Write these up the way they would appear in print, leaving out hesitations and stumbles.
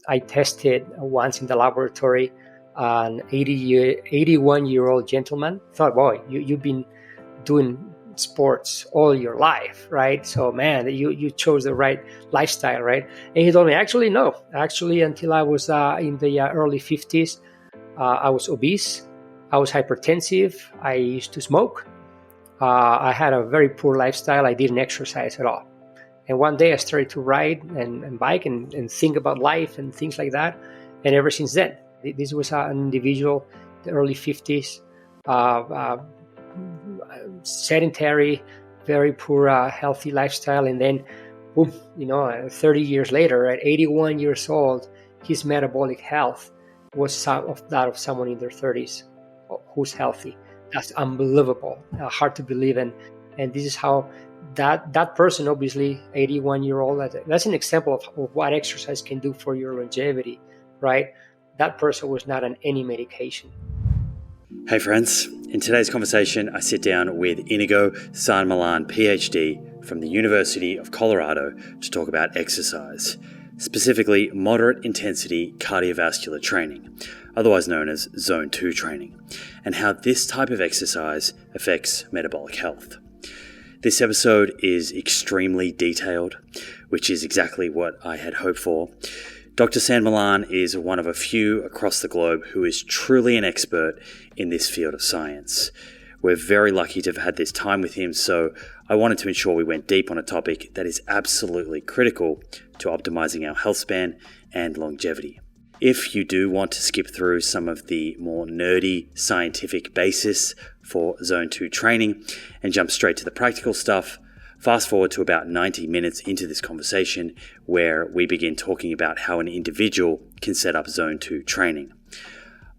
I tested once in the laboratory an 81-year-old gentleman. Thought, boy, you've been doing sports all your life, right? So, man, you chose the right lifestyle, right? And he told me, actually, no. Actually, until I was in the early 50s, I was obese. I was hypertensive. I used to smoke. I had a very poor lifestyle. I didn't exercise at all. And one day I started to ride and bike and think about life and things like that. And ever since then, this was an individual, the early 50s, sedentary, very poor, healthy lifestyle. And then, boom, 30 years later, at 81 years old, his metabolic health was that of someone in their 30s who's healthy. That's unbelievable, hard to believe. And this is how that person, obviously 81-year-old, that's an example of what exercise can do for your longevity, right? That person was not on any medication. Hey friends, in today's conversation, I sit down with Inigo San Millan, PhD from the University of Colorado, to talk about exercise, specifically moderate intensity cardiovascular training, otherwise known as Zone 2 training, and how this type of exercise affects metabolic health. This episode is extremely detailed, which is exactly what I had hoped for. Dr. San Millan is one of a few across the globe who is truly an expert in this field of science. We're very lucky to have had this time with him, so I wanted to ensure we went deep on a topic that is absolutely critical to optimizing our health span and longevity. If you do want to skip through some of the more nerdy scientific basis for Zone 2 training and jump straight to the practical stuff, fast forward to about 90 minutes into this conversation where we begin talking about how an individual can set up Zone 2 training.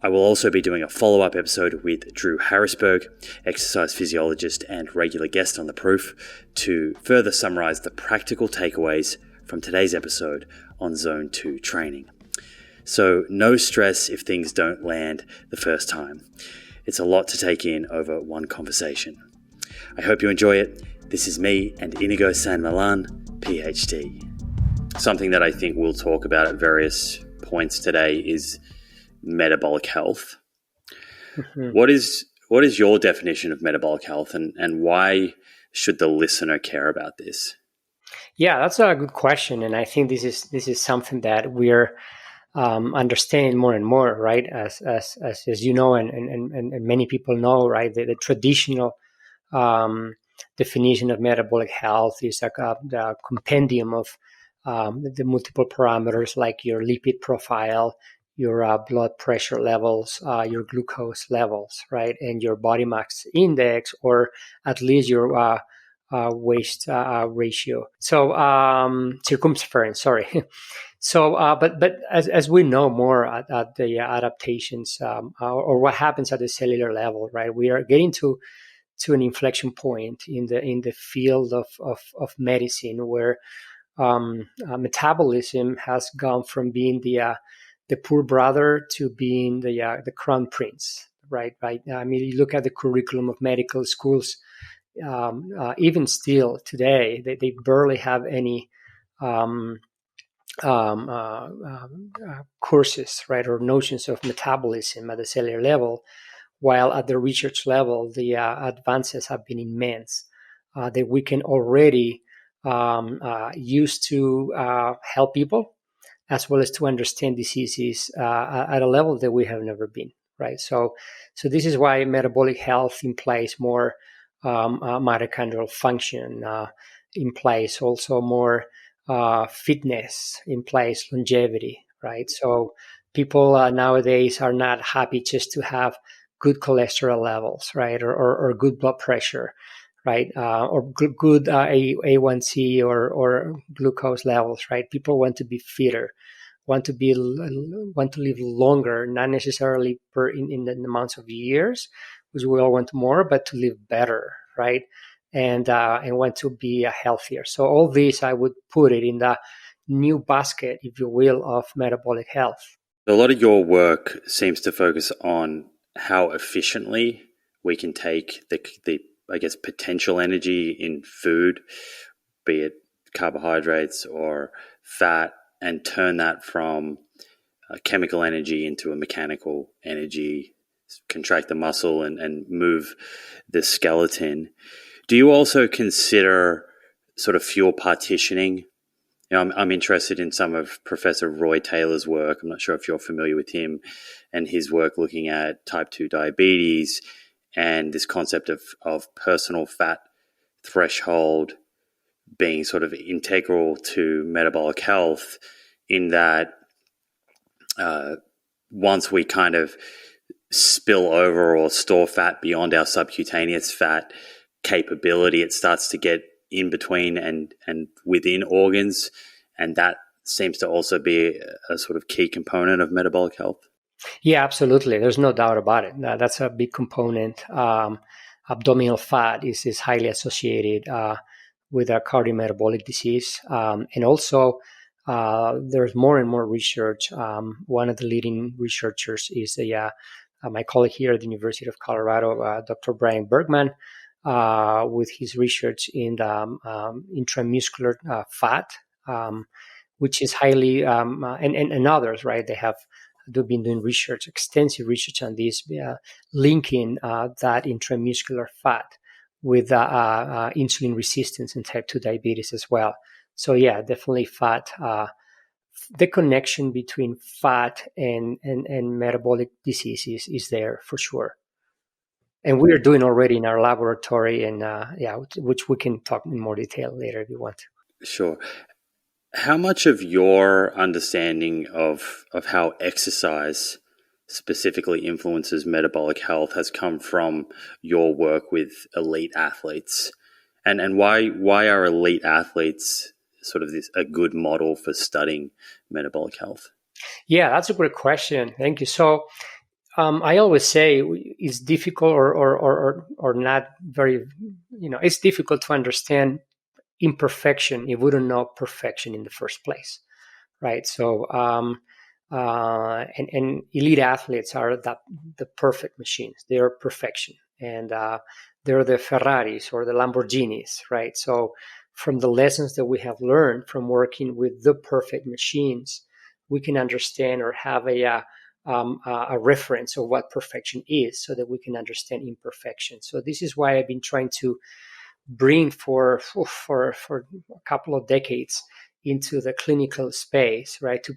I will also be doing a follow-up episode with Drew Harrisberg, exercise physiologist and regular guest on The Proof, to further summarize the practical takeaways from today's episode on Zone 2 training. So no stress if things don't land the first time. It's a lot to take in over one conversation. I hope you enjoy it. This is me and Inigo San Millan, PhD. Something that I think we'll talk about at various points today is metabolic health. Mm-hmm. What is your definition of metabolic health, and why should the listener care about this? Yeah, that's a good question, and I think this is something that we're understanding more and more, right? As you know, and many people know, right? The traditional definition of metabolic health is like the compendium of the multiple parameters like your lipid profile, your blood pressure levels, your glucose levels, right? And your body mass index, or at least your waist ratio. So circumference, sorry. So, but as we know more at the adaptations or what happens at the cellular level, right? We are getting to an inflection point in the field of medicine where metabolism has gone from being the poor brother to being the crown prince, right? I mean, you look at the curriculum of medical schools. Even still today, they barely have any courses, right, or notions of metabolism at the cellular level, while at the research level, the advances have been immense that we can already use to help people as well as to understand diseases at a level that we have never been, right? So this is why metabolic health implies more mitochondrial function, implies also more fitness, implies longevity, right? So people nowadays are not happy just to have good cholesterol levels, right, or good blood pressure, right, or good A1C or glucose levels, right? People want to be fitter, want to live longer, not necessarily in the amounts of years, because we all want more, but to live better, right? And want to be healthier. So all this, I would put it in the new basket, if you will, of metabolic health. A lot of your work seems to focus on how efficiently we can take the I guess, potential energy in food, be it carbohydrates or fat and turn that from chemical energy into a mechanical energy, contract the muscle and move the skeleton. Do you also consider sort of fuel partitioning? I'm interested in some of Professor Roy Taylor's work. I'm not sure if you're familiar with him and his work looking at type 2 diabetes and this concept of personal fat threshold being sort of integral to metabolic health, in that once we kind of spill over or store fat beyond our subcutaneous fat capability, it starts to get in between and within organs, and that seems to also be a sort of key component of metabolic health. Yeah, absolutely. There's no doubt about it. That's a big component. Abdominal fat is highly associated with a cardiometabolic disease, and also there's more and more research. One of the leading researchers is my colleague here at the University of Colorado, Dr. Brian Bergman, with his research in the intramuscular fat, which is highly, and others, right? They've been doing research, extensive research on this, linking that intramuscular fat with insulin resistance and type 2 diabetes as well. So yeah, definitely fat. The connection between fat and metabolic diseases is there for sure. And we're doing already in our laboratory, and which we can talk in more detail later if you want. Sure. How much of your understanding of how exercise specifically influences metabolic health has come from your work with elite athletes? And why are elite athletes sort of a good model for studying metabolic health? Yeah, that's a great question. Thank you. So I always say it's difficult or not very, it's difficult to understand imperfection if we don't know perfection in the first place, right? So and elite athletes are the perfect machines. They are perfection, and they're the Ferraris or the Lamborghinis, right? So from the lessons that we have learned from working with the perfect machines, we can understand or have a reference of what perfection is, so that we can understand imperfection. So this is why I've been trying to bring for a couple of decades into the clinical space, right? To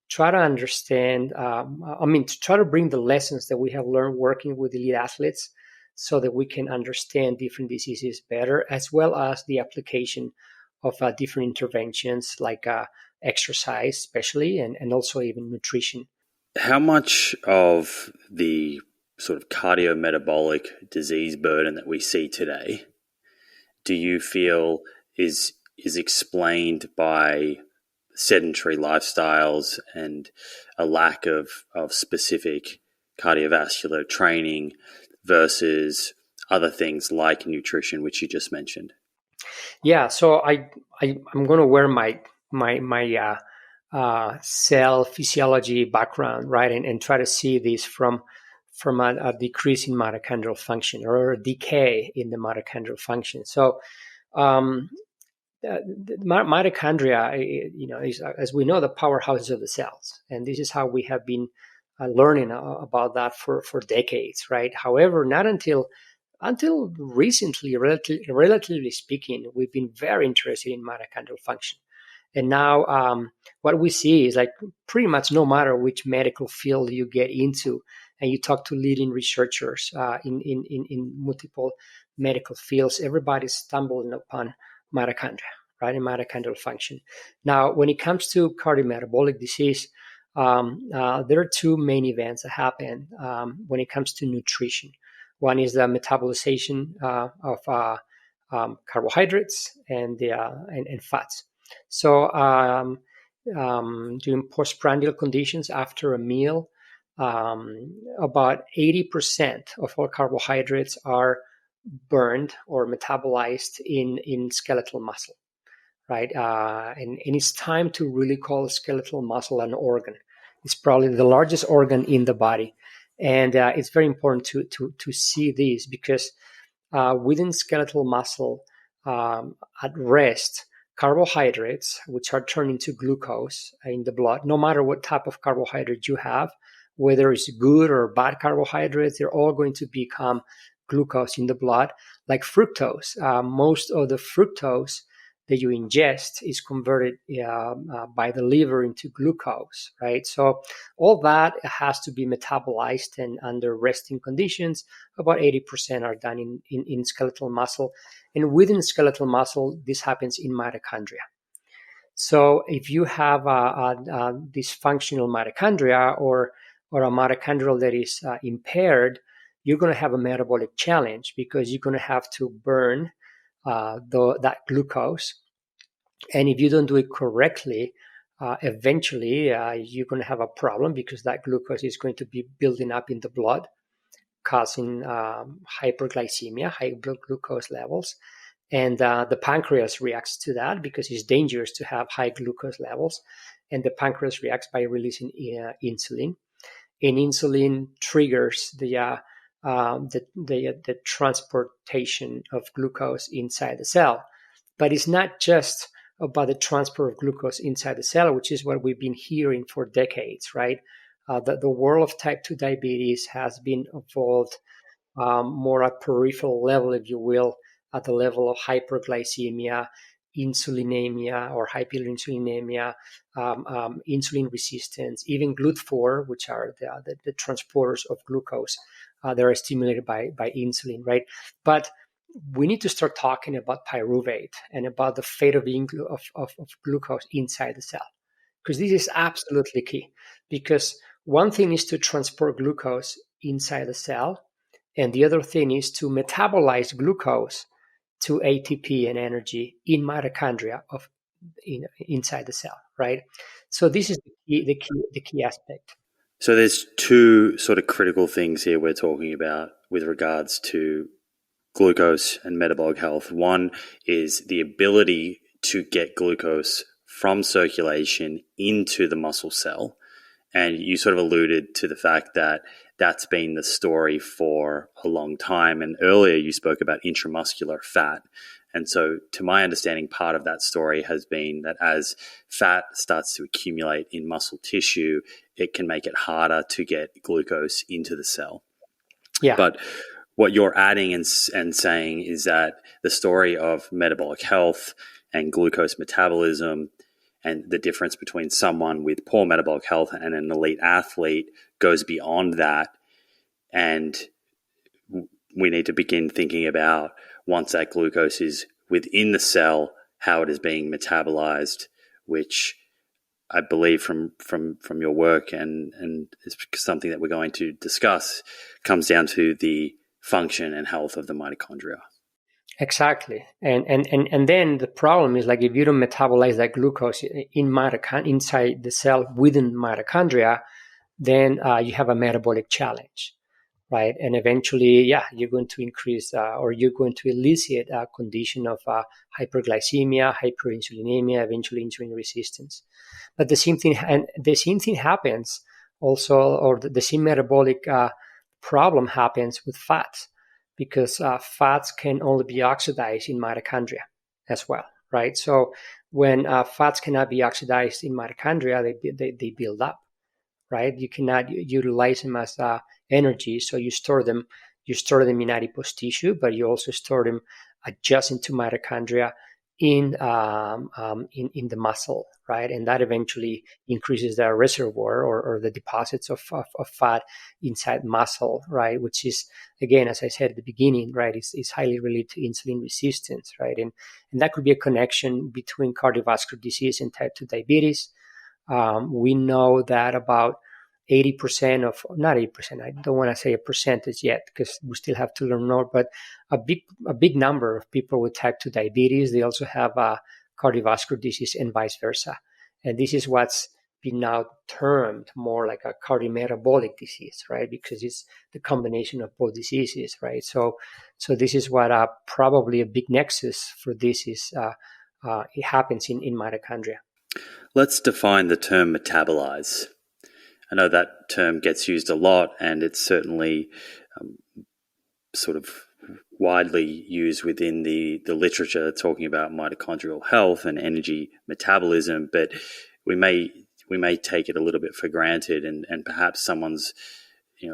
try to understand, to try to bring the lessons that we have learned working with elite athletes, so that we can understand different diseases better, as well as the application of different interventions like exercise, especially, and also even nutrition. How much of the sort of cardiometabolic disease burden that we see today do you feel is explained by sedentary lifestyles and a lack of specific cardiovascular training versus other things like nutrition, which you just mentioned? Yeah, so I'm going to wear my cell physiology background, right, and try to see this from a decrease in mitochondrial function or a decay in the mitochondrial function. So the mitochondria, is, as we know, the powerhouses of the cells, and this is how we have been learning about that for decades, right? However, not until recently, relatively speaking, we've been very interested in mitochondrial function. And now what we see is, like, pretty much no matter which medical field you get into, and you talk to leading researchers in multiple medical fields, everybody's stumbling upon mitochondria, right, and mitochondrial function. Now, when it comes to cardiometabolic disease, there are two main events that happen when it comes to nutrition. One is the metabolization of carbohydrates and fats. So during postprandial conditions after a meal, about 80% of all carbohydrates are burned or metabolized in skeletal muscle, right? And it's time to really call skeletal muscle an organ. It's probably the largest organ in the body. And it's very important to see this, because within skeletal muscle, at rest, carbohydrates, which are turned into glucose in the blood, no matter what type of carbohydrate you have, whether it's good or bad carbohydrates, they're all going to become glucose in the blood, like fructose. Most of the fructose that you ingest is converted by the liver into glucose, right? So all that has to be metabolized, and under resting conditions, about 80% are done in skeletal muscle. And within skeletal muscle, this happens in mitochondria. So if you have a dysfunctional mitochondria or a mitochondrial that is impaired, you're going to have a metabolic challenge, because you're going to have to burn that glucose. And if you don't do it correctly, eventually you're going to have a problem, because that glucose is going to be building up in the blood, causing hyperglycemia, high blood glucose levels. And the pancreas reacts to that, because it's dangerous to have high glucose levels. And the pancreas reacts by releasing insulin. And insulin triggers the transportation of glucose inside the cell. But it's not just about the transport of glucose inside the cell, which is what we've been hearing for decades, right? The world of type 2 diabetes has been evolved more at peripheral level, if you will, at the level of hyperglycemia, insulinemia or hyperinsulinemia, insulin resistance, even GLUT4, which are the transporters of glucose. They are stimulated by insulin, right? But we need to start talking about pyruvate and about the fate of glucose inside the cell, because this is absolutely key. Because one thing is to transport glucose inside the cell, and the other thing is to metabolize glucose to ATP and energy in mitochondria inside the cell, right? So this is the key aspect. So there's two sort of critical things here we're talking about with regards to glucose and metabolic health. One is the ability to get glucose from circulation into the muscle cell. And you sort of alluded to the fact that that's been the story for a long time. And earlier you spoke about intramuscular fat. And so to my understanding, part of that story has been that as fat starts to accumulate in muscle tissue, it can make it harder to get glucose into the cell. Yeah. But what you're adding and saying is that the story of metabolic health and glucose metabolism and the difference between someone with poor metabolic health and an elite athlete goes beyond that. And we need to begin thinking about, once that glucose is within the cell, how it is being metabolized, which I believe from your work and is something that we're going to discuss, comes down to the function and health of the mitochondria. Exactly. And then the problem is, like, if you don't metabolize that glucose inside the cell within mitochondria, then you have a metabolic challenge, right? And eventually, you're going to increase or you're going to elicit a condition of hyperglycemia, hyperinsulinemia, eventually insulin resistance. But the same thing happens also, or the same metabolic problem happens with fats, because fats can only be oxidized in mitochondria as well, right? So when fats cannot be oxidized in mitochondria, they build up, right? You cannot utilize them as energy, so you store them in adipose tissue, but you also store them adjacent to mitochondria in the muscle, right? And that eventually increases the reservoir or the deposits of fat inside muscle, right? Which is, again, as I said at the beginning, right, is highly related to insulin resistance, right? And that could be a connection between cardiovascular disease and type 2 diabetes. We know that about 80% of, not 80%, I don't want to say a percentage yet, because we still have to learn more, but a big number of people with type 2 diabetes, they also have cardiovascular disease and vice versa. And this is what's been now termed more like a cardiometabolic disease, right? Because it's the combination of both diseases, right? So this is what probably a big nexus for this is, it happens in mitochondria. Let's define the term metabolize. I know that term gets used a lot, and it's certainly sort of widely used within the literature talking about mitochondrial health and energy metabolism, but we may take it a little bit for granted, and perhaps someone's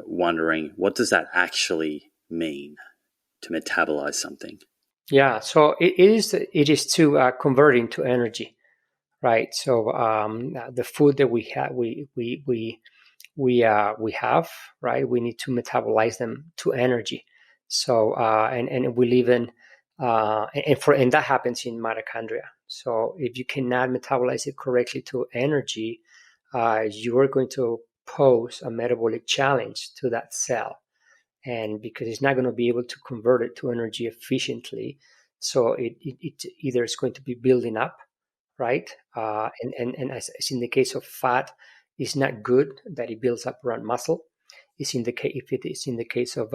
wondering, what does that actually mean to metabolize something? Yeah, so it is to convert into energy, right? So the food that we have, we have, right? We need to metabolize them to energy. So and we live in and that happens in mitochondria. So if you cannot metabolize it correctly to energy, you are going to pose a metabolic challenge to that cell, and because it's not going to be able to convert it to energy efficiently, so it either is going to be building up, right? And as in the case of fat, it's not good that it builds up around muscle. It's in the case if it is in the case of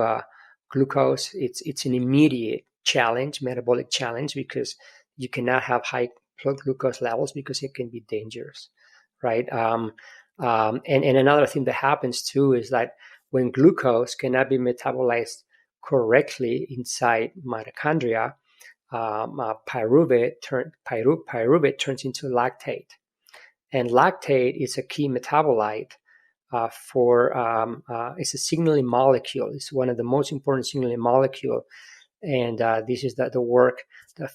glucose, it's an immediate challenge, metabolic challenge, because you cannot have high blood glucose levels because it can be dangerous, right? And another thing that happens too is that when glucose cannot be metabolized correctly inside mitochondria, pyruvate turns into lactate, and lactate is a key metabolite it's a signaling molecule. It's one of the most important signaling molecule, and this is the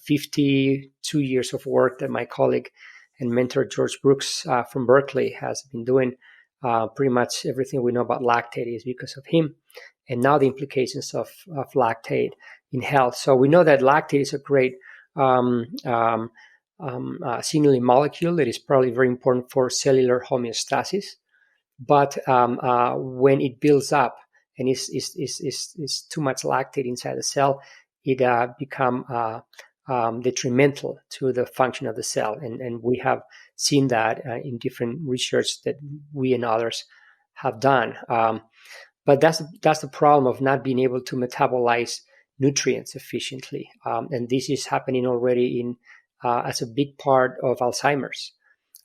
52 years of work that my colleague and mentor George Brooks from Berkeley has been doing. Pretty much everything we know about lactate is because of him, and now the implications of lactate in health. So we know that lactate is a great signaling molecule that is probably very important for cellular homeostasis. But when it builds up and is too much lactate inside the cell, it become detrimental to the function of the cell, and we have seen that in different research that we and others have done. But that's the problem of not being able to metabolize nutrients efficiently, and this is happening already in as a big part of Alzheimer's.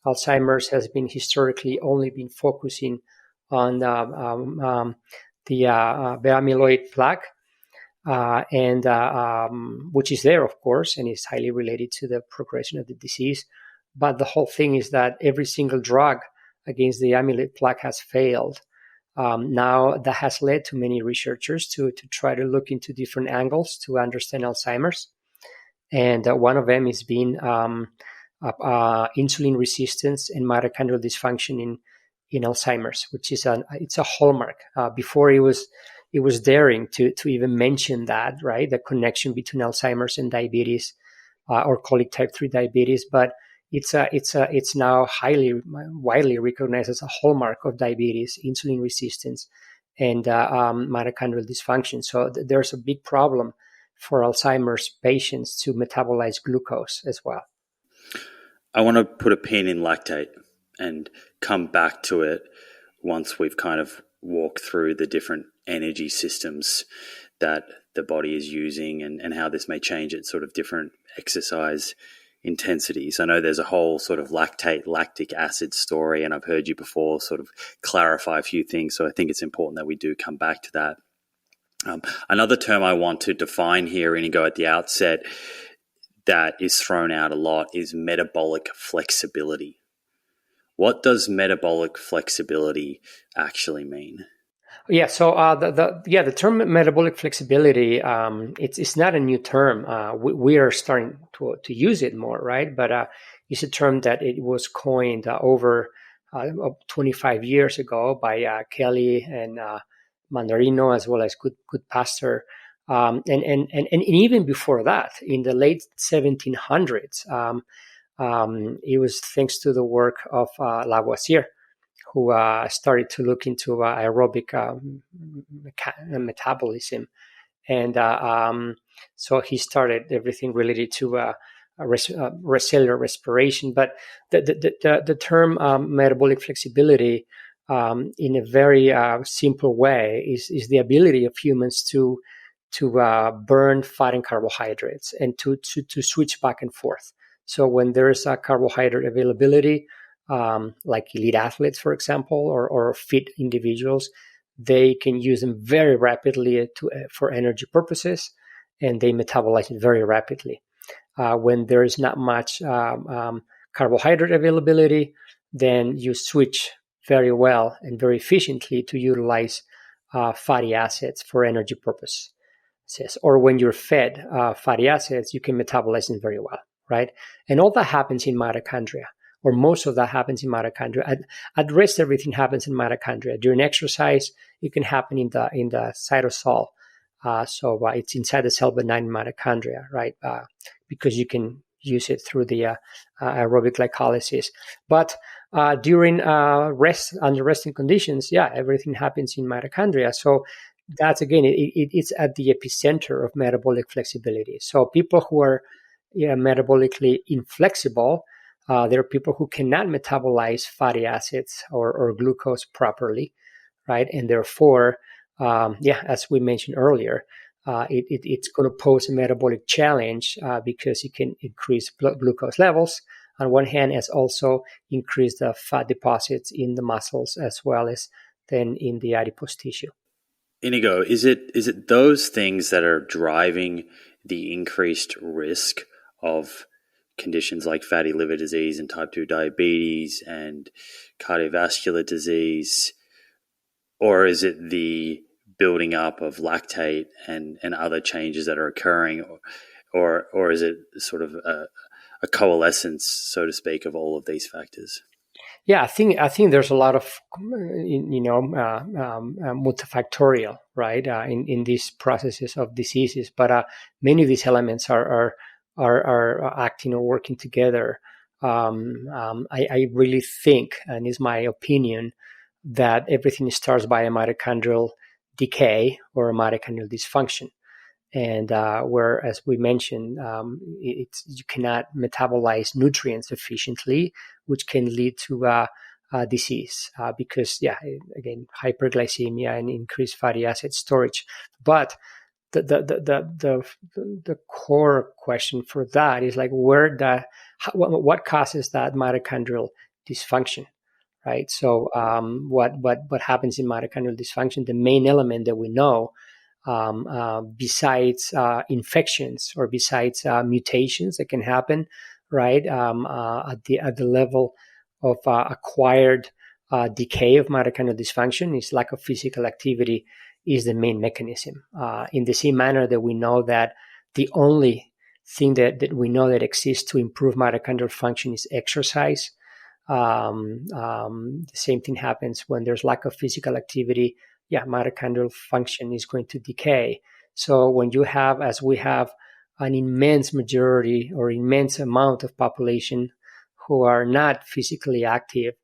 Alzheimer's has been historically only been focusing on the beta amyloid plaque, which is there, of course, and is highly related to the progression of the disease. But the whole thing is that every single drug against the amyloid plaque has failed. Now that has led to many researchers to try to look into different angles to understand Alzheimer's. And one of them is being insulin resistance and mitochondrial dysfunction in Alzheimer's, which is it's a hallmark. Before it was daring to even mention that, right? The connection between Alzheimer's and diabetes, or colic type 3 diabetes, but it's now widely recognized as a hallmark of diabetes, insulin resistance, and mitochondrial dysfunction. So there's a big problem for Alzheimer's patients to metabolize glucose as well. I want to put a pin in lactate and come back to it once we've kind of walked through the different energy systems that the body is using and how this may change at sort of different exercise intensities. I know there's a whole sort of lactic acid story, and I've heard you before sort of clarify a few things. So I think it's important that we do come back to that. Another term I want to define here, Inigo, at the outset that is thrown out a lot is metabolic flexibility. What does metabolic flexibility actually mean? Yeah, so the term metabolic flexibility, it's not a new term. We are starting to use it more, right? But it's a term that it was coined over 25 years ago by Kelly and Mandarino, as well as Goodpaster, and even before that, in the late 1700s, it was thanks to the work of Lavoisier, who started to look into aerobic metabolism, and so he started everything related to cellular respiration. But the term metabolic flexibility, in a very simple way, is the ability of humans to burn fat and carbohydrates and to switch back and forth. So when there is a carbohydrate availability, like elite athletes, for example, or fit individuals, they can use them very rapidly for energy purposes. and they metabolize it very rapidly. When there is not much carbohydrate availability, then you switch very well and very efficiently to utilize fatty acids for energy purposes. Or when you're fed fatty acids, you can metabolize them very well, right? And all that happens in mitochondria, or most of that happens in mitochondria. At rest, everything happens in mitochondria. During exercise, it can happen in the cytosol. So it's inside the cell, but not in mitochondria, right? Because you can use it through the aerobic glycolysis. But during rest, under resting conditions, everything happens in mitochondria. So that's, again, it's at the epicenter of metabolic flexibility. So people who are metabolically inflexible, there are people who cannot metabolize fatty acids or glucose properly, right? And therefore, as we mentioned earlier, it's going to pose a metabolic challenge because it can increase blood glucose levels on one hand, as also increase the fat deposits in the muscles as well as then in the adipose tissue. Inigo, is it those things that are driving the increased risk of conditions like fatty liver disease and type 2 diabetes and cardiovascular disease? Or is it the building up of lactate and other changes that are occurring? Or is it sort of a coalescence, so to speak, of all of these factors? Yeah, I think there's a lot of multifactorial, right, in these processes of diseases. But many of these elements are acting or working together. I really think, and it's my opinion, that everything starts by a mitochondrial decay or a mitochondrial dysfunction. And where, as we mentioned, you cannot metabolize nutrients efficiently, which can lead to disease because, again, hyperglycemia and increased fatty acid storage. But the core question for that is like what causes that mitochondrial dysfunction, right? So what happens in mitochondrial dysfunction? The main element that we know, besides infections or besides mutations that can happen, right, at the level of acquired decay of mitochondrial dysfunction, is lack of physical activity is the main mechanism. In the same manner that we know that the only thing that we know that exists to improve mitochondrial function is exercise. The same thing happens when there's lack of physical activity. Mitochondrial function is going to decay. So when you have, as we have, an immense majority or immense amount of population who are not physically active,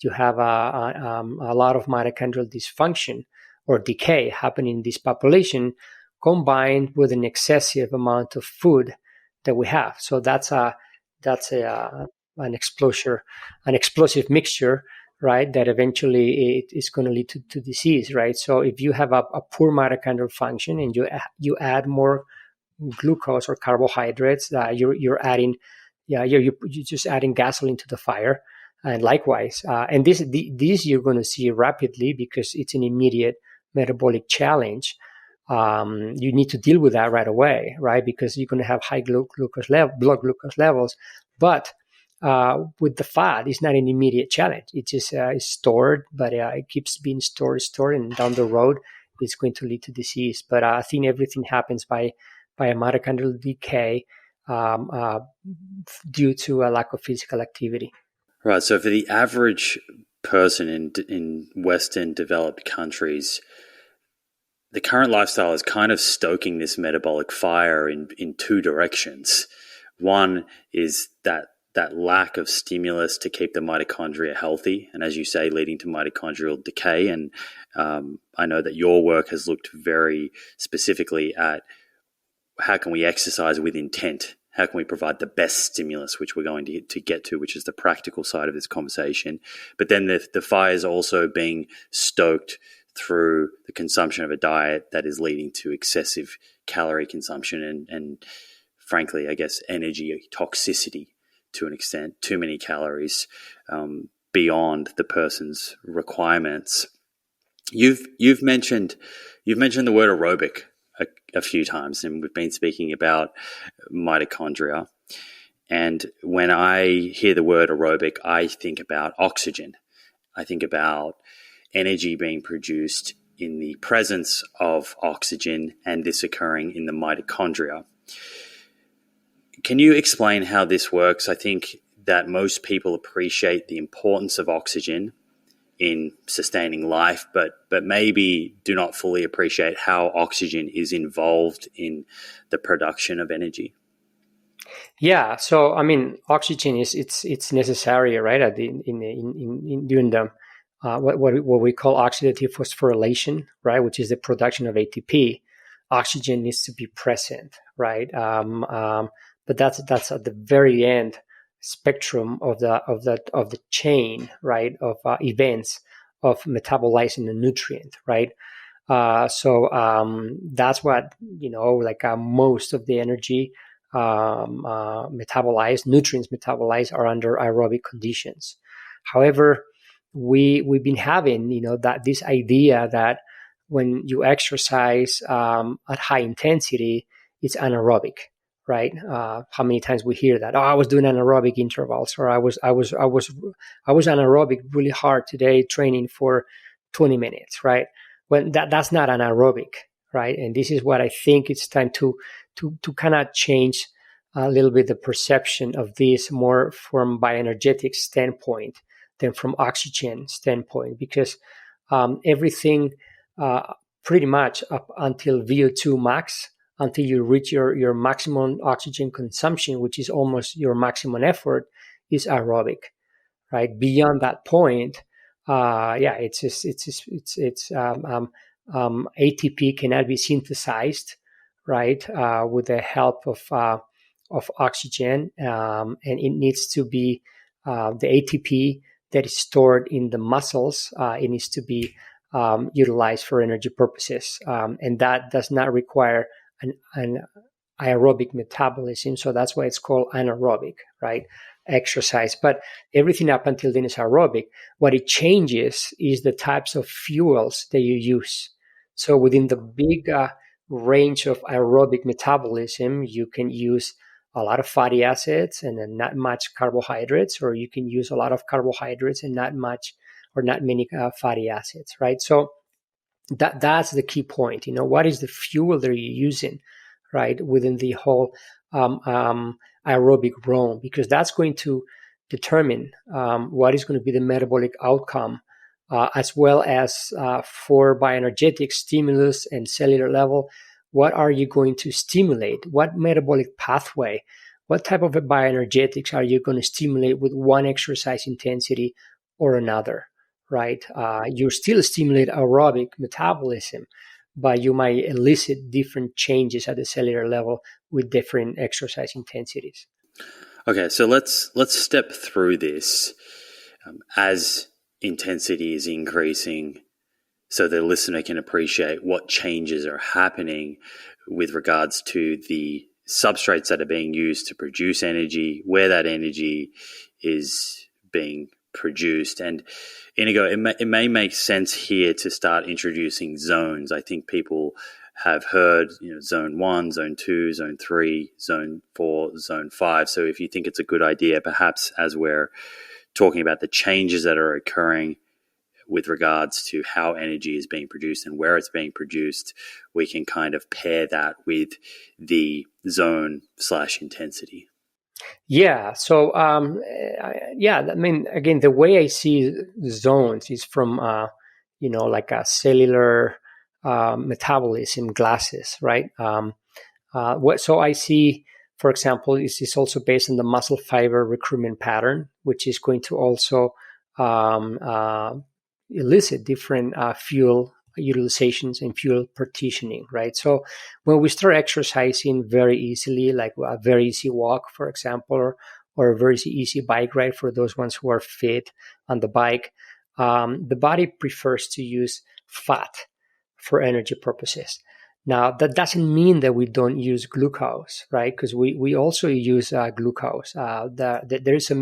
you have a lot of mitochondrial dysfunction or decay happening in this population, combined with an excessive amount of food that we have. So that's an explosive mixture, right, that eventually it is going to lead to disease, right? So if you have a poor mitochondrial function and you add more glucose or carbohydrates, you're adding, you're just adding gasoline to the fire. And likewise, and this you're going to see rapidly because it's an immediate metabolic challenge. You need to deal with that right away, right? Because you're going to have high blood glucose levels, but with the fat, it's not an immediate challenge. It just is stored, but it keeps being stored, and down the road, it's going to lead to disease. But I think everything happens by a mitochondrial decay due to a lack of physical activity. Right. So for the average person in Western developed countries, the current lifestyle is kind of stoking this metabolic fire in two directions. One is that lack of stimulus to keep the mitochondria healthy, and as you say, leading to mitochondrial decay. And I know that your work has looked very specifically at how can we exercise with intent? How can we provide the best stimulus, which we're going to get to, which is the practical side of this conversation. But then the fire is also being stoked through the consumption of a diet that is leading to excessive calorie consumption and frankly, I guess, energy toxicity to an extent, too many calories beyond the person's requirements. You've mentioned the word aerobic a few times, and we've been speaking about mitochondria. And when I hear the word aerobic, I think about oxygen. I think about energy being produced in the presence of oxygen, and this occurring in the mitochondria. Can you explain how this works? I think that most people appreciate the importance of oxygen in sustaining life, but maybe do not fully appreciate how oxygen is involved in the production of energy. Yeah, so I mean, oxygen it's necessary, right? During the what we call oxidative phosphorylation, right, which is the production of ATP. Oxygen needs to be present, right? But that's at the very end spectrum of the chain, right, of events of metabolizing the nutrient, right? So that's what most of the energy nutrients metabolized are under aerobic conditions. However, we've been having that this idea that when you exercise at high intensity, it's anaerobic, right? How many times we hear that? Oh, I was doing anaerobic intervals, or I was anaerobic really hard today, training for 20 minutes, right? When that's not anaerobic, right? And this is what I think it's time to kind of change a little bit the perception of this more from bioenergetic standpoint than from oxygen standpoint, because everything pretty much up until VO2 max, until you reach your maximum oxygen consumption, which is almost your maximum effort, is aerobic, right? Beyond that point, ATP cannot be synthesized, right, with the help of oxygen, and it needs to be the ATP that is stored in the muscles. It needs to be utilized for energy purposes, and that does not require an aerobic metabolism. So that's why it's called anaerobic, right? Exercise. But everything up until then is aerobic. What it changes is the types of fuels that you use. So within the big range of aerobic metabolism, you can use a lot of fatty acids and then not much carbohydrates, or you can use a lot of carbohydrates and not much or not many fatty acids, right? So that's the key point. What is the fuel that you're using, right, within the whole aerobic realm, because that's going to determine what is going to be the metabolic outcome, as well as for bioenergetic stimulus and cellular level. What are you going to stimulate? What metabolic pathway? What type of bioenergetics are you going to stimulate with one exercise intensity or another, right? You still stimulate aerobic metabolism, but you might elicit different changes at the cellular level with different exercise intensities. Okay, so let's step through this as intensity is increasing, so the listener can appreciate what changes are happening with regards to the substrates that are being used to produce energy, where that energy is being produced. And Inigo, it may make sense here to start introducing zones. I think people have heard, zone 1, zone 2, zone 3, zone 4, zone 5. So if you think it's a good idea, perhaps as we're talking about the changes that are occurring with regards to how energy is being produced and where it's being produced, we can kind of pair that with the zone/intensity. Yeah. So, I mean, again, the way I see zones is from, like a cellular metabolism glasses, right? So I see, for example, this is also based on the muscle fiber recruitment pattern, which is going to also elicit different fuel utilizations and fuel partitioning, right? So when we start exercising very easily, like a very easy walk, for example, or a very easy bike ride for those ones who are fit on the bike, the body prefers to use fat for energy purposes. Now, that doesn't mean that we don't use glucose, right? Because we also use glucose. There is a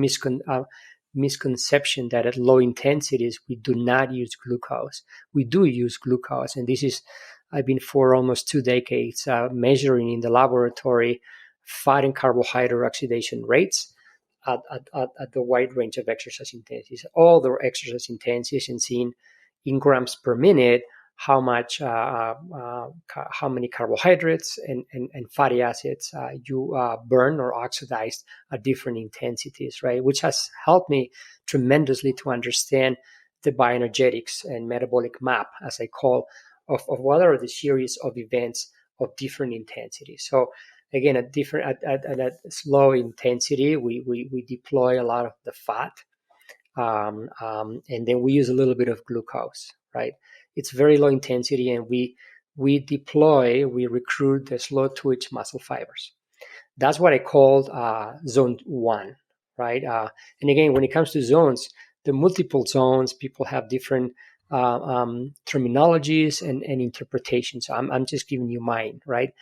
misconception that at low intensities we do not use glucose. We do use glucose, and this is I've been for almost 2 decades measuring in the laboratory fat and carbohydrate oxidation rates at the wide range of exercise intensities, all the exercise intensities, and seeing in grams per minute how many carbohydrates and fatty acids you burn or oxidize at different intensities, right? Which has helped me tremendously to understand the bioenergetics and metabolic map, as I call, of what are the series of events of different intensities. So again, at a slow intensity, we deploy a lot of the fat, and then we use a little bit of glucose, right? It's very low intensity, and we recruit the slow twitch muscle fibers. That's what I call zone 1, right? And again, when it comes to zones, the multiple zones, people have different terminologies and interpretations. So I'm just giving you mine, right?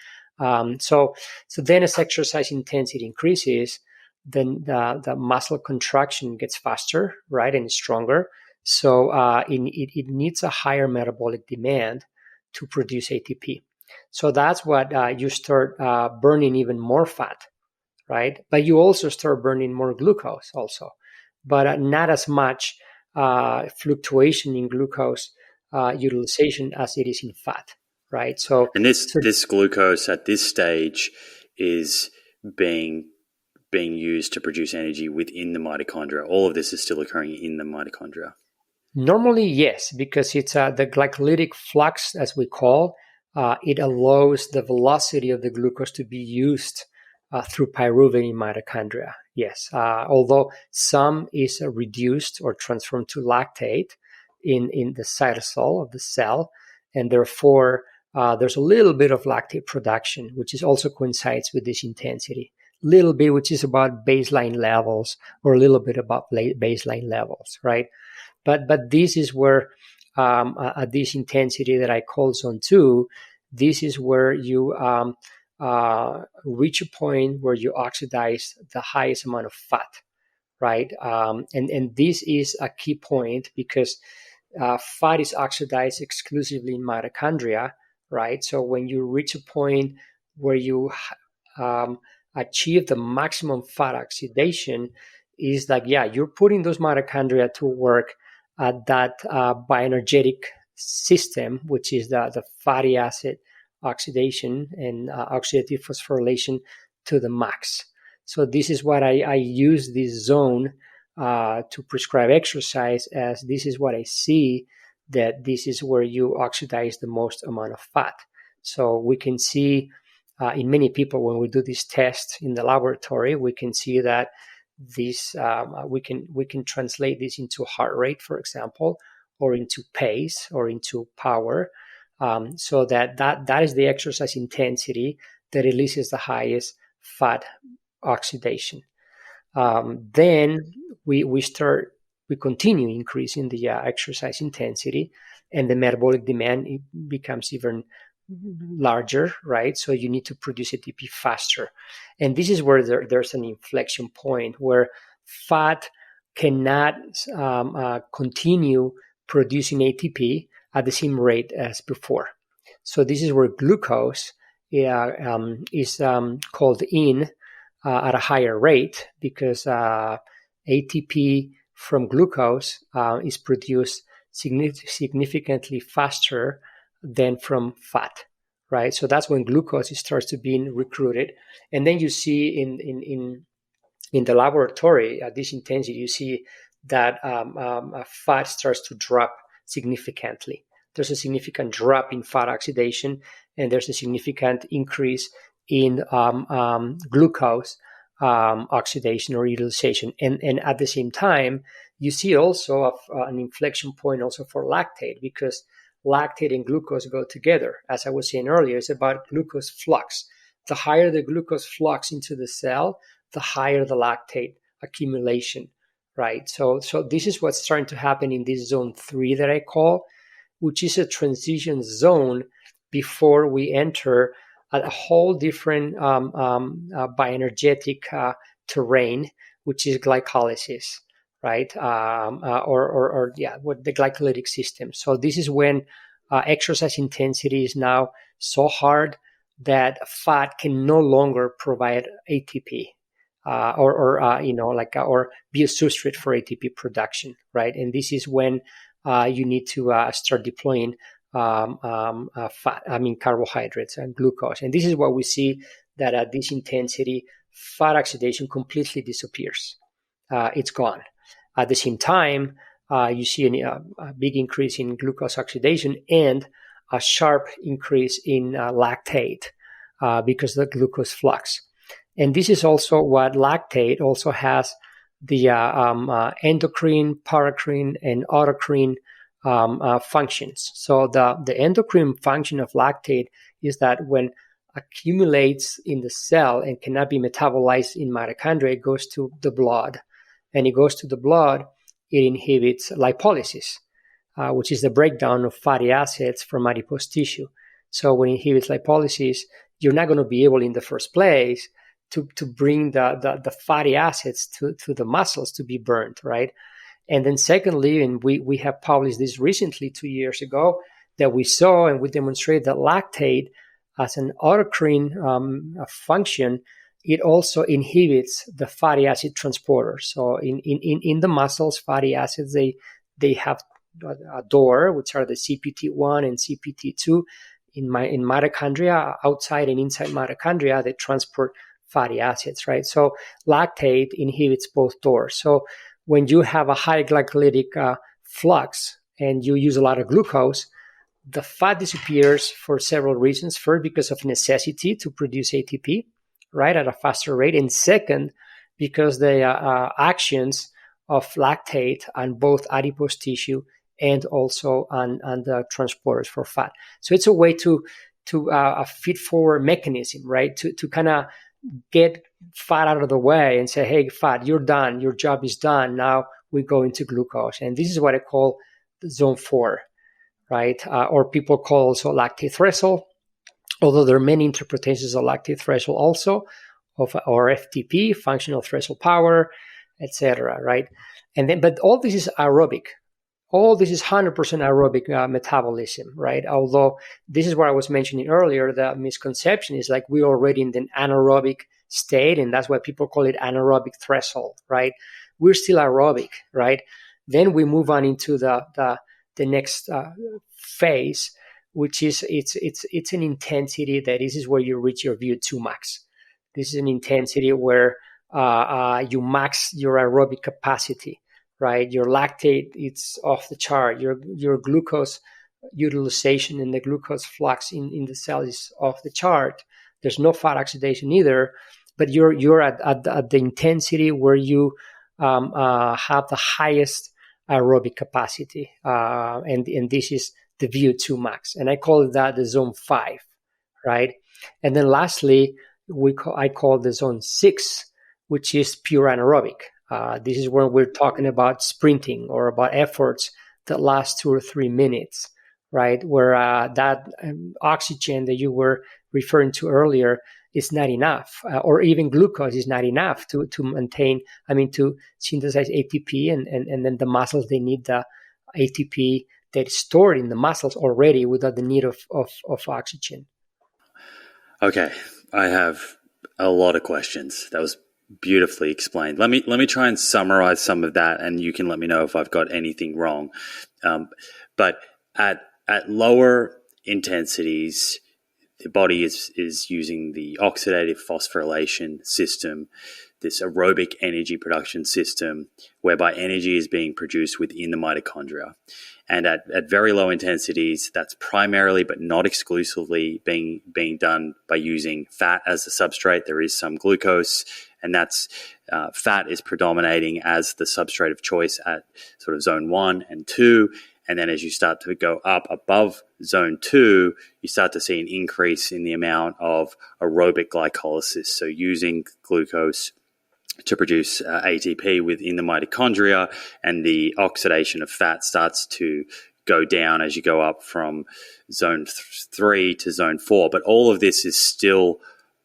So then as exercise intensity increases, then the muscle contraction gets faster, right, and stronger. So it needs a higher metabolic demand to produce ATP. So that's what you start burning even more fat, right? But you also start burning more glucose also, but not as much fluctuation in glucose utilization as it is in fat, right? So, and this glucose at this stage is being used to produce energy within the mitochondria. All of this is still occurring in the mitochondria. Normally, yes, because it's the glycolytic flux, as we call. It allows the velocity of the glucose to be used through pyruvate in mitochondria. Yes, although some is reduced or transformed to lactate in the cytosol of the cell, and therefore there's a little bit of lactate production, which is also coincides with this intensity. Little bit, which is about baseline levels, or a little bit above baseline levels, right? But this is where at this intensity that I call zone 2, this is where you reach a point where you oxidize the highest amount of fat, right? And this is a key point because fat is oxidized exclusively in mitochondria, right? So when you reach a point where you achieve the maximum fat oxidation, is like, yeah, you're putting those mitochondria to work at that bioenergetic system, which is the fatty acid oxidation and oxidative phosphorylation to the max. So this is what I use this zone to prescribe exercise, as this is what I see, that this is where you oxidize the most amount of fat. So we can see in many people, when we do this test in the laboratory, we can see that this we can translate this into heart rate, for example, or into pace, or into power, so that is the exercise intensity that releases the highest fat oxidation. Then we continue increasing the exercise intensity, and the metabolic demand, it becomes even larger, right? So you need to produce ATP faster. And this is where there's an inflection point where fat cannot continue producing ATP at the same rate as before. So this is where glucose is called in at a higher rate, because ATP from glucose is produced significantly faster than from fat, right? So that's when glucose starts to be recruited. And then you see in the laboratory at this intensity, you see that fat starts to drop significantly. There's a significant drop in fat oxidation, and there's a significant increase in glucose oxidation or utilization. And at the same time, you see also an inflection point also for lactate, because lactate and glucose go together. As I was saying earlier, it's about glucose flux. The higher the glucose flux into the cell, the higher the lactate accumulation, right? So this is what's starting to happen in this zone 3 that I call, which is a transition zone before we enter a whole different bioenergetic terrain, which is glycolysis, right? What the glycolytic system. So this is when exercise intensity is now so hard that fat can no longer provide ATP or be a substrate for ATP production, right? And this is when you need to start deploying carbohydrates and glucose. And this is what we see, that at this intensity, fat oxidation completely disappears. It's gone. At the same time, you see a big increase in glucose oxidation and a sharp increase in lactate because of the glucose flux. And this is also what lactate also has the endocrine, paracrine, and autocrine functions. So the endocrine function of lactate is that when accumulates in the cell and cannot be metabolized in mitochondria, it goes to the blood. And it goes to the blood, it inhibits lipolysis, which is the breakdown of fatty acids from adipose tissue. So when it inhibits lipolysis, you're not going to be able in the first place to bring the fatty acids to the muscles to be burned, right? And then secondly, and we have published this recently 2 years ago, that we saw and we demonstrated that lactate as an autocrine function, it also inhibits the fatty acid transporter. So in the muscles, fatty acids, they have a door, which are the CPT1 and CPT2. In mitochondria, outside and inside mitochondria, they transport fatty acids, right? So lactate inhibits both doors. So when you have a high glycolytic flux and you use a lot of glucose, the fat disappears for several reasons. First, because of necessity to produce ATP, right, at a faster rate. And second, because the actions of lactate on both adipose tissue and also on the transporters for fat. So it's a way to a feed-forward mechanism, right, to kind of get fat out of the way and say, hey, fat, you're done. Your job is done. Now we go into glucose. And this is what I call the zone 4, right? Or people call also lactate threshold, although there are many interpretations of lactate threshold also, or FTP, functional threshold power, etc., right? And then, but all this is aerobic. All this is 100% aerobic metabolism, right? Although this is what I was mentioning earlier, the misconception is like we're already in the anaerobic state, and that's why people call it anaerobic threshold, right? We're still aerobic, right? Then we move on into the next phase, which is it's an intensity that this is where you reach your VO2 max. This is an intensity where you max your aerobic capacity, right? Your lactate, it's off the chart. Your glucose utilization and the glucose flux in the cell is off the chart. There's no fat oxidation either, but you're at the intensity where you have the highest aerobic capacity, and this is the VO2 max, and I call that the zone 5, right? And then lastly, I call the zone 6, which is pure anaerobic. This is where we're talking about sprinting or about efforts that last 2 or 3 minutes, right? Where that oxygen that you were referring to earlier is not enough, or even glucose is not enough to synthesize ATP, and then the muscles, they need the ATP that is stored in the muscles already without the need of oxygen. Okay, I have a lot of questions. That was beautifully explained. Let me try and summarize some of that, and you can let me know if I've got anything wrong. But at lower intensities, the body is using the oxidative phosphorylation system, this aerobic energy production system, whereby energy is being produced within the mitochondria. And at very low intensities, that's primarily but not exclusively being done by using fat as the substrate. There is some glucose, and that's fat is predominating as the substrate of choice at sort of zone 1 and 2. And then as you start to go up above zone 2, you start to see an increase in the amount of aerobic glycolysis. So using glucose to produce ATP within the mitochondria, and the oxidation of fat starts to go down as you go up from zone 3 to zone 4. But all of this is still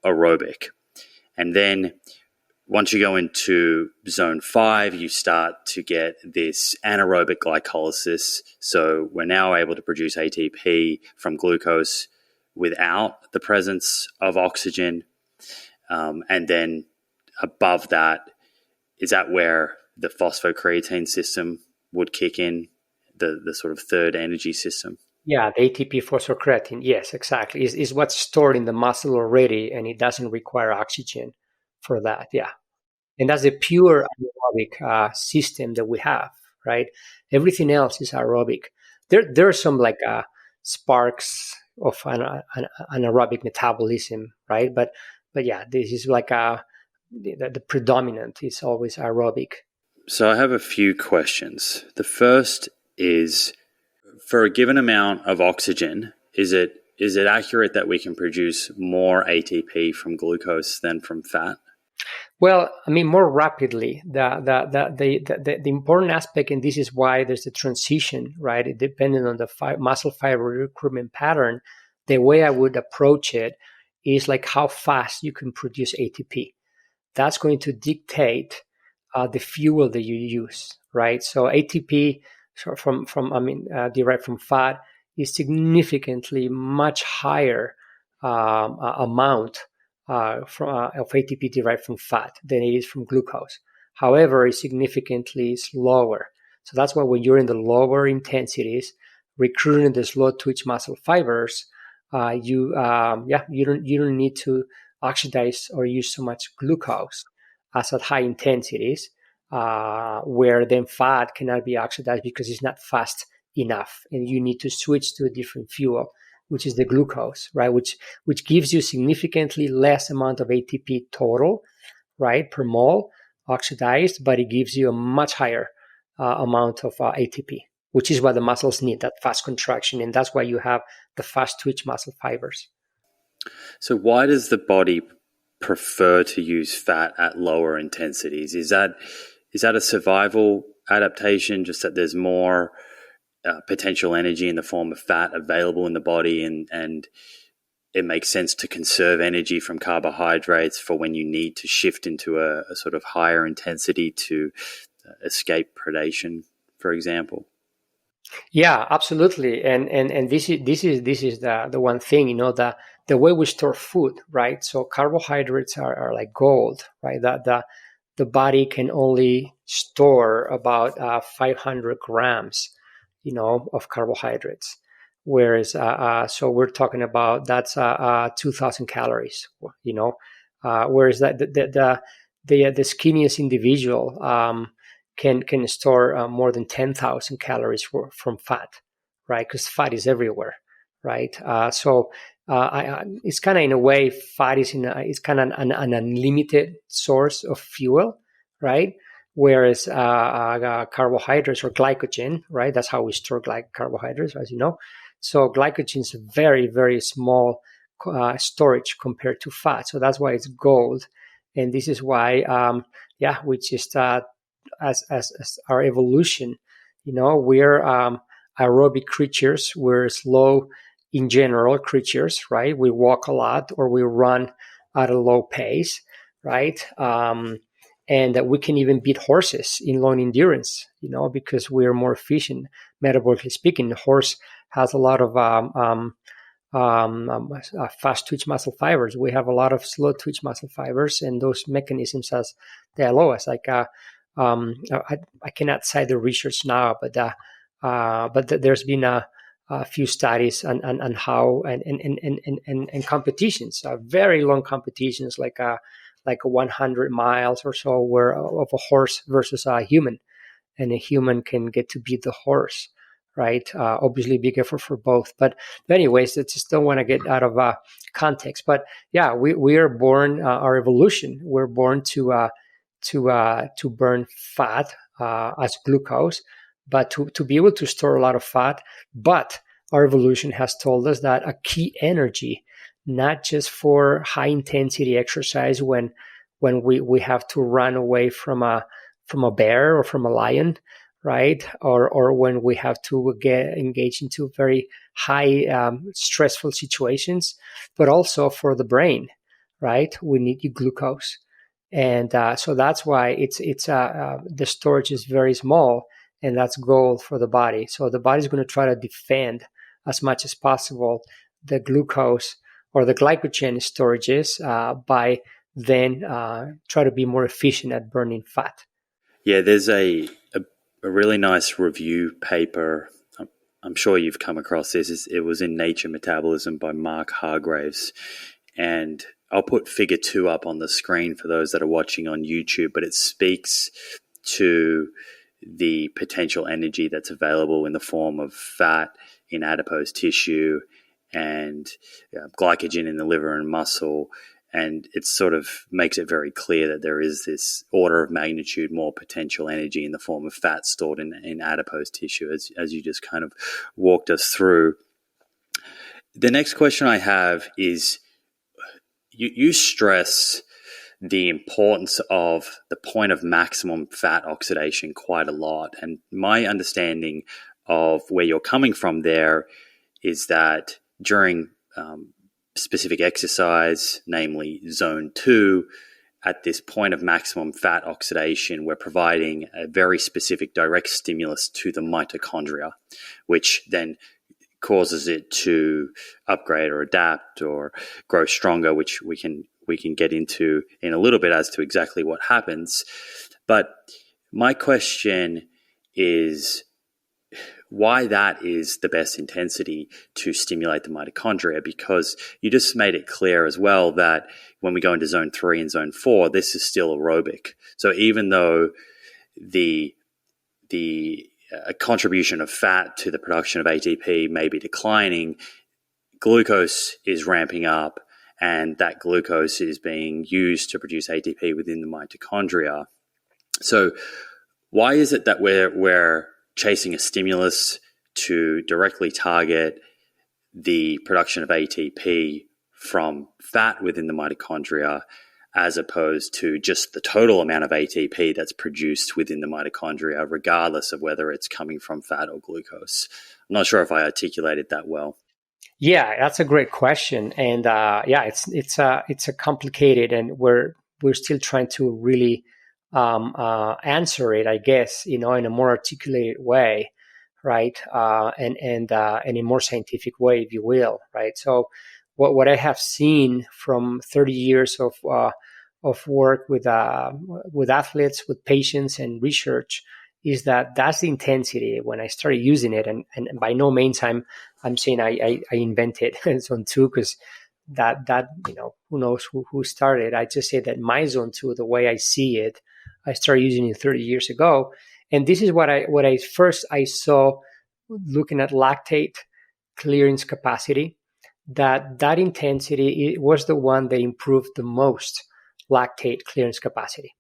aerobic. And then once you go into zone 5, you start to get this anaerobic glycolysis. So we're now able to produce ATP from glucose without the presence of oxygen. And then above that, is that where the phosphocreatine system would kick in, the sort of third energy system? Yeah, the ATP phosphocreatine, yes, exactly, is what's stored in the muscle already, and it doesn't require oxygen for that. Yeah, and that's the pure anaerobic system that we have, right? Everything else is aerobic. There are some like sparks of an anaerobic metabolism, right? But yeah, this is like the predominant is always aerobic. So I have a few questions. The first is, for a given amount of oxygen, is it accurate that we can produce more ATP from glucose than from fat? Well, I mean, more rapidly. The important aspect, and this is why there's a transition, right? It depending on the muscle fiber recruitment pattern. The way I would approach it is like how fast you can produce ATP. That's going to dictate the fuel that you use, right? So ATP derived from fat is significantly much higher amount of ATP derived from fat than it is from glucose. However, it's significantly slower. So that's why when you're in the lower intensities, recruiting the slow twitch muscle fibers, you don't need to oxidize or use so much glucose as at high intensities, where then fat cannot be oxidized because it's not fast enough, and you need to switch to a different fuel, which is the glucose, right? Which gives you significantly less amount of ATP total, right, per mole oxidized, but it gives you a much higher amount of ATP, which is what the muscles need, that fast contraction, and that's why you have the fast twitch muscle fibers. So why does the body prefer to use fat at lower intensities? Is that a survival adaptation, just that there's more potential energy in the form of fat available in the body, and it makes sense to conserve energy from carbohydrates for when you need to shift into a sort of higher intensity to escape predation, for example? Yeah, absolutely. And this is the one thing, the way we store food, right? So carbohydrates are like gold, right? The body can only store about 500 grams, of carbohydrates. Whereas, so we're talking about that's 2,000 calories, whereas the skinniest individual can store more than 10,000 calories from fat, right? Because fat is everywhere, right? It's kind of, in a way, fat is kind of an unlimited source of fuel, right? Whereas carbohydrates or glycogen, right? That's how we store carbohydrates, as you know. So glycogen is a very, very small storage compared to fat. So that's why it's gold. And this is why, we just, as our evolution, we're aerobic creatures. We're slow in general creatures, right? We walk a lot or we run at a low pace, right? And that we can even beat horses in long endurance, because we're more efficient. Metabolically speaking, the horse has a lot of fast twitch muscle fibers. We have a lot of slow twitch muscle fibers, and those mechanisms, as they allow us, like I cannot cite the research now, but there's been a few studies on how and competitions, very long competitions, like 100 miles or so, where of a horse versus a human, and a human can get to beat the horse, right? Obviously, big effort for both. But anyways, I just don't want to get out of context. But yeah, we are born, our evolution, we're born to burn fat as glucose, but to be able to store a lot of fat. But our evolution has told us that a key energy, not just for high intensity exercise when we have to run away from a bear or from a lion, right? Or when we have to get engaged into very high stressful situations, but also for the brain, right? We need glucose. And so that's why the storage is very small, and that's gold for the body. So the body's going to try to defend as much as possible the glucose or the glycogen storages by then try to be more efficient at burning fat. Yeah, there's a really nice review paper. I'm sure you've come across this. It was in Nature Metabolism by Mark Hargraves. And I'll put figure 2 up on the screen for those that are watching on YouTube, but it speaks to the potential energy that's available in the form of fat in adipose tissue and glycogen in the liver and muscle. And it sort of makes it very clear that there is this order of magnitude more potential energy in the form of fat stored in adipose tissue, as you just kind of walked us through. The next question I have is, you stress the importance of the point of maximum fat oxidation quite a lot. And my understanding of where you're coming from there is that during specific exercise, namely zone 2, at this point of maximum fat oxidation, we're providing a very specific direct stimulus to the mitochondria, which then causes it to upgrade or adapt or grow stronger, which we can get into in a little bit as to exactly what happens. But my question is why that is the best intensity to stimulate the mitochondria, because you just made it clear as well that when we go into zone 3 and zone 4, this is still aerobic. So even though the contribution of fat to the production of ATP may be declining, glucose is ramping up, and that glucose is being used to produce ATP within the mitochondria. So why is it that we're chasing a stimulus to directly target the production of ATP from fat within the mitochondria, as opposed to just the total amount of ATP that's produced within the mitochondria, regardless of whether it's coming from fat or glucose? I'm not sure if I articulated that well. Yeah, that's a great question, and it's a complicated, and we're still trying to really answer it, I guess, in a more articulated way, right? And in a more scientific way, if you will, right? So, what I have seen from 30 years of work with athletes, with patients, and research is that that's the intensity when I started using it, and by no means I'm saying I invented zone 2, because that who knows who started. I just say that my zone 2, the way I see it, I started using it 30 years ago, and this is what I first saw looking at lactate clearance capacity. That intensity was the one that improved the most lactate clearance capacity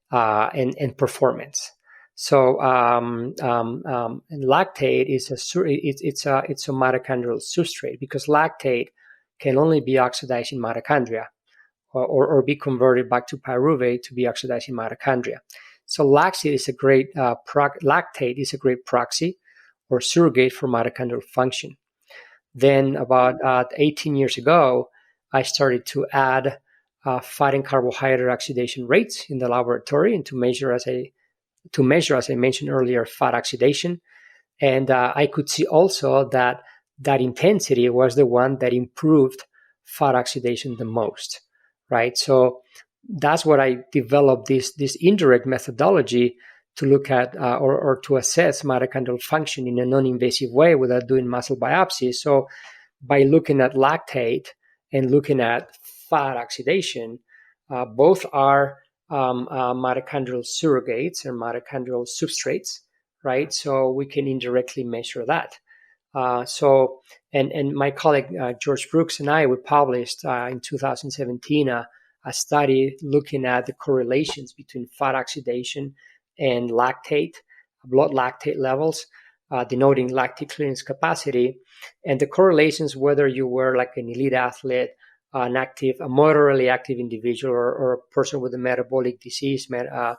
and performance. So lactate is it's a mitochondrial substrate, because lactate can only be oxidized in mitochondria or be converted back to pyruvate to be oxidized in mitochondria. So lactate is a great proxy or surrogate for mitochondrial function. Then about 18 years ago, I started to add fat and carbohydrate oxidation rates in the laboratory, and to measure, as I mentioned earlier, fat oxidation. And I could see also that intensity was the one that improved fat oxidation the most, right? So that's what I developed this indirect methodology to look at or to assess mitochondrial function in a non-invasive way without doing muscle biopsies. So by looking at lactate and looking at fat oxidation, both are mitochondrial surrogates or mitochondrial substrates, right? So we can indirectly measure that. And my colleague George Brooks and we published in 2017 a study looking at the correlations between fat oxidation and lactate, blood lactate levels, denoting lactate clearance capacity, and the correlations whether you were like an elite athlete, a moderately active individual, or a person with a metabolic disease, a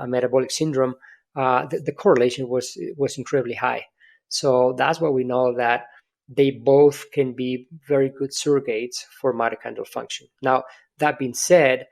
metabolic syndrome. The correlation was incredibly high. So that's why we know that they both can be very good surrogates for mitochondrial function. Now, that being said,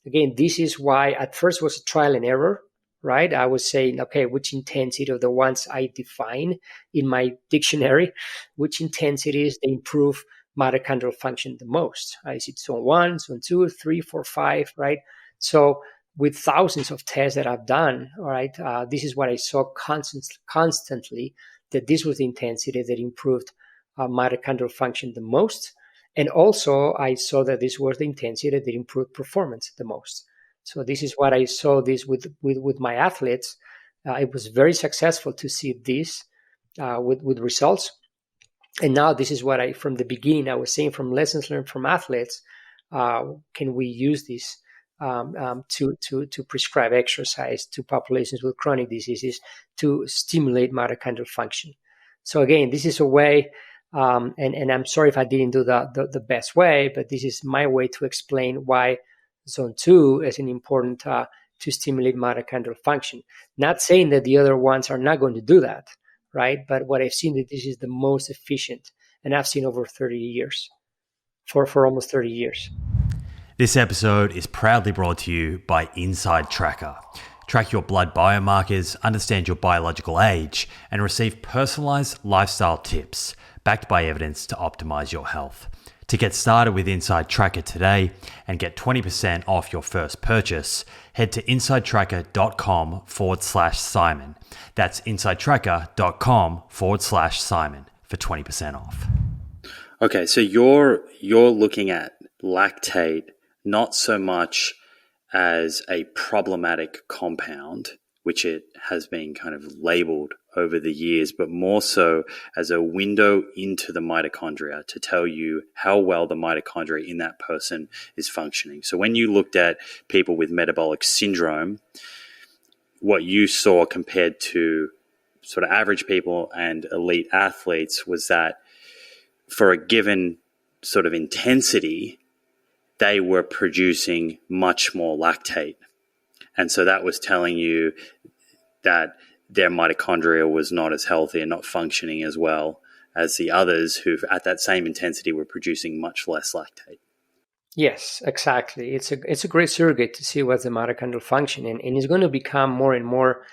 Again, this is why at first was a trial and error, right? I was saying, okay, which intensity of the ones I define in my dictionary, which intensities they improve mitochondrial function the most? Is it zone 1, zone 2, 3, 4, 5, right? So with thousands of tests that I've done, all right, this is what I saw constantly, that this was the intensity that improved mitochondrial function the most. And also I saw that this was the intensity that improved performance the most. So this is what I saw this with my athletes. It was very successful to see this with results. And now this is what from the beginning, I was saying, from lessons learned from athletes, can we use this to prescribe exercise to populations with chronic diseases to stimulate mitochondrial function. So again, this is a way, and I'm sorry if I didn't do the best way, but this is my way to explain why zone 2 is an important to stimulate mitochondrial function. Not saying that the other ones are not going to do that, right? But what I've seen that this is the most efficient, and I've seen over 30 years, for almost 30 years. This episode is proudly brought to you by Inside Tracker. Track your blood biomarkers, understand your biological age, and receive personalized lifestyle tips backed by evidence to optimize your health. To get started with Inside Tracker today and get 20% off your first purchase, head to insidetracker.com/Simon. That's insidetracker.com/Simon for 20% off. Okay, so you're looking at lactate not so much as a problematic compound, which it has been kind of labeled over the years, but more so as a window into the mitochondria to tell you how well the mitochondria in that person is functioning. So when you looked at people with metabolic syndrome, what you saw compared to sort of average people and elite athletes was that for a given sort of intensity, they were producing much more lactate. And so that was telling you that their mitochondria was not as healthy and not functioning as well as the others who at that same intensity were producing much less lactate. Yes, exactly. It's a great surrogate to see what's the mitochondrial function, and it's going to become more and more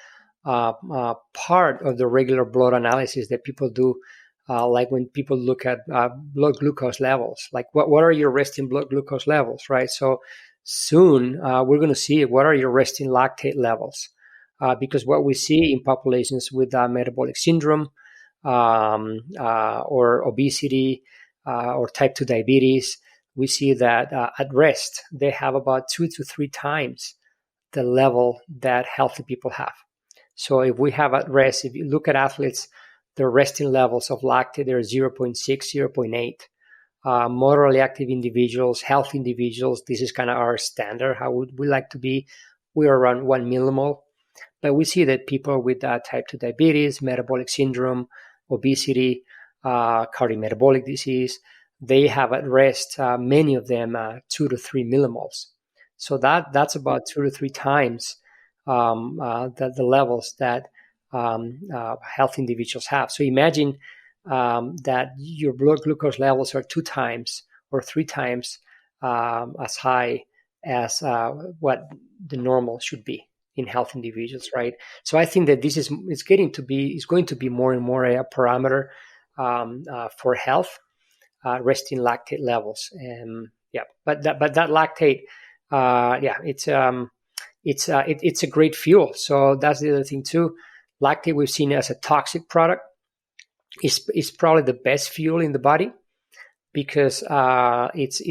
part of the regular blood analysis that people do. Like when people look at blood glucose levels, like what are your resting blood glucose levels, right? So soon we're going to see what are your resting lactate levels, because what we see in populations with metabolic syndrome or obesity or type 2 diabetes, we see that at rest they have about 2 to 3 times the level that healthy people have. So if we have at rest, if you look at athletes, their resting levels of lactate, they're 0.6, 0.8. Moderately active individuals, healthy individuals, this is kind of our standard, how would we like to be. We are around 1 millimole. But we see that people with type 2 diabetes, metabolic syndrome, obesity, cardiometabolic disease, they have at rest, many of them, 2 to 3 millimoles. So that's about 2 to 3 times the levels that healthy individuals have. So imagine that your blood glucose levels are 2 times or 3 times as high as what the normal should be in healthy individuals, right? So I think that this is going to be more and more a parameter for health, resting lactate levels. But that lactate, it's a great fuel. So that's the other thing too. Lactate we've seen as a toxic product. Is probably the best fuel in the body because it's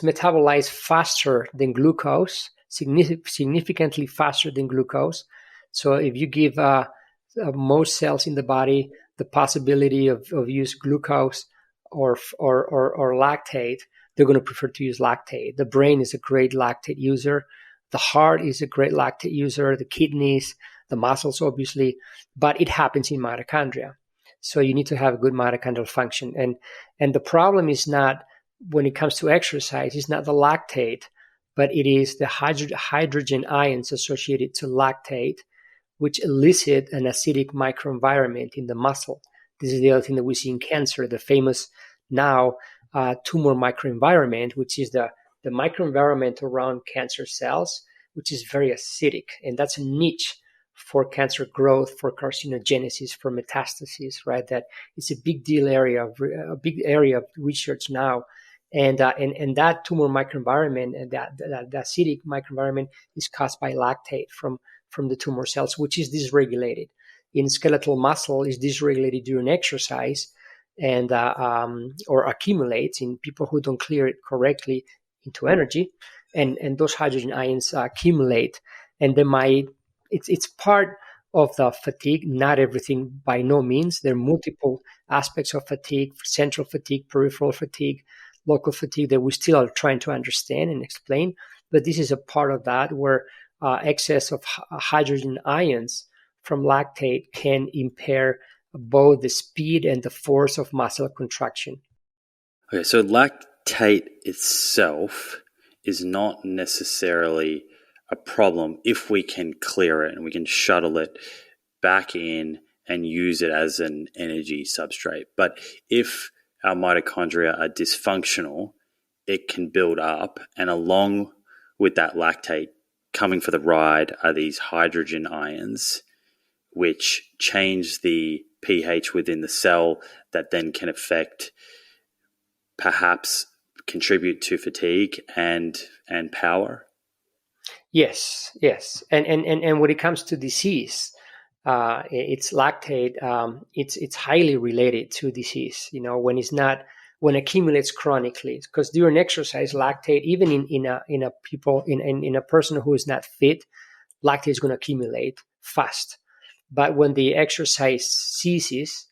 metabolized faster than glucose, significantly faster than glucose. So if you give most cells in the body the possibility of use glucose or lactate, they're going to prefer to use lactate. The brain is a great lactate user. The heart is a great lactate user. The kidneys, the muscles, obviously, but it happens in mitochondria. So you need to have good mitochondrial function. And the problem is not, when it comes to exercise, it's not the lactate, but it is the hydrogen ions associated to lactate, which elicit an acidic microenvironment in the muscle. This is the other thing that we see in cancer. The famous now tumor microenvironment, which is the microenvironment around cancer cells, which is very acidic. And that's a niche for cancer growth, for carcinogenesis, for metastasis, right? That it's a big area of research now. And that tumor microenvironment and that acidic microenvironment is caused by lactate from the tumor cells, which is dysregulated. In skeletal muscle, is dysregulated during exercise and or accumulates in people who don't clear it correctly into energy, and those hydrogen ions accumulate, and it's part of the fatigue, not everything by no means. There are multiple aspects of fatigue: central fatigue, peripheral fatigue, local fatigue, that we still are trying to understand and explain. But this is a part of that where excess of hydrogen ions from lactate can impair both the speed and the force of muscle contraction. Okay, so lactate itself is not necessarily a problem if we can clear it and we can shuttle it back in and use it as an energy substrate. But if our mitochondria are dysfunctional, it can build up, and along with that lactate coming for the ride are these hydrogen ions, which change the pH within the cell, that then can affect, perhaps contribute to fatigue and power. Yes. And when it comes to disease, it's lactate. It's highly related to disease. When it accumulates chronically, because during exercise, lactate, even in a person who is not fit, lactate is going to accumulate fast. But when the exercise ceases,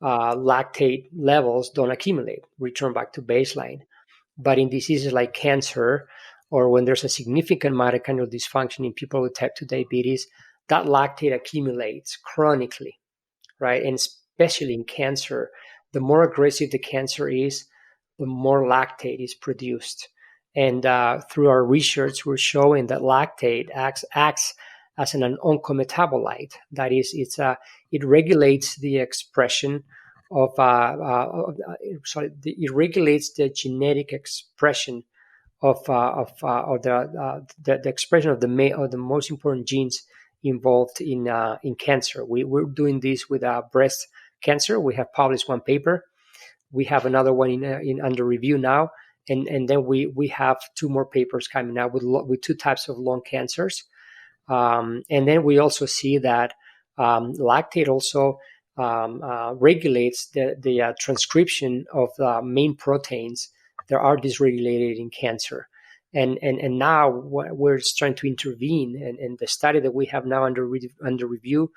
lactate levels don't accumulate, return back to baseline. But in diseases like cancer, or when there's a significant mitochondrial dysfunction in people with type 2 diabetes, that lactate accumulates chronically, right? And especially in cancer, the more aggressive the cancer is, the more lactate is produced. And through our research, we're showing that lactate acts as an oncometabolite. That is, it regulates the expression of it regulates the genetic expression of the expression of the most important genes involved in cancer. We're doing this with breast cancer. We have published one paper. We have another one in under review now, and then we have two more papers coming out with two types of lung cancers. And then we also see that lactate also regulates the transcription of the main proteins that are dysregulated in cancer. And now we're trying to intervene. And the study that we have now under review,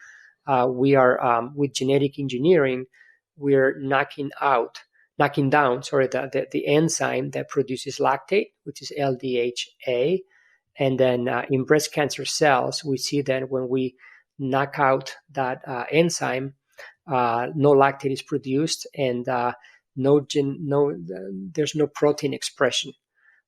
we are with genetic engineering, we're knocking down the enzyme that produces lactate, which is LDHA. And then in breast cancer cells, we see that when we knock out that enzyme, no lactate is produced, and there's no protein expression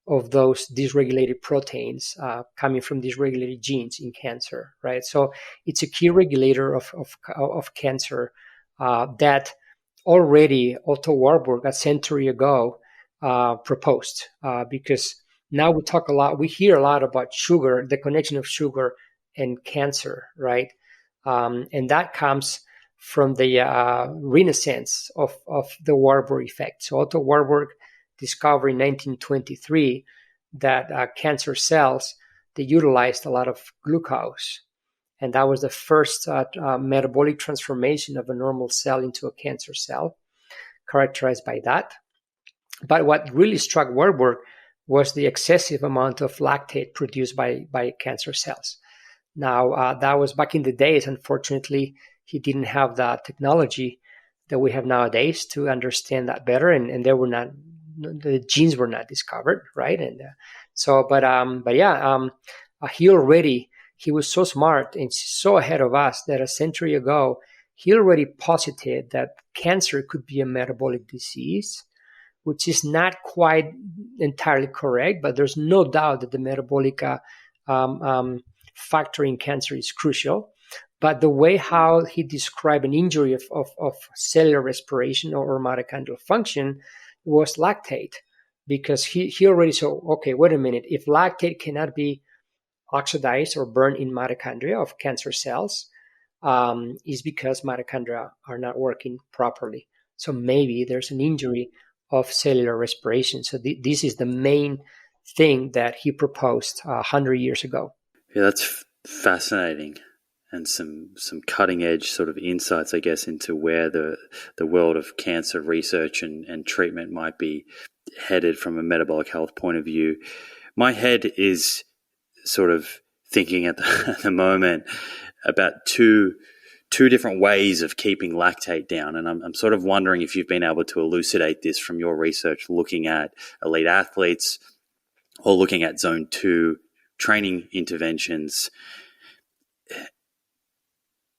of those dysregulated proteins coming from dysregulated genes in cancer, right? So it's a key regulator of cancer that already Otto Warburg a century ago proposed, because now we hear a lot about sugar, the connection of sugar and cancer, right? And that comes from the renaissance of the Warburg effect. So Otto Warburg discovered in 1923 that cancer cells, they utilized a lot of glucose. And that was the first metabolic transformation of a normal cell into a cancer cell, characterized by that. But what really struck Warburg was the excessive amount of lactate produced by cancer cells. Now, that was back in the days. Unfortunately, he didn't have the technology that we have nowadays to understand that better, and the genes were not discovered, right? And he was so smart and so ahead of us that a century ago, he already posited that cancer could be a metabolic disease, which is not quite entirely correct, but there's no doubt that the metabolic factor in cancer is crucial. But the way how he described an injury of cellular respiration or mitochondrial function was lactate, because he already saw, okay, wait a minute, if lactate cannot be oxidized or burned in mitochondria of cancer cells, is because mitochondria are not working properly. So maybe there's an injury of cellular respiration. So this is the main thing that he proposed 100 years ago. Yeah, that's fascinating, and some cutting edge sort of insights, I guess, into where the world of cancer research and treatment might be headed from a metabolic health point of view. My head is sort of thinking at the moment about two different ways of keeping lactate down, and I'm sort of wondering if you've been able to elucidate this from your research, looking at elite athletes or looking at zone 2 training interventions.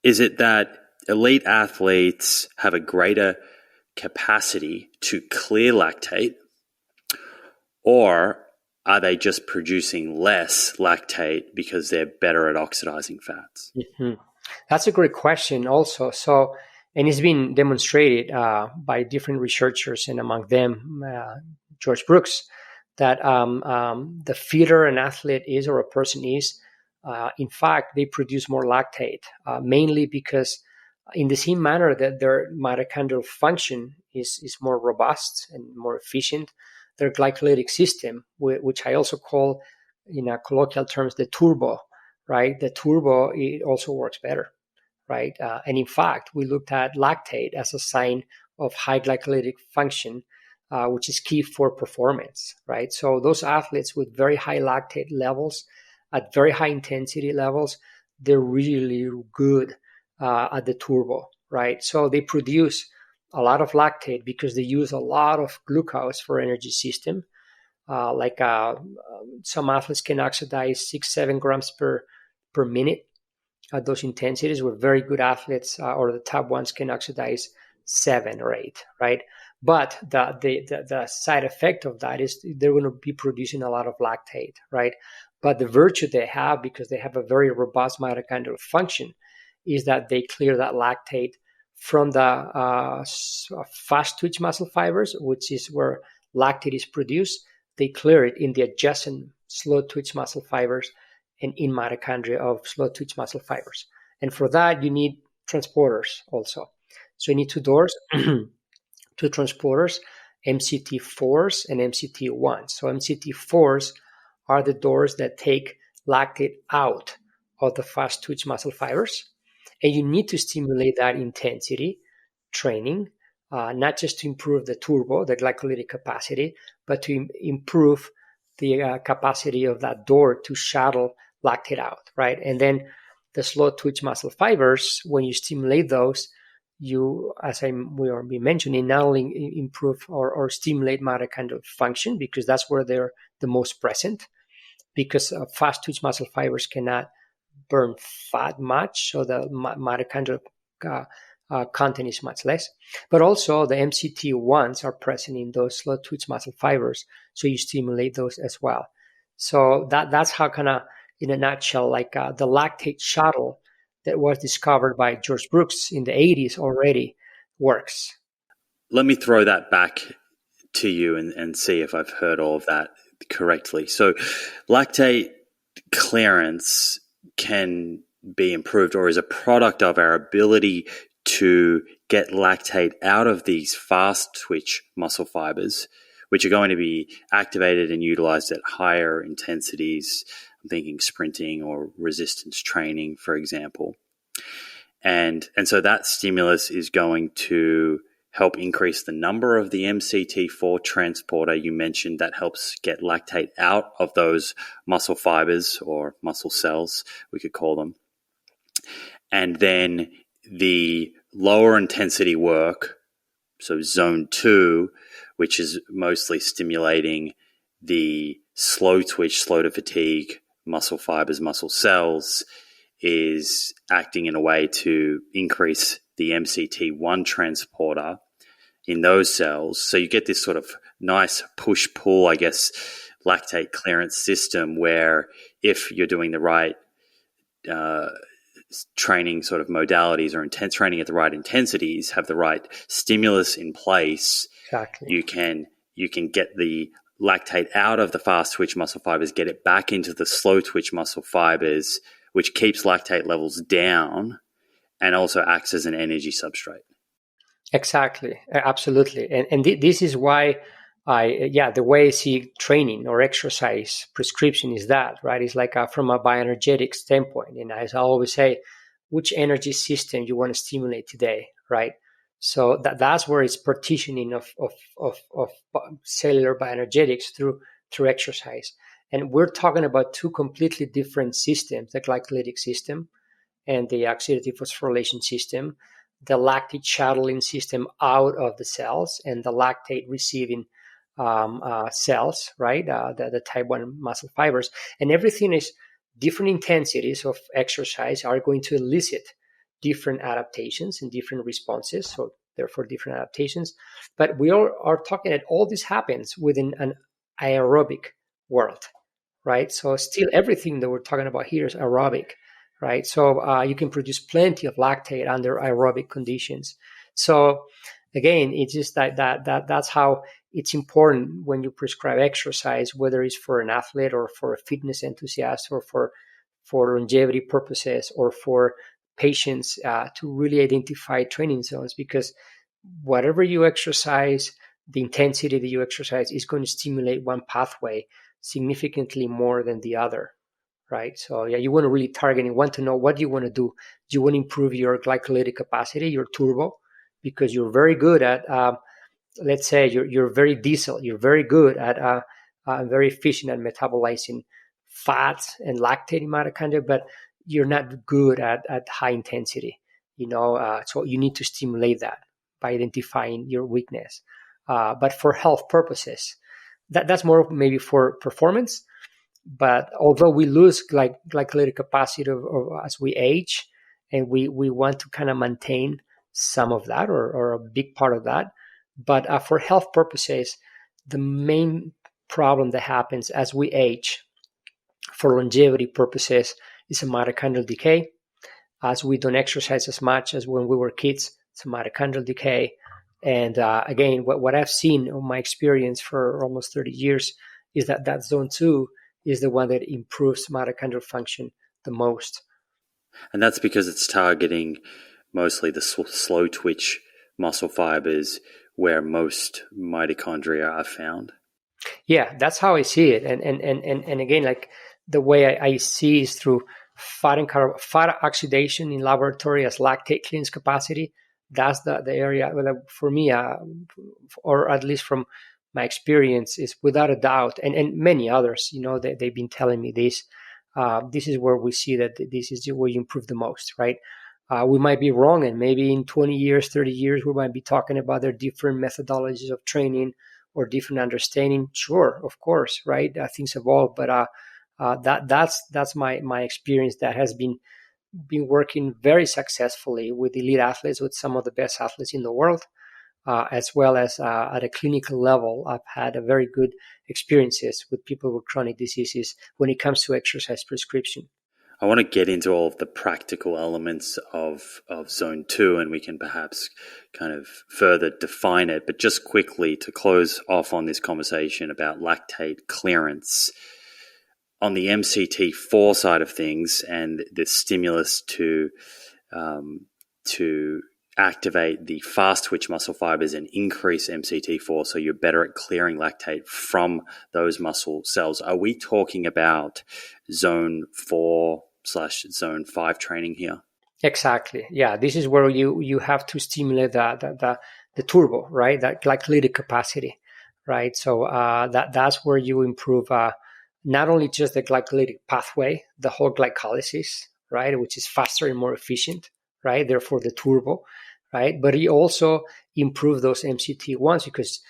Is it that elite athletes have a greater capacity to clear lactate, or are they just producing less lactate because they're better at oxidizing fats? Mm-hmm. That's a great question also. So, and it's been demonstrated by different researchers, and among them, George Brooks, that the fitter an athlete is or a person is, in fact, they produce more lactate, mainly because in the same manner that their mitochondrial function is more robust and more efficient, their glycolytic system, which I also call, in colloquial terms, the turbo, right? The turbo, it also works better, right? And in fact, we looked at lactate as a sign of high glycolytic function, which is key for performance, right? So those athletes with very high lactate levels at very high intensity levels, they're really good at the turbo, right? So they produce a lot of lactate because they use a lot of glucose for energy system. Some athletes can oxidize 6-7 grams per minute at those intensities, where very good athletes or the top ones can oxidize 7 or 8, right? But the side effect of that is they're going to be producing a lot of lactate, right? But the virtue they have, because they have a very robust mitochondrial function, is that they clear that lactate from the fast twitch muscle fibers, which is where lactate is produced. They clear it in the adjacent slow twitch muscle fibers and in mitochondria of slow twitch muscle fibers. And for that, you need transporters also. So you need two transporters, MCT4s and MCT1s. So MCT4s are the doors that take lactate out of the fast twitch muscle fibers. And you need to stimulate that intensity training, not just to improve the turbo, the glycolytic capacity, but to improve the capacity of that door to shuttle lactate out, right? And then the slow twitch muscle fibers, when you stimulate those, you, as we are mentioning, not only improve or stimulate mitochondrial function, because that's where they're the most present, because fast twitch muscle fibers cannot burn fat much, so the mitochondrial content is much less. But also the MCT1s are present in those slow twitch muscle fibers, so you stimulate those as well. So that's how, kind of in a nutshell, like the lactate shuttle that was discovered by George Brooks in the 80s already works. Let me throw that back to you and see if I've heard all of that correctly. So lactate clearance can be improved, or is a product of our ability to get lactate out of these fast twitch muscle fibers, which are going to be activated and utilized at higher intensities. I'm thinking sprinting or resistance training, for example. And so that stimulus is going to help increase the number of the MCT4 transporter you mentioned that helps get lactate out of those muscle fibers or muscle cells, we could call them. And then the lower intensity work, so zone 2, which is mostly stimulating the slow twitch, slow to fatigue muscle fibers, muscle cells, is acting in a way to increase the MCT1 transporter in those cells. So you get this sort of nice push-pull, I guess, lactate clearance system where if you're doing the right training sort of modalities or intense training at the right intensities, have the right stimulus in place, exactly, you can get the lactate out of the fast twitch muscle fibers, get it back into the slow twitch muscle fibers, which keeps lactate levels down and also acts as an energy substrate. Exactly, absolutely, and this is why the way I see training or exercise prescription is that, right? It's like from a bioenergetic standpoint, and as I always say, which energy system you want to stimulate today, right? So that's where it's partitioning of cellular bioenergetics through exercise, and we're talking about two completely different systems: the glycolytic system and the oxidative phosphorylation system, the lactate shuttling system out of the cells, and the lactate receiving cells, right? The type 1 muscle fibers. And everything is different intensities of exercise are going to elicit different adaptations and different responses. So therefore different adaptations. But we are talking that all this happens within an aerobic world, right? So still everything that we're talking about here is aerobic, right? So you can produce plenty of lactate under aerobic conditions. So again, it's just that's how it's important when you prescribe exercise, whether it's for an athlete or for a fitness enthusiast or for longevity purposes or for patients, to really identify training zones, because whatever you exercise, the intensity that you exercise is going to stimulate one pathway significantly more than the other, right? So yeah, you want to really target and want to know what you want to do. Do you want to improve your glycolytic capacity, your turbo, because you're very good at, let's say you're very diesel, you're very good at, very efficient at metabolizing fats and lactate in mitochondria, but you're not good at high intensity, so you need to stimulate that by identifying your weakness. But for health purposes, that's more maybe for performance. But although we lose glycolytic capacity as we age, and we want to kind of maintain some of that or a big part of that, but for health purposes, the main problem that happens as we age for longevity purposes is a mitochondrial decay. As we don't exercise as much as when we were kids, it's a mitochondrial decay. And again, what I've seen in my experience for almost 30 years is that zone 2 is the one that improves mitochondrial function the most. And that's because it's targeting mostly the slow twitch muscle fibers where most mitochondria are found. Yeah, that's how I see it. And again, like the way I see is through fat oxidation in laboratory as lactate cleans capacity. That's the area for me, or at least from my experience, is without a doubt, and many others, they've been telling me this. This is where we see that this is where you improve the most, right? We might be wrong, and maybe in 20 years, 30 years, we might be talking about their different methodologies of training or different understanding. Sure, of course, right? Things evolve, but that's my experience that has been working very successfully with elite athletes, with some of the best athletes in the world, as well as at a clinical level. I've had a very good experiences with people with chronic diseases when it comes to exercise prescription. I want to get into all of the practical elements of zone 2, and we can perhaps kind of further define it. But just quickly to close off on this conversation about lactate clearance, on the MCT4 side of things and the stimulus to activate the fast twitch muscle fibers and increase MCT4 so you're better at clearing lactate from those muscle cells, are we talking about zone 4/zone 5 training here? Exactly. Yeah, this is where you have to stimulate the turbo, right? That glycolytic capacity, right? So that's where you improve not only just the glycolytic pathway, the whole glycolysis, right, which is faster and more efficient, right? Therefore, the turbo, right? But you also improve those MCT1s because,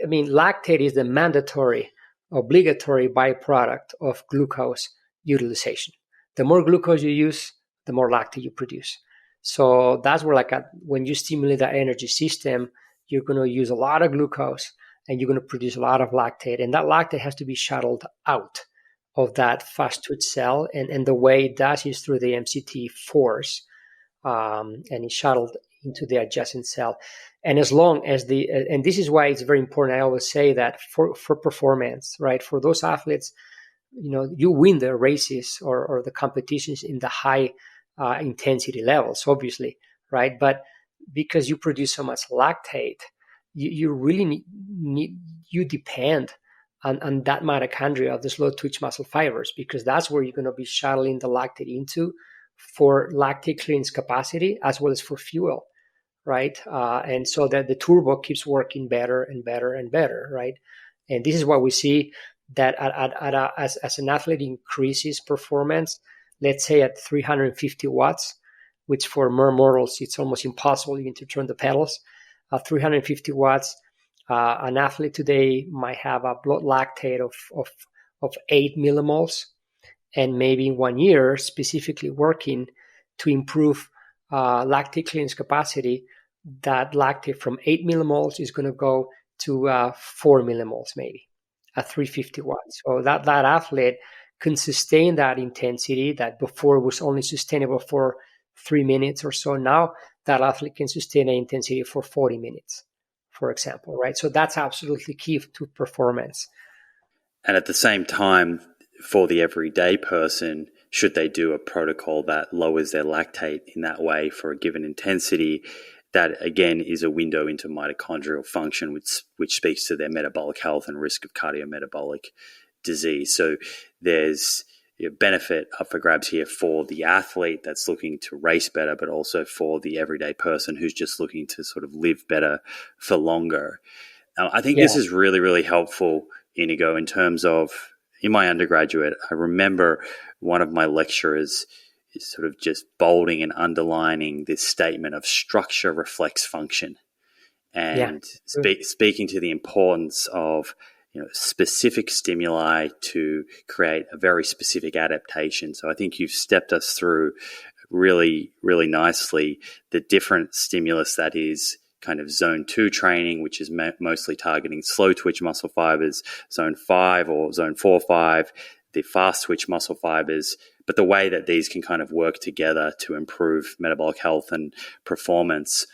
lactate is the mandatory, obligatory byproduct of glucose utilization. The more glucose you use, the more lactate you produce. So that's where, when you stimulate that energy system, you're going to use a lot of glucose and you're going to produce a lot of lactate. And that lactate has to be shuttled out of that fast twitch cell, and the way it does is through the MCT force, and it's shuttled into the adjacent cell. And as long as and this is why it's very important, I always say that for performance, right, for those athletes, you win the races or the competitions in the high intensity levels, obviously, right? But because you produce so much lactate, you really you depend on that mitochondria of the slow twitch muscle fibers, because that's where you're going to be shuttling the lactate into for lactate clearance capacity as well as for fuel, right? And so that the turbo keeps working better and better and better, right? And this is what we see, that as an athlete increases performance, let's say at 350 watts, which for mere mortals, it's almost impossible even to turn the pedals. 350 watts, an athlete today might have a blood lactate of 8 millimoles, and maybe in 1 year, specifically working to improve lactate clearance capacity, that lactate from 8 millimoles is going to go to 4 millimoles maybe at 350 watts. So that athlete can sustain that intensity that before was only sustainable for 3 minutes or so. Now that athlete can sustain an intensity for 40 minutes, for example, right? So that's absolutely key to performance. And at the same time, for the everyday person, should they do a protocol that lowers their lactate in that way for a given intensity, that again is a window into mitochondrial function, which speaks to their metabolic health and risk of cardiometabolic disease. So there's benefit up for grabs here for the athlete that's looking to race better, but also for the everyday person who's just looking to sort of live better for longer. I think this is really, really helpful, Inigo, in terms of, in my undergraduate, I remember one of my lecturers is sort of just bolding and underlining this statement of structure reflects function, and speaking to the importance of specific stimuli to create a very specific adaptation. So I think you've stepped us through really, really nicely the different stimulus that is kind of zone 2 training, which is mostly targeting slow twitch muscle fibers, zone 5 or zone 4-5, the fast twitch muscle fibers, but the way that these can kind of work together to improve metabolic health and performance.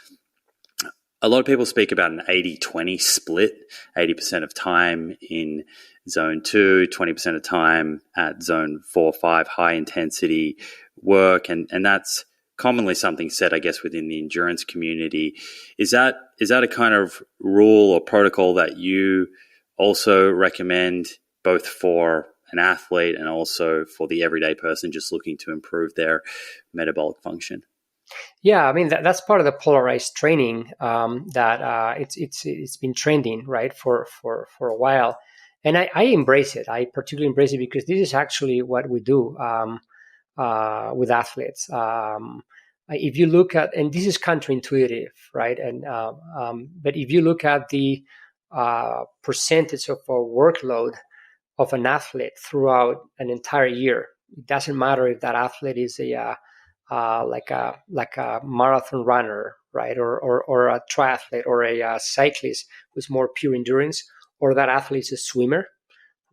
A lot of people speak about an 80-20 split, 80% of time in zone 2, 20% of time at zone 4-5 high intensity work. And that's commonly something said, I guess, within the endurance community. Is that a kind of rule or protocol that you also recommend, both for an athlete and also for the everyday person just looking to improve their metabolic function? Yeah, I mean that's part of the polarized training that it's been trending, right, for a while, and I embrace it. I particularly embrace it because this is actually what we do with athletes. If you look at, and this is counterintuitive, right, and but if you look at the percentage of a workload of an athlete throughout an entire year, it doesn't matter if that athlete is like a marathon runner, right, or a triathlete, or a cyclist who's more pure endurance, or that athlete is a swimmer,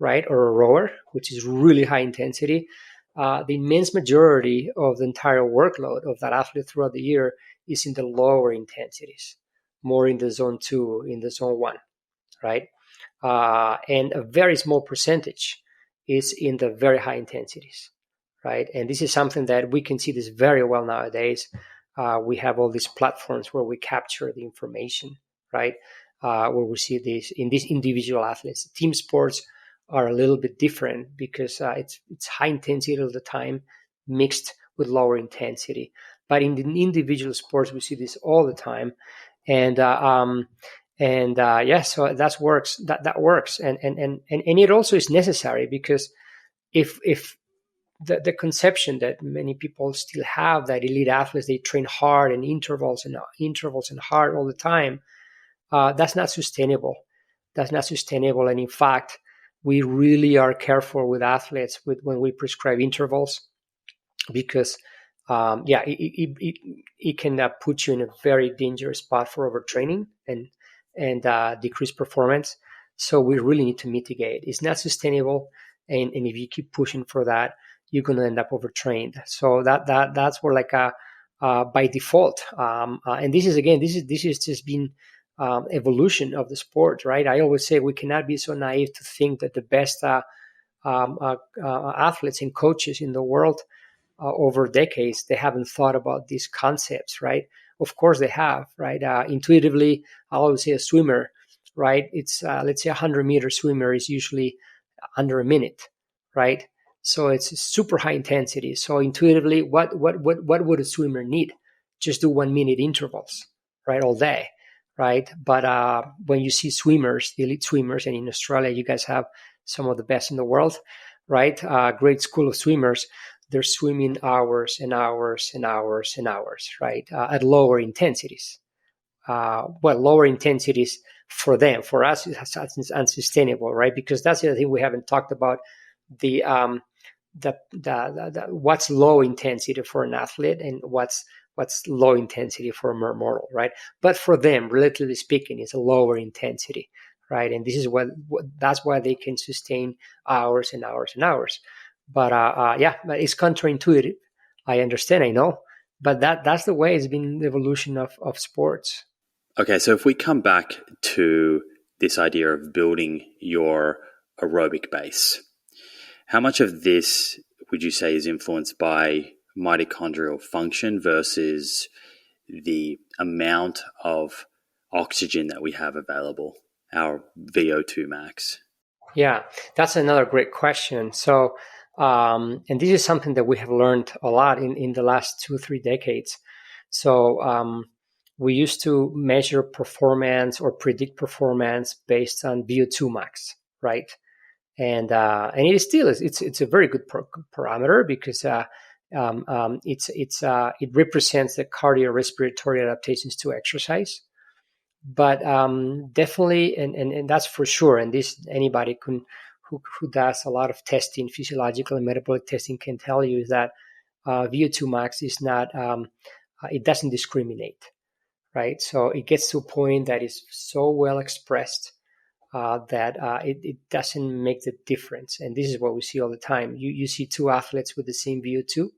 right, or a rower, which is really high intensity. The immense majority of the entire workload of that athlete throughout the year is in the lower intensities, more in the zone 2, in the zone 1, right, and a very small percentage is in the very high intensities. Right, and this is something that we can see this very well nowadays. We have all these platforms where we capture the information, right? Where we see this in these individual athletes. Team sports are a little bit different because it's high intensity all the time, mixed with lower intensity. But in the individual sports, we see this all the time, and so that works. That works, and it also is necessary, because if the conception that many people still have that elite athletes, they train hard and intervals and hard all the time, that's not sustainable. That's not sustainable. And in fact, we really are careful with athletes when we prescribe intervals, because it can put you in a very dangerous spot for overtraining and decrease performance. So we really need to mitigate. It's not sustainable. and if you keep pushing for that, you're going to end up overtrained. So that's where like by default. And this is just been evolution of the sport, right? I always say we cannot be so naive to think that the best athletes and coaches in the world over decades, they haven't thought about these concepts, right? Of course they have, right? Intuitively, I always say a swimmer, right? It's let's say a 100-meter swimmer is usually under a minute, right? So it's super high intensity. So intuitively, what would a swimmer need? Just do 1 minute intervals, right, all day, right? But when you see swimmers, elite swimmers, and in Australia, you guys have some of the best in the world, right? Great school of swimmers. They're swimming hours and hours and hours and hours, right? At lower intensities. Lower intensities for them. For us, it's unsustainable, right? Because that's the other thing we haven't talked about. The what's low intensity for an athlete and what's low intensity for a mere mortal, right? But for them, relatively speaking, it's a lower intensity, right? And this is that's why they can sustain hours and hours and hours. But it's counterintuitive. I understand, I know, but that's the way it's been the evolution of sports. Okay, so if we come back to this idea of building your aerobic base, how much of this would you say is influenced by mitochondrial function versus the amount of oxygen that we have available, our VO2 max? Yeah, that's another great question. So, and this is something that we have learned a lot in the last 2-3 decades. So we used to measure performance or predict performance based on VO2 max, right? And it is still it's a very good parameter because it represents the cardiorespiratory adaptations to exercise. But definitely, and that's for sure. And this anybody who does a lot of testing, physiological and metabolic testing, can tell you is that VO2 max is not. It doesn't discriminate, right? So it gets to a point that is so well expressed that it doesn't make the difference. And this is what we see all the time. You see two athletes with the same VO2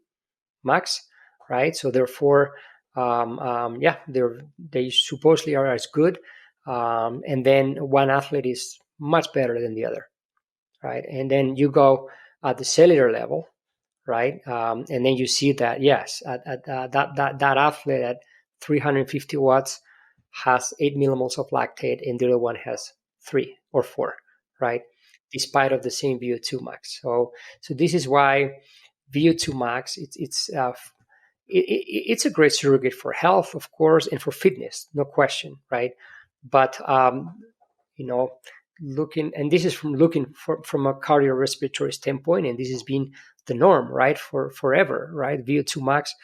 max, right? So therefore, they supposedly are as good, and then one athlete is much better than the other, right? And then you go at the cellular level, right? And then you see that yes, that athlete at 350 watts has 8 millimoles of lactate, and the other one has 3 or 4, right? Despite of the same VO2 max. So this is why VO2 max it's a great surrogate for health, of course, and for fitness, no question, right? But looking, and this is from a cardiorespiratory standpoint, and this has been the norm, right, for forever, right? VO2 max.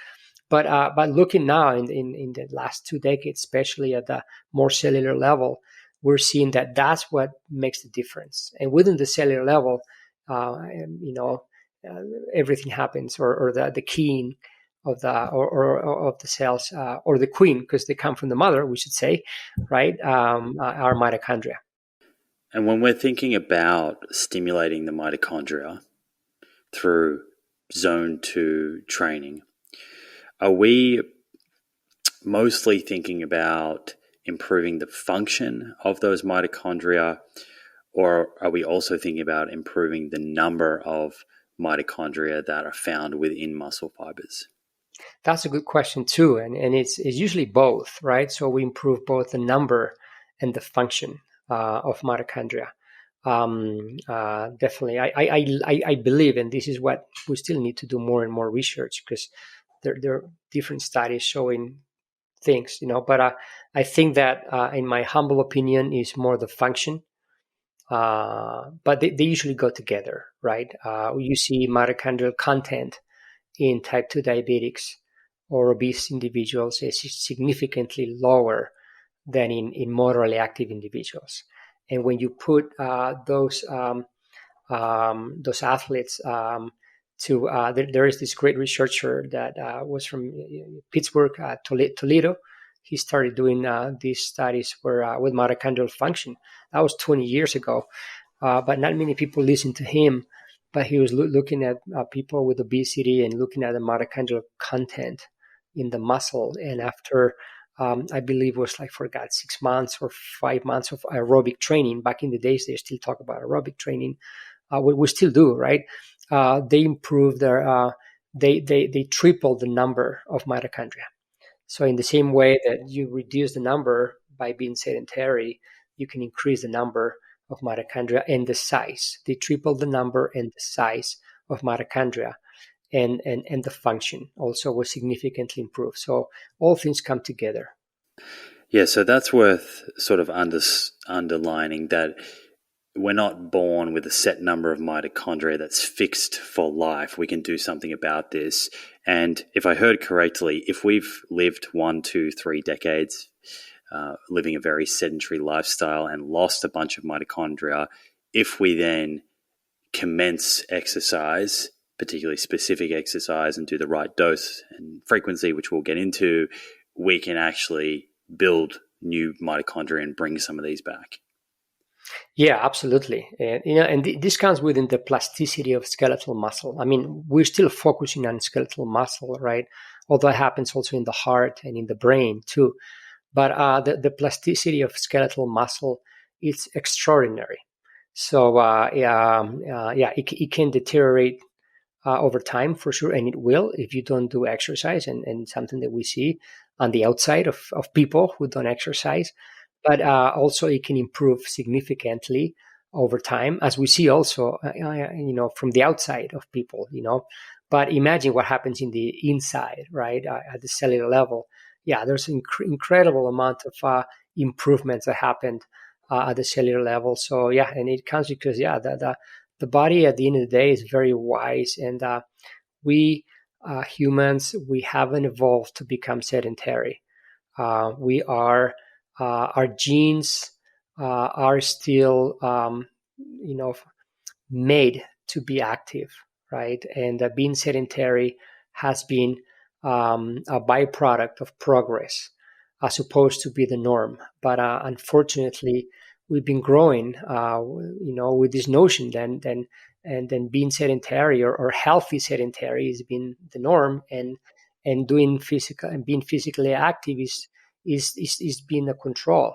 But looking now in the last 2 decades, especially at the more cellular level, we're seeing that that's what makes the difference. And within the cellular level, everything happens, or the keying of the cells, or the queen, because they come from the mother, we should say, right? Our mitochondria. And when we're thinking about stimulating the mitochondria through zone 2 training, are we mostly thinking about improving the function of those mitochondria, or are we also thinking about improving the number of mitochondria that are found within muscle fibers? That's a good question too, and it's usually both, right? So we improve both the number and the function of mitochondria. Definitely, I believe, and this is what we still need to do more and more research, because there are different studies showing things, But I think that, in my humble opinion, is more the function. But they usually go together, right? You see mitochondrial content in type 2 diabetics or obese individuals is significantly lower than in moderately active individuals. And when you put those athletes there is this great researcher that was from Pittsburgh, Toledo. He started doing these studies with mitochondrial function. That was 20 years ago, but not many people listened to him but he was looking at people with obesity and looking at the mitochondrial content in the muscle. And after, I believe it was like, forgot, 6 months or 5 months of aerobic training. Back in the days, they still talk about aerobic training. We still do, right? They improved their, they tripled the number of mitochondria. So in the same way that you reduce the number by being sedentary, you can increase the number of mitochondria and the size. They tripled the number and the size of mitochondria, and the function also was significantly improved. So all things come together. Yeah, so that's worth sort of underlining that we're not born with a set number of mitochondria that's fixed for life. We can do something about this. And if I heard correctly, if we've lived 1, 2, 3 decades living a very sedentary lifestyle and lost a bunch of mitochondria, if we then commence exercise, particularly specific exercise, and do the right dose and frequency, which we'll get into, we can actually build new mitochondria and bring some of these back. Yeah, absolutely. And this comes within the plasticity of skeletal muscle. I mean, we're still focusing on skeletal muscle, right? Although it happens also in the heart and in the brain too. But the plasticity of skeletal muscle is extraordinary. So it can deteriorate over time for sure, and it will if you don't do exercise, and something that we see on the outside of people who don't exercise. But also it can improve significantly over time, as we see also, from the outside of people, But imagine what happens in the inside, right, at the cellular level. Yeah, there's an incredible amount of improvements that happened at the cellular level. So, yeah, and it comes because, the body at the end of the day is very wise. And we humans, we haven't evolved to become sedentary. Our genes are still, made to be active, right? And being sedentary has been a byproduct of progress, as opposed to be the norm. But unfortunately, we've been growing, with this notion then being sedentary or healthy sedentary has been the norm, and doing physical and being physically active is being a control,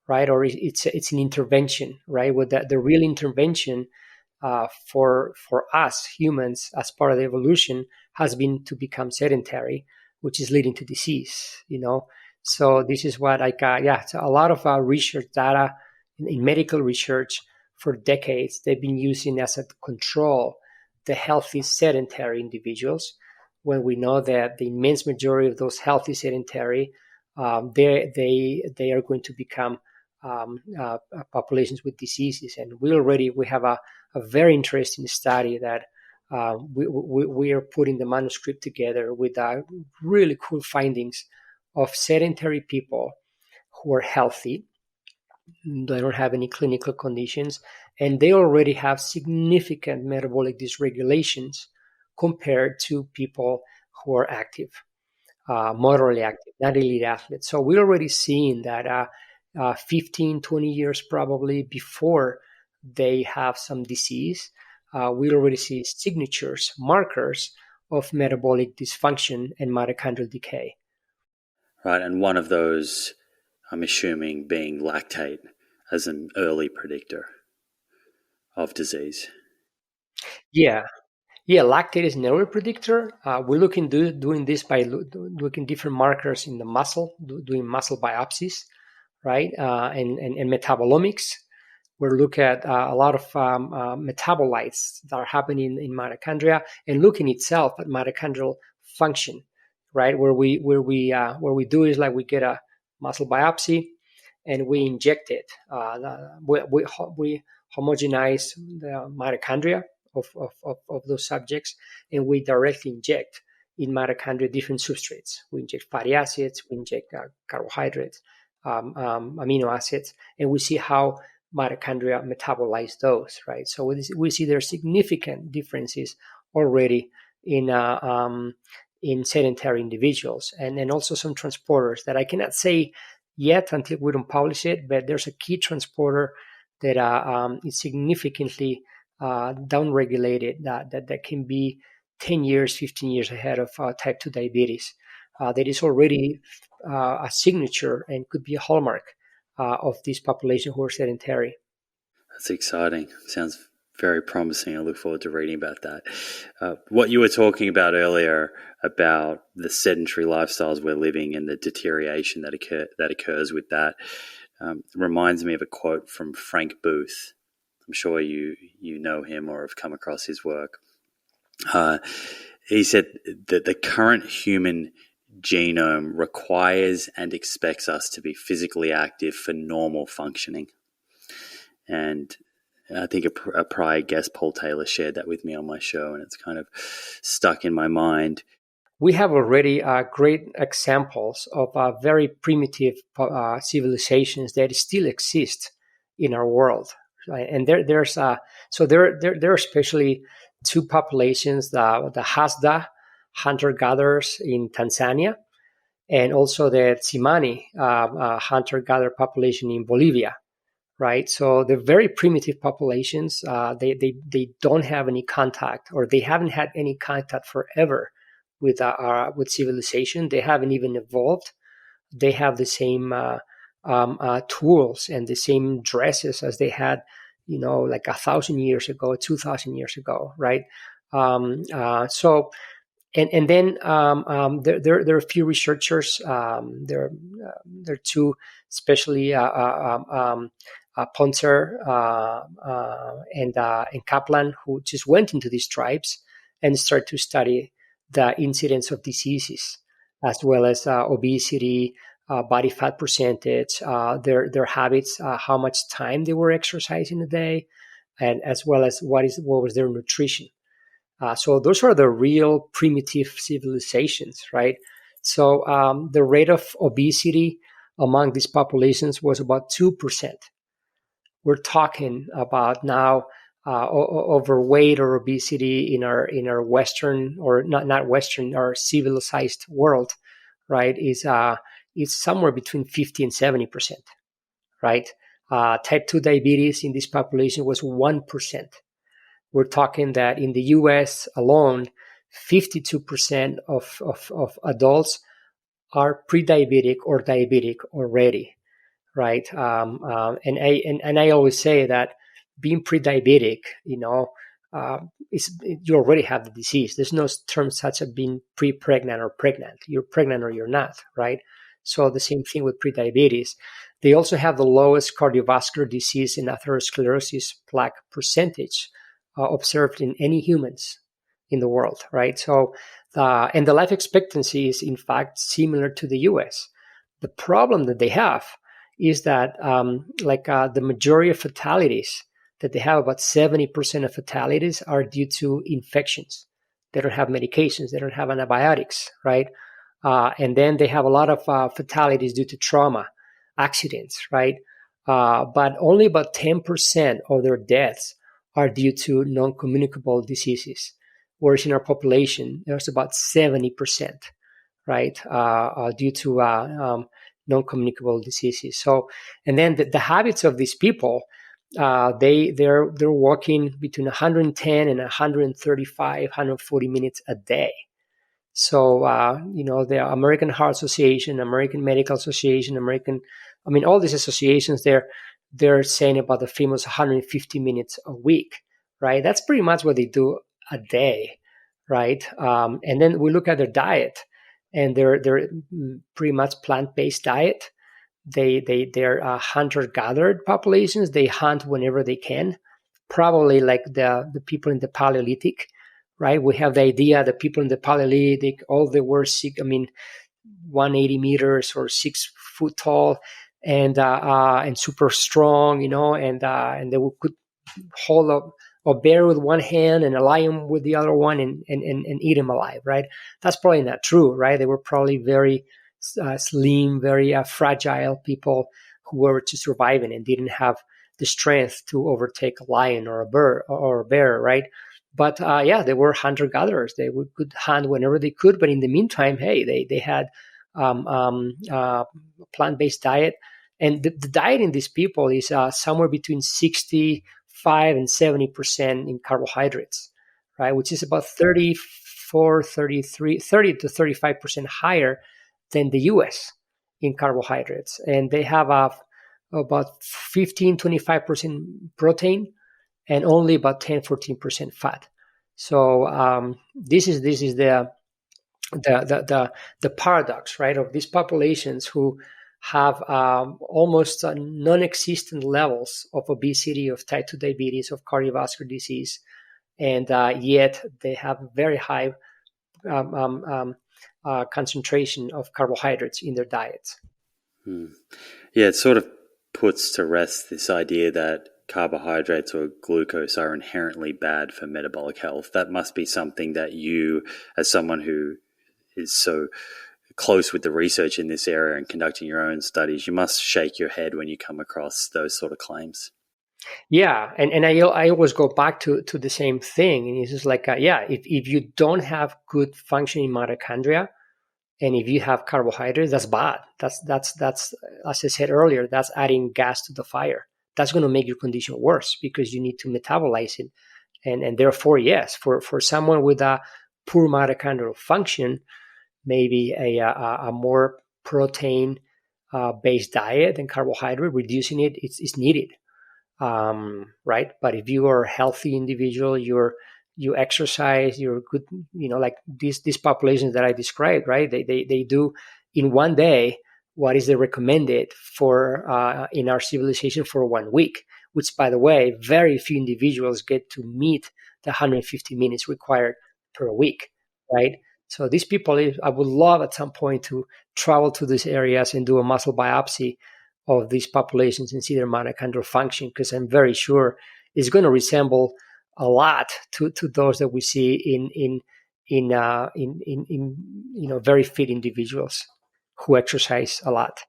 right? Or it's an intervention, right? With the real intervention for us humans as part of the evolution has been to become sedentary, which is leading to disease. So this is what so a lot of research data in medical research for decades they've been using as a control the healthy sedentary individuals, when we know that the immense majority of those healthy sedentary they are going to become populations with diseases. And we have a very interesting study that we are putting the manuscript together with really cool findings of sedentary people who are healthy. They don't have any clinical conditions, and they already have significant metabolic dysregulations compared to people who are active. Moderately active, not elite athletes. So we're already seeing that 15, 20 years probably before they have some disease, we already see signatures, markers of metabolic dysfunction and mitochondrial decay. Right, and one of those, I'm assuming, being lactate as an early predictor of disease. Yeah, lactate is an early predictor. We're looking doing this by looking different markers in the muscle, doing muscle biopsies, right? And metabolomics. We're looking at a lot of metabolites that are happening in mitochondria, and looking itself at mitochondrial function, right? Where we do is like we get a muscle biopsy and we inject it. We homogenize the mitochondria of those subjects, and we directly inject in mitochondria different substrates. We inject fatty acids, we inject carbohydrates, amino acids, and we see how mitochondria metabolize those, right? So we see there are significant differences already in sedentary individuals, and also some transporters that I cannot say yet until we don't publish it, but there's a key transporter that is significantly downregulated that can be 10 years, 15 years ahead of type 2 diabetes. That is already a signature and could be a hallmark of this population who are sedentary. That's exciting. Sounds very promising. I look forward to reading about that. What you were talking about earlier about the sedentary lifestyles we're living and the deterioration that occurs with that reminds me of a quote from Frank Booth. I'm sure you know him or have come across his work. He said that the current human genome requires and expects us to be physically active for normal functioning. And I think a prior guest, Paul Taylor, shared that with me on my show, and it's kind of stuck in my mind. We have already great examples of very primitive civilizations that still exist in our world. Right? And there are especially two populations, the Hasda hunter-gatherers in Tanzania, and also the Tsimane hunter-gatherer population in Bolivia. Right, so they're very primitive populations. They don't have any contact, or they haven't had any contact forever with civilization. They haven't even evolved. They have the same tools and the same dresses as they had, like 1,000 years ago, 2,000 years ago, right? So. And then there are a few researchers. There are two, especially Poncer and Kaplan, who just went into these tribes and started to study the incidence of diseases, as well as obesity, body fat percentage, their habits, how much time they were exercising a day, and as well as what was their nutrition. So those are the real primitive civilizations, right? So the rate of obesity among these populations was about 2%. We're talking about now overweight or obesity in our Western, or not Western, our civilized world, right? Is somewhere between 50 and 70%, right? Type 2 diabetes in this population was 1%. We're talking that in the U.S. alone, 52% of adults are pre-diabetic or diabetic already, right? And I always say that being pre-diabetic, you already have the disease. There's no term such as being pre-pregnant or pregnant. You're pregnant or you're not, right? So the same thing with pre-diabetes. They also have the lowest cardiovascular disease and atherosclerosis plaque percentage observed in any humans in the world, right? So, and the life expectancy is in fact similar to the U.S. The problem that they have is that, the majority of fatalities that they have, about 70% of fatalities are due to infections. They don't have medications, they don't have antibiotics, right? And then they have a lot of fatalities due to trauma, accidents, right? But only about 10% of their deaths are due to non-communicable diseases, whereas in our population, there's about 70%, right, due to non-communicable diseases. So, and then the habits of these people, they're walking between 110 and 135, 140 minutes a day. So, the American Heart Association, American Medical Association, all these associations, they're saying about the famous 150 minutes a week, right? That's pretty much what they do a day, right? And then we look at their diet, and they're pretty much plant-based diet. They're hunter-gathered populations. They hunt whenever they can, probably like the people in the Paleolithic, right? We have the idea that people in the Paleolithic, all they were 180 meters or 6 foot tall, and super strong, and they could hold a bear with one hand and a lion with the other one and eat him alive, right? That's probably not true, right? They were probably very slim, very fragile people who were just surviving and didn't have the strength to overtake a lion or a bear, right? But they were hunter-gatherers. They could hunt whenever they could, but in the meantime, hey, they had plant-based diet. And the diet in these people is somewhere between 60, 65 and 70% in carbohydrates, right? Which is about 34, 33, 30 to 35% higher than the US in carbohydrates. And they have about 15, 25% protein and only about 10, 14% fat. So this is the paradox, right, of these populations who have almost non-existent levels of obesity, of type 2 diabetes, of cardiovascular disease, and yet they have very high concentration of carbohydrates in their diets. Yeah, it sort of puts to rest this idea that carbohydrates or glucose are inherently bad for metabolic health. That must be something that you, as someone who is so close with the research in this area and conducting your own studies, you must shake your head when you come across those sort of claims. Yeah, and I always go back to the same thing, and it's just like, if you don't have good functioning mitochondria, and if you have carbohydrates, that's bad. That's as I said earlier, that's adding gas to the fire. That's going to make your condition worse because you need to metabolize it, and therefore, yes, for someone with a poor mitochondrial function, maybe a more protein based diet and carbohydrate, reducing it is needed. Right? But if you are a healthy individual, you exercise, you're good, like these populations that I described, right? They do in one day what is the recommended for in our civilization for 1 week, which, by the way, very few individuals get to meet the 150 minutes required per week, right? So these people, I would love at some point to travel to these areas and do a muscle biopsy of these populations and see their mitochondrial function, because I'm very sure it's going to resemble a lot to those that we see in very fit individuals who exercise a lot,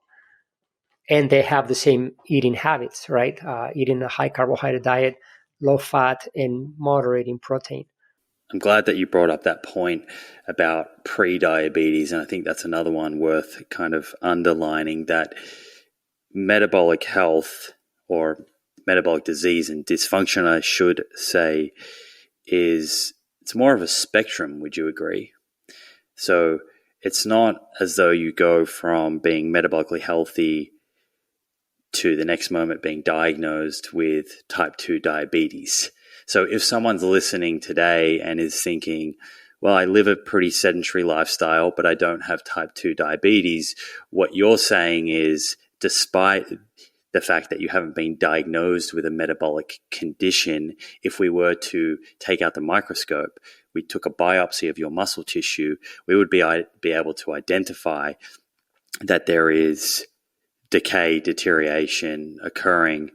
and they have the same eating habits, right? Eating a high carbohydrate diet, low fat, and moderate in protein. I'm glad that you brought up that point about pre-diabetes, and I think that's another one worth kind of underlining, that metabolic health or metabolic disease and dysfunction, I should say, it's more of a spectrum. Would you agree? So it's not as though you go from being metabolically healthy to the next moment being diagnosed with type 2 diabetes. So if someone's listening today and is thinking, well, I live a pretty sedentary lifestyle, but I don't have type 2 diabetes, what you're saying is, despite the fact that you haven't been diagnosed with a metabolic condition, if we were to take out the microscope, we took a biopsy of your muscle tissue, we would be able to identify that there is decay, deterioration occurring,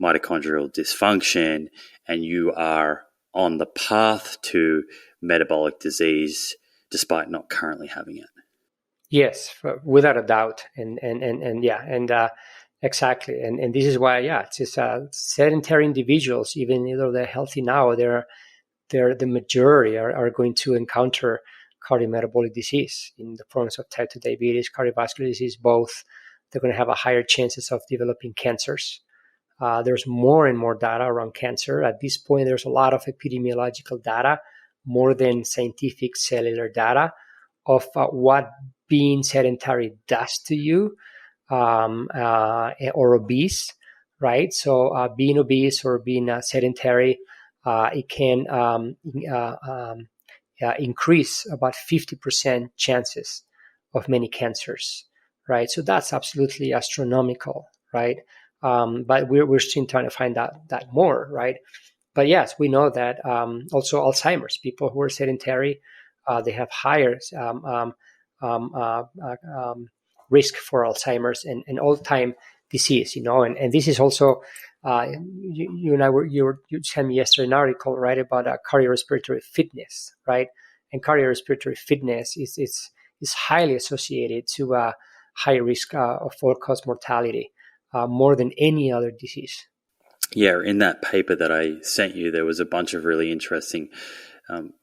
mitochondrial dysfunction, and you are on the path to metabolic disease despite not currently having it. Yes, without a doubt. Exactly. And this is why, it's just sedentary individuals, even though they're healthy now, they're the majority are going to encounter cardiometabolic disease in the forms of type 2 diabetes, cardiovascular disease, both. They're going to have a higher chances of developing cancers. There's more and more data around cancer. At this point, there's a lot of epidemiological data, more than scientific cellular data, of what being sedentary does to you, or obese, right? So being obese or being sedentary, it can increase about 50% chances of many cancers, right? So that's absolutely astronomical, right? But we're still trying to find that more, right? But yes, we know that also Alzheimer's, people who are sedentary, they have higher risk for Alzheimer's and all-time disease, and this is also, you and I you sent me yesterday an article, right, about cardiorespiratory fitness, right? And cardiorespiratory fitness is highly associated to a high risk of all-cause mortality, more than any other disease. Yeah, in that paper that I sent you, there was a bunch of really interesting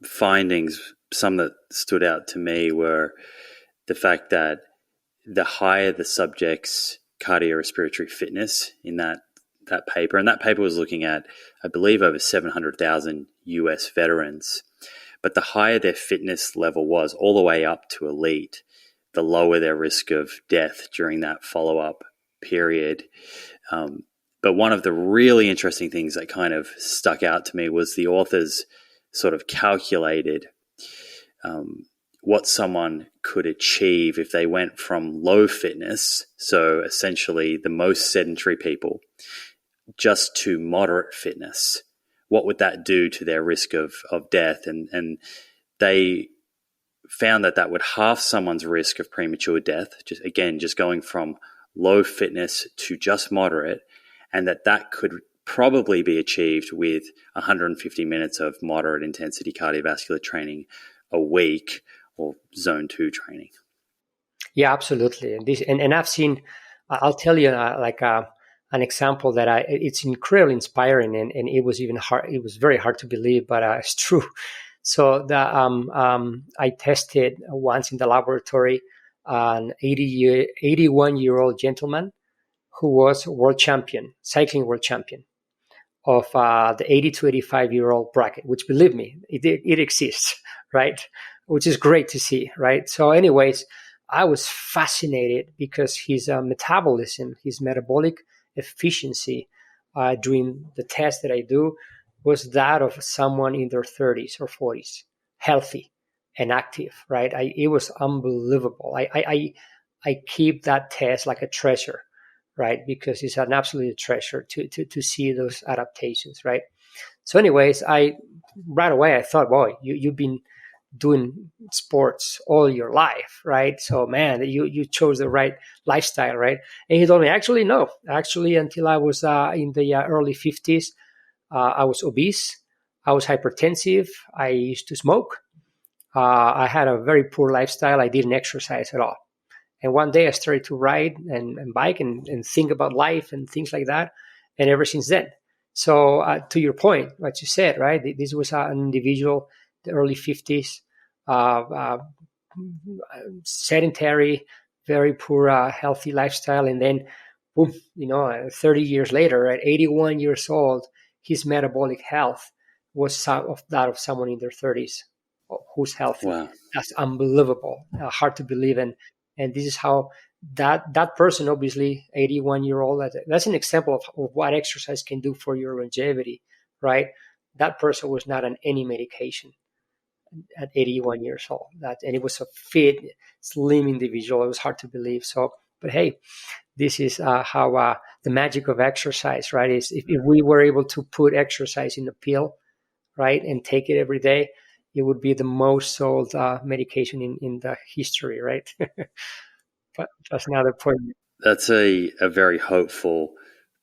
findings. Some that stood out to me were the fact that the higher the subject's cardiorespiratory fitness, in that that paper. And that paper was looking at, I believe, over 700,000 US veterans. But the higher their fitness level was, all the way up to elite, the lower their risk of death during that follow-up period. But one of the really interesting things that kind of stuck out to me was the authors sort of calculated what someone could achieve if they went from low fitness, so essentially the most sedentary people, just to moderate fitness. What would that do to their risk of death? And they found that would halve someone's risk of premature death, just going from low fitness to just moderate, and that could probably be achieved with 150 minutes of moderate intensity cardiovascular training a week, or zone 2 training. Yeah, absolutely. And I've seen, I'll tell you an example that it's incredibly inspiring, and it was even hard. It was very hard to believe, but it's true. So I tested once in the laboratory an 81-year-old gentleman who was cycling world champion of the 80 to 85-year-old bracket, which, believe me, it exists, right? Which is great to see, right? So anyways, I was fascinated because his metabolism, his metabolic efficiency during the test that I do was that of someone in their 30s or 40s, healthy and active, right? It was unbelievable. I keep that test like a treasure, right? Because it's an absolute treasure to see those adaptations, right? So anyways, right away I thought, boy, you've been doing sports all your life, right? So man, you chose the right lifestyle, right? And he told me, actually, no. Actually, until I was in the early 50s, I was obese. I was hypertensive. I used to smoke. I had a very poor lifestyle. I didn't exercise at all. And one day I started to ride and bike and think about life and things like that. And ever since then. So to your point, what you said, right? This was an individual, the early 50s, sedentary, very poor, healthy lifestyle. And then, boom, 30 years later, at 81 years old, his metabolic health was that of someone in their 30s who's healthy. Wow. That's unbelievable, hard to believe. And this is how that person, obviously 81-year-old, that's an example of what exercise can do for your longevity, right? That person was not on any medication at 81 years old. And it was a fit, slim individual. It was hard to believe. So, but hey, this is how the magic of exercise, right? Is if we were able to put exercise in a pill, right, and take it every day, it would be the most sold medication in the history, right? But that's another point. That's a very hopeful,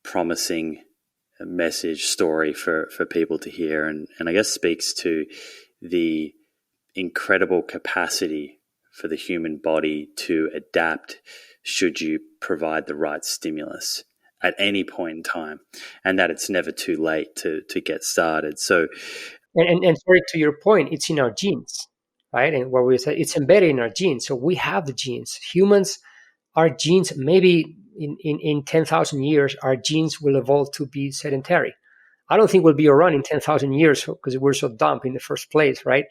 promising message story for people to hear, and I guess speaks to the incredible capacity for the human body to adapt should you provide the right stimulus at any point in time, and that it's never too late to get started. So, and sorry, to your point, it's in our genes, right? And what we say, it's embedded in our genes. So we have the genes. Humans, our genes, maybe in 10,000 years, our genes will evolve to be sedentary. I don't think we'll be around in 10,000 years because we're so dumb in the first place, right?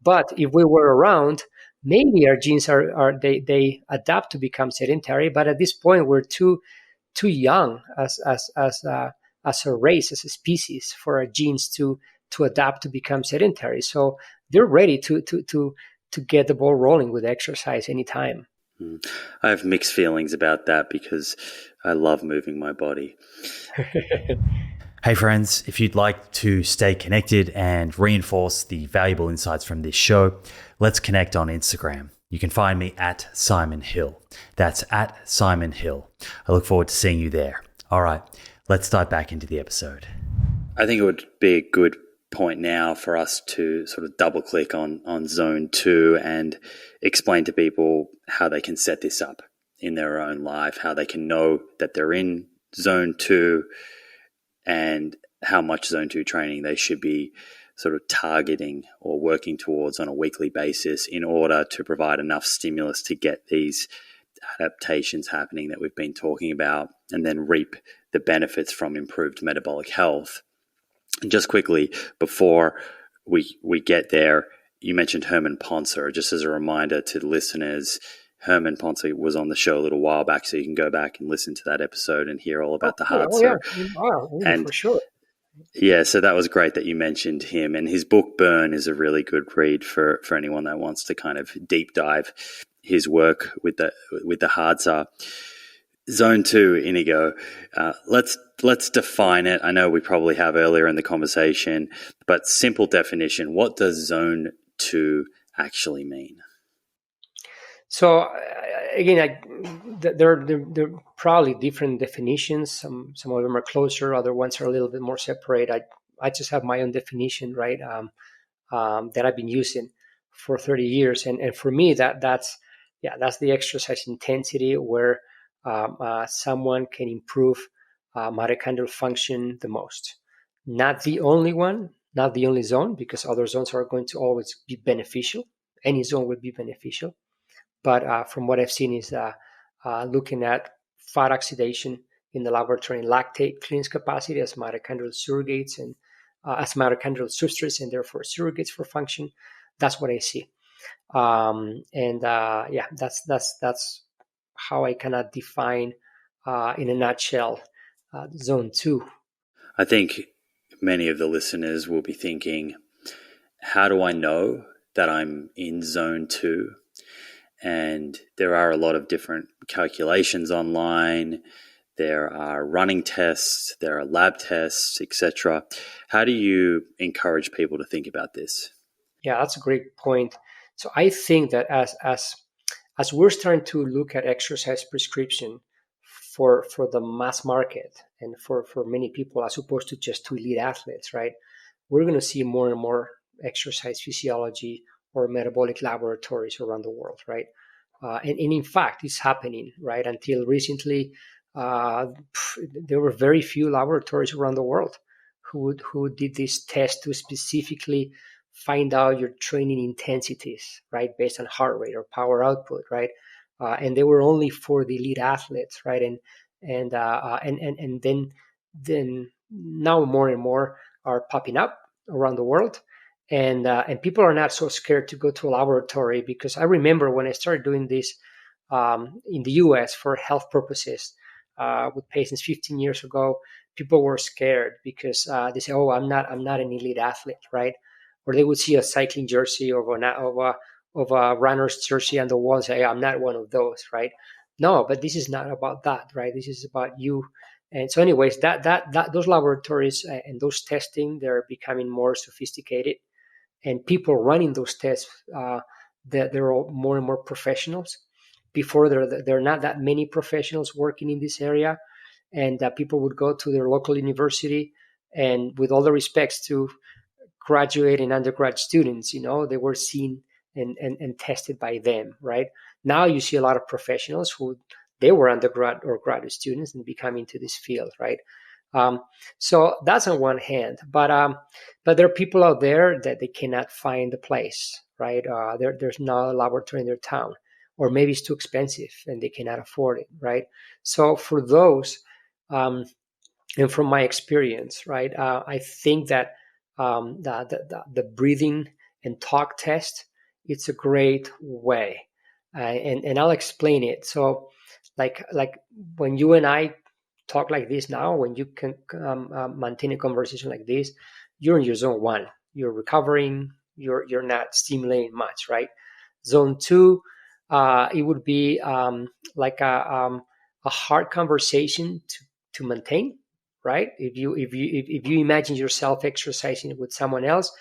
But if we were around, maybe our genes they adapt to become sedentary. But at this point, we're too young as a race, as a species, for our genes to adapt to become sedentary. So they're ready to get the ball rolling with exercise anytime. I have mixed feelings about that because I love moving my body. Hey friends, if you'd like to stay connected and reinforce the valuable insights from this show, let's connect on Instagram. You can find me at Simon Hill. That's at Simon Hill. I look forward to seeing you there. All right, let's dive back into the episode. I think it would be a good point now for us to sort of double click on zone 2 and explain to people how they can set this up in their own life, how they can know that they're in zone 2 and how much zone 2 training they should be sort of targeting or working towards on a weekly basis in order to provide enough stimulus to get these adaptations happening that we've been talking about, and then reap the benefits from improved metabolic health. And just quickly, before we get there, you mentioned Herman Poncer. Just as a reminder to the listeners, Herman Poncer was on the show a little while back, so you can go back and listen to that episode and hear all about the heart. Oh, yeah. Wow, and for sure. Yeah, so that was great that you mentioned him. And his book, Burn, is a really good read for anyone that wants to kind of deep dive his work with the hearts. Zone 2, Inigo. Let's define it. I know we probably have earlier in the conversation, but simple definition. What does Zone 2 actually mean? So again, there are probably different definitions. Some of them are closer, other ones are a little bit more separate. I just have my own definition, right? That I've been using for 30 years, and for me that's the exercise intensity where someone can improve mitochondrial function the most. Not the only one, not the only zone, because other zones are going to always be beneficial. Any zone will be beneficial. But from what I've seen is looking at fat oxidation in the laboratory, and lactate clearance capacity as mitochondrial surrogates and as mitochondrial substrates, and therefore surrogates for function. That's what I see. That's how I cannot define in a nutshell Zone 2. I think many of the listeners will be thinking, how do I know that I'm in Zone 2? And there are a lot of different calculations online. There are running tests, there are lab tests, etc. How do you encourage people to think about this? Yeah, that's a great point. So I think that as we're starting to look at exercise prescription for the mass market and for many people, as opposed to just to elite athletes, right? We're going to see more and more exercise physiology or metabolic laboratories around the world, right? And in fact, it's happening, right? Until recently, there were very few laboratories around the world who did this test to specifically find out your training intensities, right, based on heart rate or power output, right? And they were only for the elite athletes, right? And then now more and more are popping up around the world. And people are not so scared to go to a laboratory, because I remember when I started doing this in the U.S. for health purposes with patients 15 years ago, people were scared because they say, "Oh, I'm not an elite athlete," right? Or they would see a cycling jersey of a runner's jersey on the wall and say, "I'm not one of those," right? No, but this is not about that, right? This is about you. And so, anyways, that those laboratories and those testing, they're becoming more sophisticated. And people running those tests, they're all more and more professionals. Before, there are not that many professionals working in this area, and people would go to their local university, and with all the respects to graduate and undergrad students, they were seen and tested by them, right? Now you see a lot of professionals who they were undergrad or graduate students and become into this field, right? So that's on one hand, but there are people out there that they cannot find a place, right? There's not a laboratory in their town, or maybe it's too expensive and they cannot afford it, right? So for those, and from my experience, right, I think that the breathing and talk test, it's a great way, and I'll explain it. So, like when you and I talk like this now, when you can maintain a conversation like this, you're in your zone 1. You're recovering. You're not stimulating much, right? Zone 2, it would be like a hard conversation to maintain, right? If you imagine yourself exercising with someone else,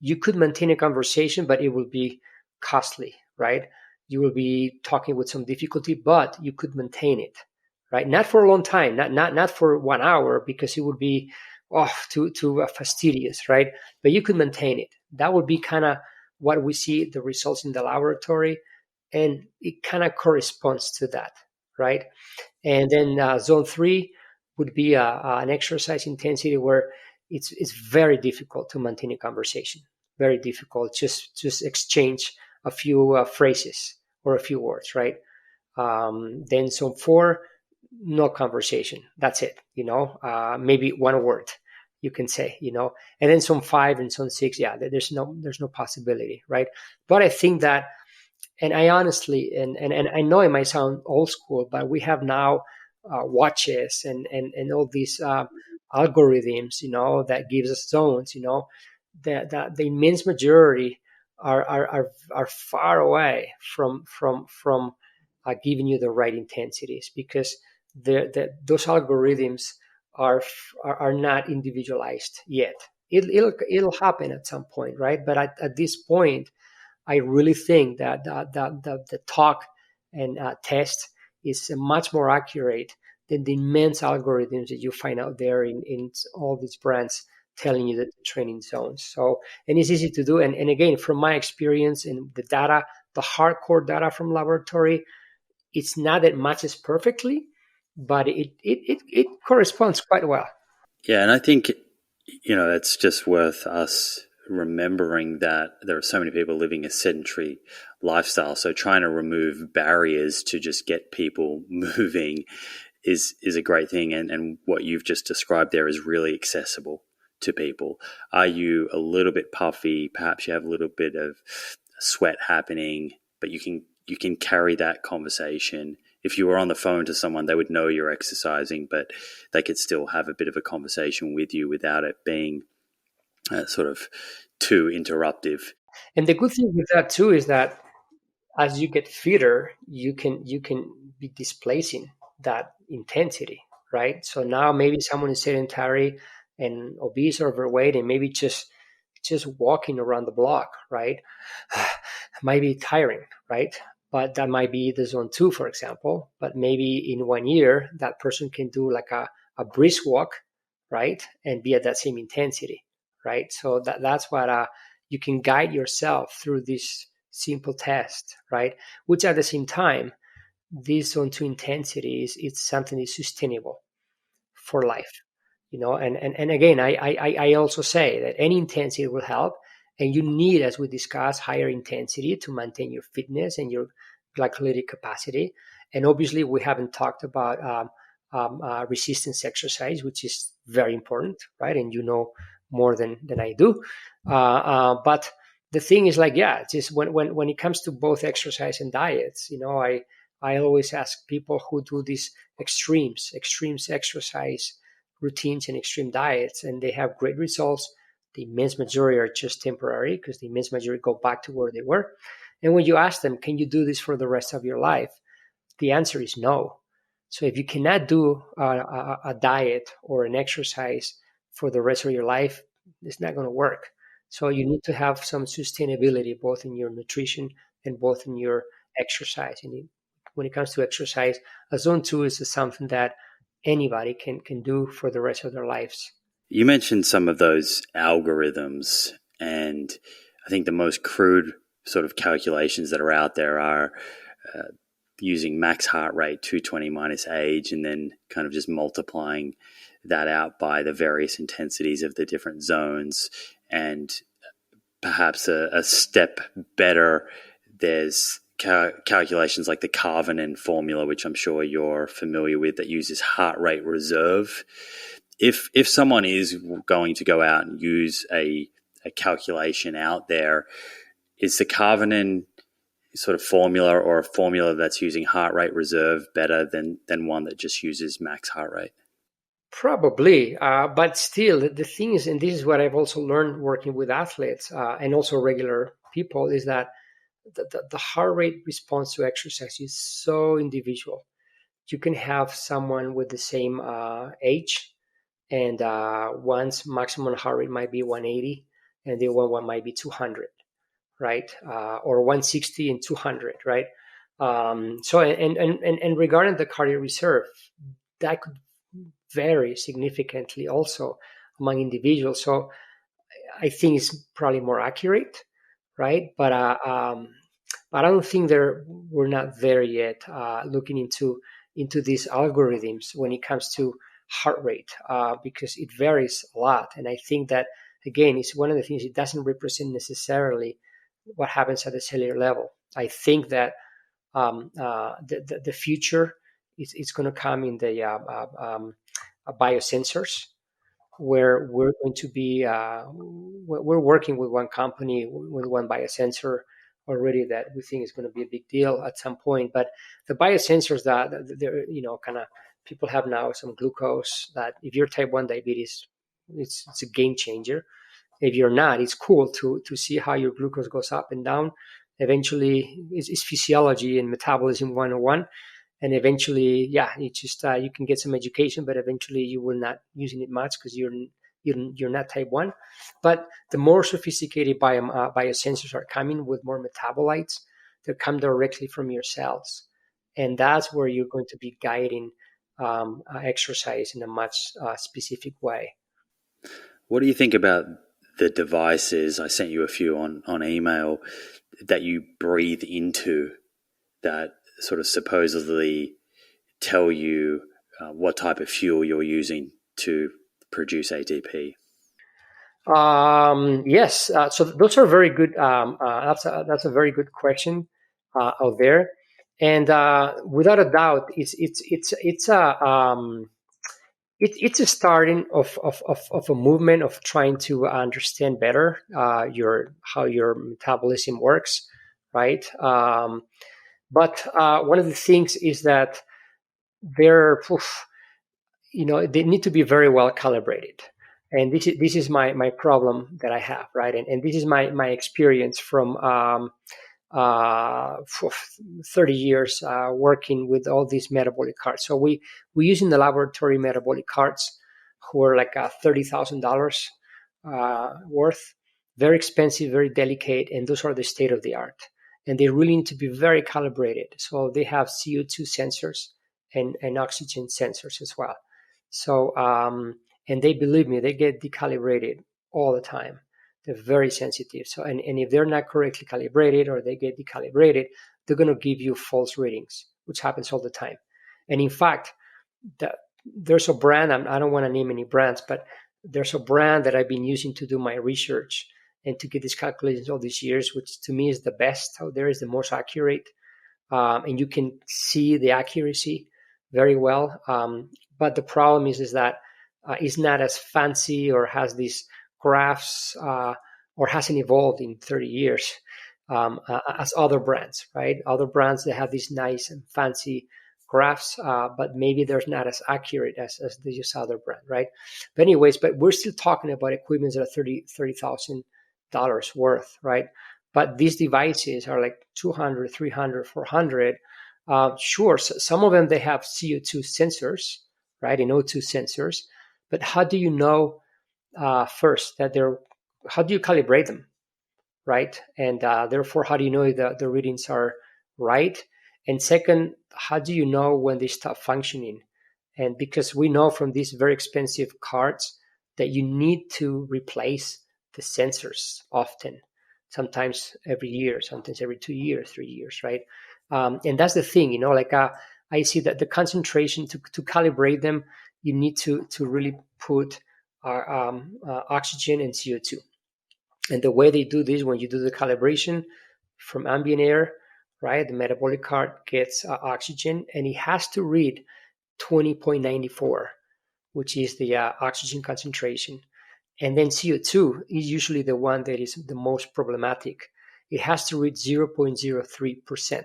you could maintain a conversation, but it will be costly, right? You will be talking with some difficulty, but you could maintain it, right? Not for a long time, not for 1 hour, because it would be too fastidious, right? But you could maintain it. That would be kind of what we see the results in the laboratory, and it kind of corresponds to that, right? And then zone 3 would be an exercise intensity where it's very difficult to maintain a conversation. Very difficult. Just exchange a few phrases or a few words, right? Then zone 4, no conversation. That's it. Maybe one word you can say. And then zone 5 and zone 6, yeah, there's no possibility, right? But I think that, and I honestly, and I know it might sound old school, but we have now watches and all these algorithms, that gives us zones, that the immense majority are far away from giving you the right intensities, because those algorithms are not individualized yet. It'll happen at some point, right? But at this point, I really think that the talk and test is much more accurate than the immense algorithms that you find out there in all these brands telling you the training zones. So, and it's easy to do. And again, from my experience and the data, the hardcore data from laboratory, it's not that it matches perfectly, but it corresponds quite well. Yeah, and I think, it's just worth us remembering that there are so many people living a sedentary lifestyle. So trying to remove barriers to just get people moving is a great thing. And what you've just described there is really accessible to people. Are you a little bit puffy? Perhaps you have a little bit of sweat happening, but you can carry that conversation. If you were on the phone to someone, they would know you're exercising, but they could still have a bit of a conversation with you without it being sort of too interruptive. And the good thing with that too is that as you get fitter, you can be displacing that intensity, right? So now maybe someone is sedentary and obese or overweight, and maybe just walking around the block, right, might be tiring, right? But that might be the zone 2, for example. But maybe in 1 year, that person can do like a brisk walk, right, and be at that same intensity, right? So that's what you can guide yourself through this simple test, right? Which at the same time, this zone 2 intensity it's something that's sustainable for life, and again, I also say that any intensity will help, and you need, as we discussed, higher intensity to maintain your fitness and your glycolytic capacity. And obviously we haven't talked about resistance exercise, which is very important, right? And more than I do, but the thing is, like, yeah, just when it comes to both exercise and diets, I always ask people who do these extremes exercise routines and extreme diets, and they have great results. The immense majority are just temporary, because the immense majority go back to where they were. And when you ask them, can you do this for the rest of your life? The answer is no. So if you cannot do a diet or an exercise for the rest of your life, it's not going to work. So you need to have some sustainability, both in your nutrition and both in your exercise. And when it comes to exercise, a zone 2 is something that anybody can do for the rest of their lives. You mentioned some of those algorithms, and I think the most crude sort of calculations that are out there are using max heart rate, 220 minus age, and then kind of just multiplying that out by the various intensities of the different zones. And perhaps a step better, there's calculations like the Carvenin formula, which I'm sure you're familiar with, that uses heart rate reserve. If someone is going to go out and use a calculation out there, is the Carvenin sort of formula, or a formula that's using heart rate reserve, better than one that just uses max heart rate? Probably, but still, the thing is, and this is what I've also learned working with athletes and also regular people, is that the heart rate response to exercise is so individual. You can have someone with the same age, and one's maximum heart rate might be 180, and the other one might be 200, right? Or 160 and 200, right? So, and regarding the cardiac reserve, that could vary significantly also among individuals. So I think it's probably more accurate, right? But I don't think we're not there yet, looking into these algorithms when it comes to heart rate, because it varies a lot. And I think that, again, it's one of the things, it doesn't represent necessarily what happens at the cellular level. I think that the future is going to come in the biosensors, where we're going to be we're working with one company, with one biosensor already, that we think is going to be a big deal at some point. But the biosensors that they're, kind of, people have now some glucose, that if you're type 1 diabetes, it's a game changer. If you're not, it's cool to see how your glucose goes up and down. Eventually, it's physiology and metabolism 101. And eventually, it's just you can get some education, but eventually you will not using it much because you're not type 1. But the more sophisticated biosensors are coming with more metabolites that come directly from your cells. And that's where you're going to be guiding exercise in a much specific way. What do you think about the devices? I sent you a few on email that you breathe into that sort of supposedly tell you what type of fuel you're using to produce ATP. Yes. So those are very good. That's a very good question out there, and without a doubt, it's a starting of a movement of trying to understand better how your metabolism works, right? But one of the things is that they need to be very well calibrated. And this is my problem that I have, right? And this is my experience from 30 years working with all these metabolic carts. So we use in the laboratory metabolic carts, who are like $30,000 worth, very expensive, very delicate, and those are the state of the art. And they really need to be very calibrated. So they have CO2 sensors and oxygen sensors as well. So and they, believe me, they get decalibrated all the time. They're very sensitive. So and if they're not correctly calibrated, or they get decalibrated, they're going to give you false readings, which happens all the time. And in fact, there's a brand, I don't want to name any brands, but there's a brand that I've been using to do my research and to get these calculations all these years, which to me is the best out there, is the most accurate. And you can see the accuracy very well. But the problem is that it's not as fancy, or has these graphs, or hasn't evolved in 30 years as other brands, right? Other brands, they have these nice and fancy graphs, but maybe they're not as accurate as this other brand, right? But anyways, we're still talking about equipments that are $30,000 worth, right? But these devices are like 200, 300, 400. Sure, so some of them, they have CO2 sensors, right, and O2 sensors. But how do you know first that how do you calibrate them, right? And therefore, how do you know that the readings are right? And second, how do you know when they stop functioning? And because we know from these very expensive cards that you need to replace the sensors often, sometimes every year, sometimes every 2 years, 3 years, right? And that's the thing, I see that the concentration to calibrate them, you need to really put oxygen and CO2. And the way they do this, when you do the calibration from ambient air, right, the metabolic cart gets oxygen, and it has to read 20.94, which is the oxygen concentration. And then CO2 is usually the one that is the most problematic. It has to read 0.03%,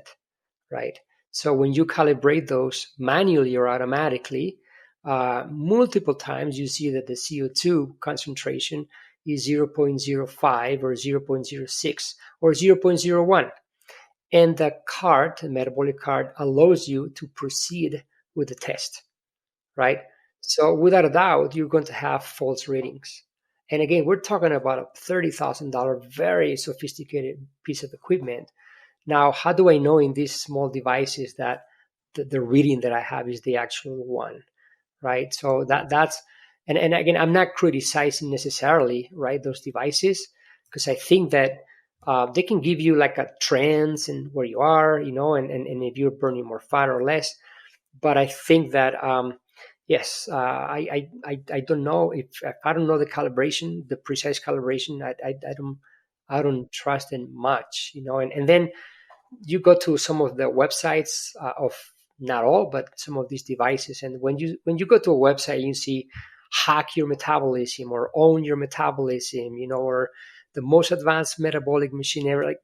right? So when you calibrate those manually or automatically, multiple times, you see that the CO2 concentration is 0.05 or 0.06 or 0.01. And the metabolic cart, allows you to proceed with the test, right? So without a doubt, you're going to have false readings. And again, we're talking about a $30,000 very sophisticated piece of equipment. Now, how do I know in these small devices that the reading that I have is the actual one, right? So that's, and again, I'm not criticizing necessarily, right, those devices, because I think that they can give you like a trends and where you are, and if you're burning more fat or less. But I think that yes, I don't know if I don't know the calibration, the precise calibration. I don't trust it much, and then you go to some of the websites of, not all, but some of these devices, and when you go to a website, you see hack your metabolism or own your metabolism, or the most advanced metabolic machine ever. Like,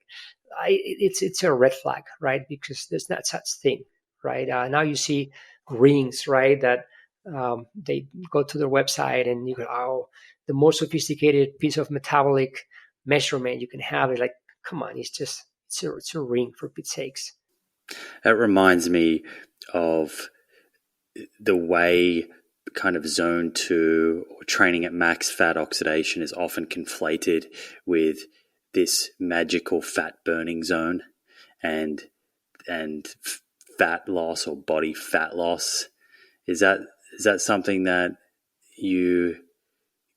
it's a red flag, right? Because there's not such thing, right? Now you see rings, right? That they go to their website and you go, oh, the most sophisticated piece of metabolic measurement you can have. It's like, come on, it's a ring, for Pete's sakes. That reminds me of the way kind of zone 2 or training at max fat oxidation is often conflated with this magical fat burning zone and fat loss or body fat loss. Is that something that you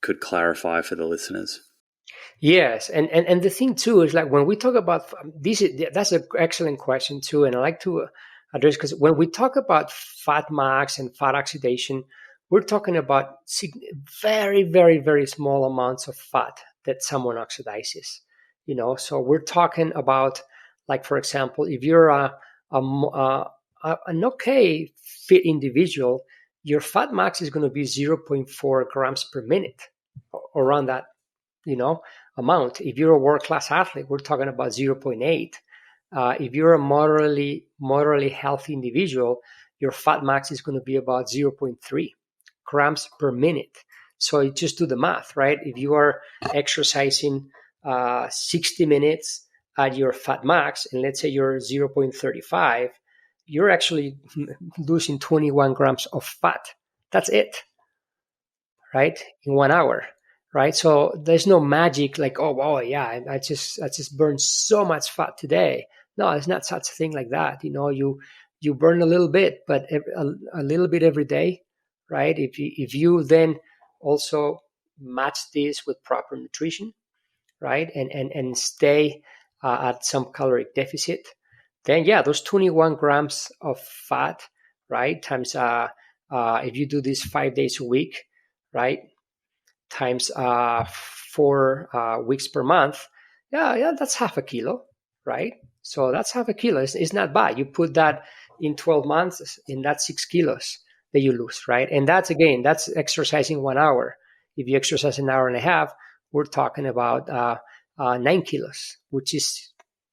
could clarify for the listeners? Yes, and the thing too is, like, when we talk about this, that's an excellent question too, and I like to address, because when we talk about fat max and fat oxidation, we're talking about very, very, very small amounts of fat that someone oxidizes. So we're talking about, like, for example, if you're an okay fit individual, your fat max is going to be 0.4 grams per minute, around that, amount. If you're a world-class athlete, we're talking about 0.8. If you're a moderately healthy individual, your fat max is going to be about 0.3 grams per minute. So you just do the math, right? If you are exercising 60 minutes at your fat max, and let's say you're 0.35, you're actually losing 21 grams of fat. That's it, right? In 1 hour. Right, so there's no magic like, oh wow, yeah, I just burned so much fat today. No, it's not such a thing like that. You burn a little bit, but a little bit every day, right? If you then also match this with proper nutrition, right, and stay at some caloric deficit, then yeah, those 21 grams of fat, right, times if you do this 5 days a week, right, times 4 weeks per month, yeah, that's half a kilo, right? So that's half a kilo. It's not bad. You put that in 12 months, and that's 6 kilos that you lose, right? And that's exercising 1 hour. If you exercise an hour and a half, we're talking about 9 kilos, which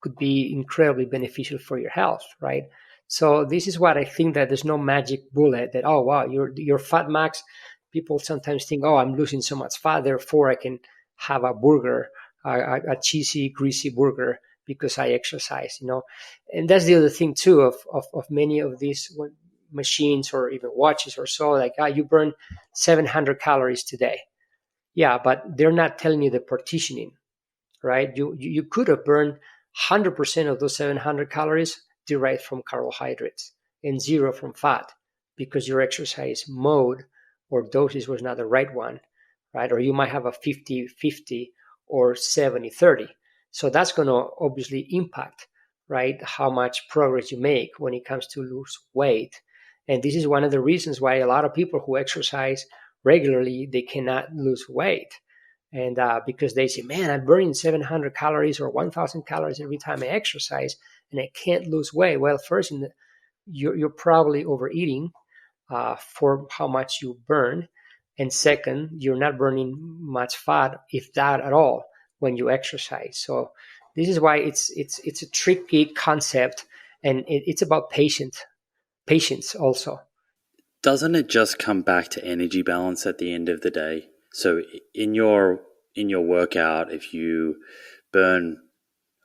could be incredibly beneficial for your health, right? So this is what I think, that there's no magic bullet that, oh wow, your fat max. People sometimes think, oh, I'm losing so much fat, therefore I can have a burger, a cheesy, greasy burger, because I exercise, And that's the other thing too of many of these machines or even watches or so, like, you burn 700 calories today. Yeah, but they're not telling you the partitioning, right? You could have burned 100% of those 700 calories derived from carbohydrates and 0 from fat, because your exercise mode or dosage was not the right one, right? Or you might have a 50-50 or 70-30. So that's going to obviously impact, right, how much progress you make when it comes to lose weight. And this is one of the reasons why a lot of people who exercise regularly, they cannot lose weight. And because they say, man, I'm burning 700 calories or 1,000 calories every time I exercise, and I can't lose weight. Well, first, you're probably overeating for how much you burn. And second, you're not burning much fat, if that at all, when you exercise. So this is why it's a tricky concept, and it's about patience also. Doesn't it just come back to energy balance at the end of the day? So in your workout, if you burn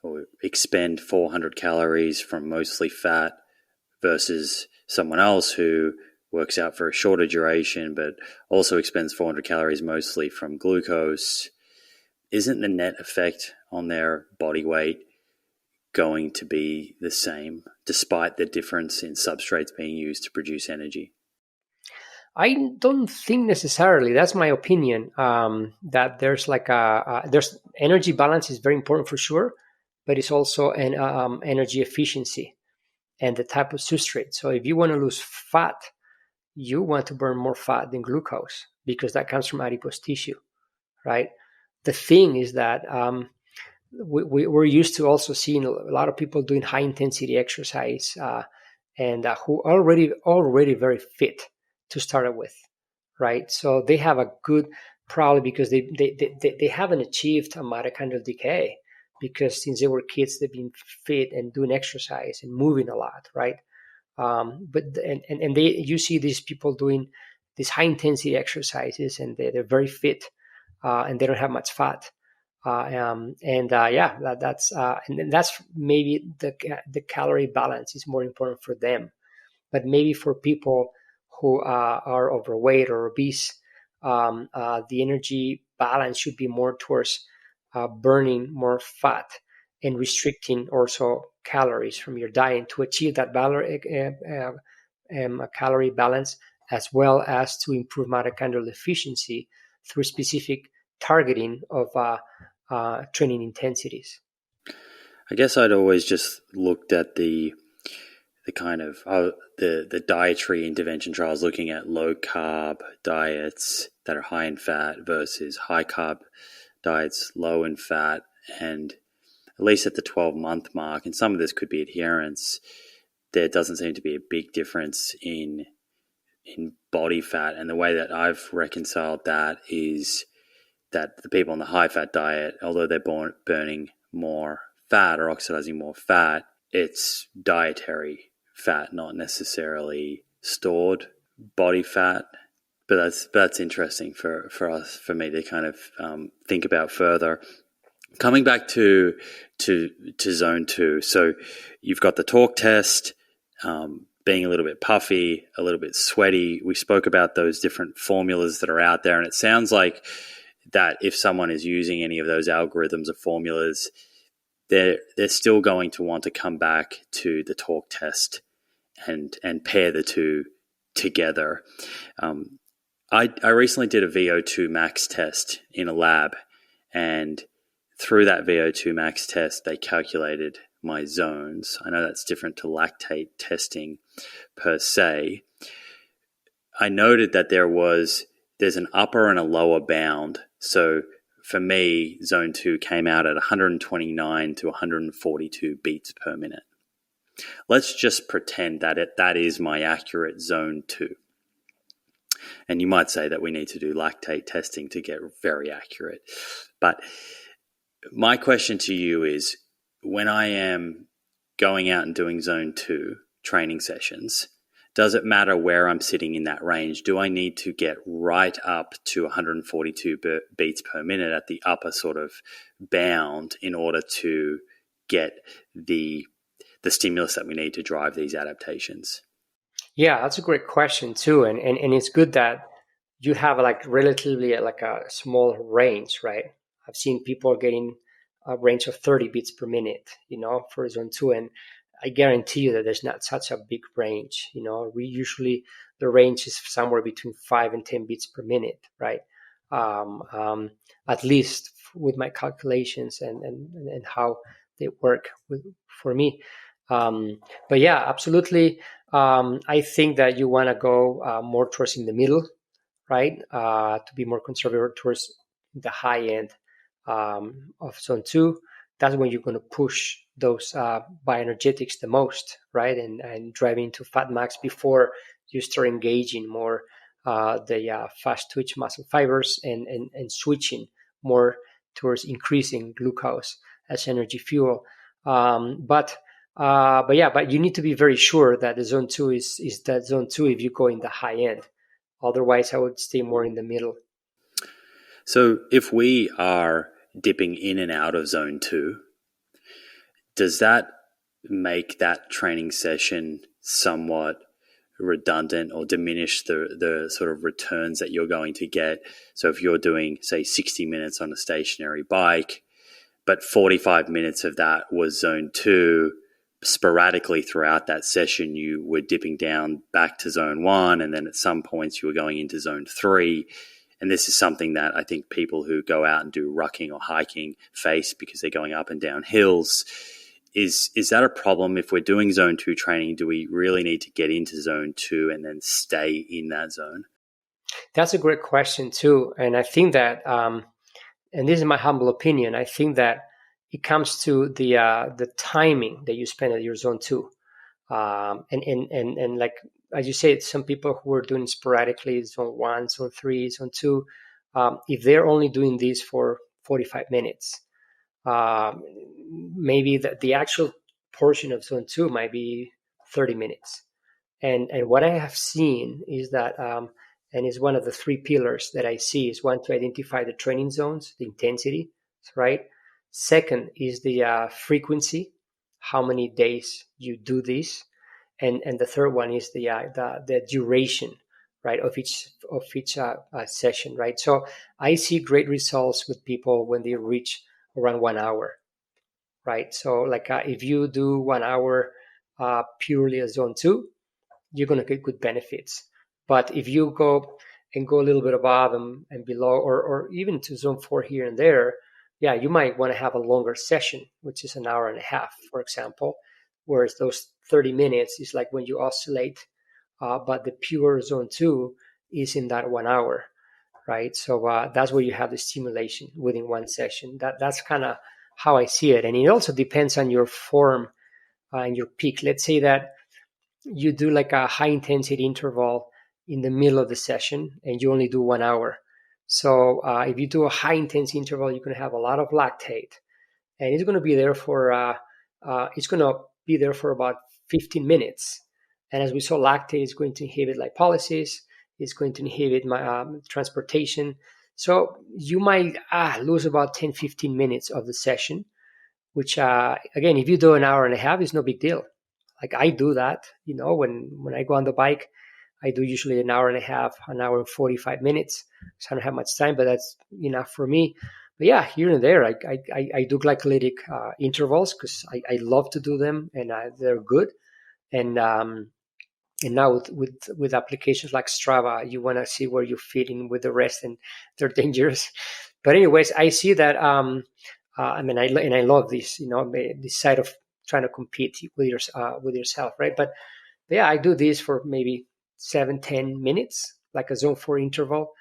or expend 400 calories from mostly fat versus someone else who works out for a shorter duration but also expends 400 calories mostly from glucose, isn't the net effect on their body weight going to be the same despite the difference in substrates being used to produce energy? I don't think necessarily. That's my opinion. That there's there's energy balance is very important for sure, but it's also an energy efficiency and the type of substrate. So if you want to lose fat, you want to burn more fat than glucose, because that comes from adipose tissue, right? The thing is that we're used to also seeing a lot of people doing high intensity exercise and who are already very fit to start with, right? So they have a good, probably because they haven't achieved a mitochondrial decay, because since they were kids they've been fit and doing exercise and moving a lot, right? But you see these people doing these high intensity exercises and they're very fit and they don't have much fat. That's maybe the calorie balance is more important for them. But maybe for people who are overweight or obese, the energy balance should be more towards burning more fat and restricting also calories from your diet to achieve that calorie balance, as well as to improve mitochondrial efficiency through specific targeting of training intensities. I guess I'd always just looked at the kind of the dietary intervention trials, looking at low carb diets that are high in fat versus high carb diets low in fat, and at least at the 12-month mark, and some of this could be adherence, there doesn't seem to be a big difference in body fat. And the way that I've reconciled that is that the people on the high fat diet, although they're burning more fat or oxidizing more fat, it's dietary fat, not necessarily stored body fat. But that's interesting for me to kind of think about further. Coming back to zone 2, so you've got the talk test, being a little bit puffy, a little bit sweaty. We spoke about those different formulas that are out there, and it sounds like that if someone is using any of those algorithms or formulas, they're still going to want to come back to the talk test and pair the two together. I recently did a VO2 max test in a lab, and through that VO2 max test, they calculated my zones. I know that's different to lactate testing per se. I noted that there's an upper and a lower bound. So for me, zone 2 came out at 129 to 142 beats per minute. Let's just pretend that is my accurate zone 2. And you might say that we need to do lactate testing to get very accurate. But my question to you is, when I am going out and doing zone 2 training sessions, does it matter where I'm sitting in that range? Do I need to get right up to 142 beats per minute at the upper sort of bound in order to get the stimulus that we need to drive these adaptations? Yeah, that's a great question too. And it's good that you have like relatively like a small range, right? I've seen people getting a range of 30 beats per minute, for zone 2. And I guarantee you that there's not such a big range. We usually, the range is somewhere between 5 and 10 beats per minute, right? At least with my calculations and how they work for me. But yeah, absolutely. I think that you want to go more towards in the middle, right? To be more conservative towards the high end of zone 2. That's when you're going to push those bioenergetics the most, right? And driving into fat max before you start engaging more the fast twitch muscle fibers and switching more towards increasing glucose as energy fuel. But you need to be very sure that the zone 2 is that zone 2 if you go in the high end. Otherwise, I would stay more in the middle. So if we are dipping in and out of zone 2, does that make that training session somewhat redundant or diminish the sort of returns that you're going to get? So if you're doing, say, 60 minutes on a stationary bike, but 45 minutes of that was zone 2, sporadically throughout that session you were dipping down back to zone 1, and then at some points you were going into zone 3. And this is something that I think people who go out and do rucking or hiking face because they're going up and down hills. Is that a problem? If we're doing zone 2 training, do we really need to get into zone 2 and then stay in that zone? That's a great question too. And I think that, and this is my humble opinion, I think that it comes to the timing that you spend at your zone 2. And like, as you say, some people who are doing sporadically zone 1, zone 3, zone 2, if they're only doing this for 45 minutes, maybe the actual portion of zone 2 might be 30 minutes. And what I have seen is that, and it's one of the 3 pillars that I see, is one, to identify the training zones, the intensity, right? Second is the frequency, how many days you do this, and the third one is the duration, right, of each session, right? So I see great results with people when they reach around 1 hour, right? So like if you do 1 hour purely as zone 2, you're going to get good benefits. But if you go a little bit above and below, or even to zone 4 here and there, yeah, you might want to have a longer session, which is an hour and a half, for example, whereas those 30 minutes is like when you oscillate, but the pure zone 2 is in that 1 hour, right? So that's where you have the stimulation within one session. That's kind of how I see it. And it also depends on your form and your peak. Let's say that you do like a high intensity interval in the middle of the session and you only do 1 hour. So if you do a high intensity interval, you're going to have a lot of lactate, and it's going to be there for about 15 minutes. And as we saw, lactate is going to inhibit lipolysis. It's going to inhibit transportation. So you might lose about 10, 15 minutes of the session, which again, if you do an hour and a half, it's no big deal. Like I do that, when I go on the bike, I do usually an hour and a half, an hour and 45 minutes. So I don't have much time, but that's enough for me. But yeah, here and there, I do glycolytic intervals because I love to do them, and they're good. And now with applications like Strava, you want to see where you fit in with the rest, and they're dangerous. But anyways, I see that. I love this, this side of trying to compete with yourself, right? But yeah, I do this for maybe 7-10 minutes, like a zone 4 interval,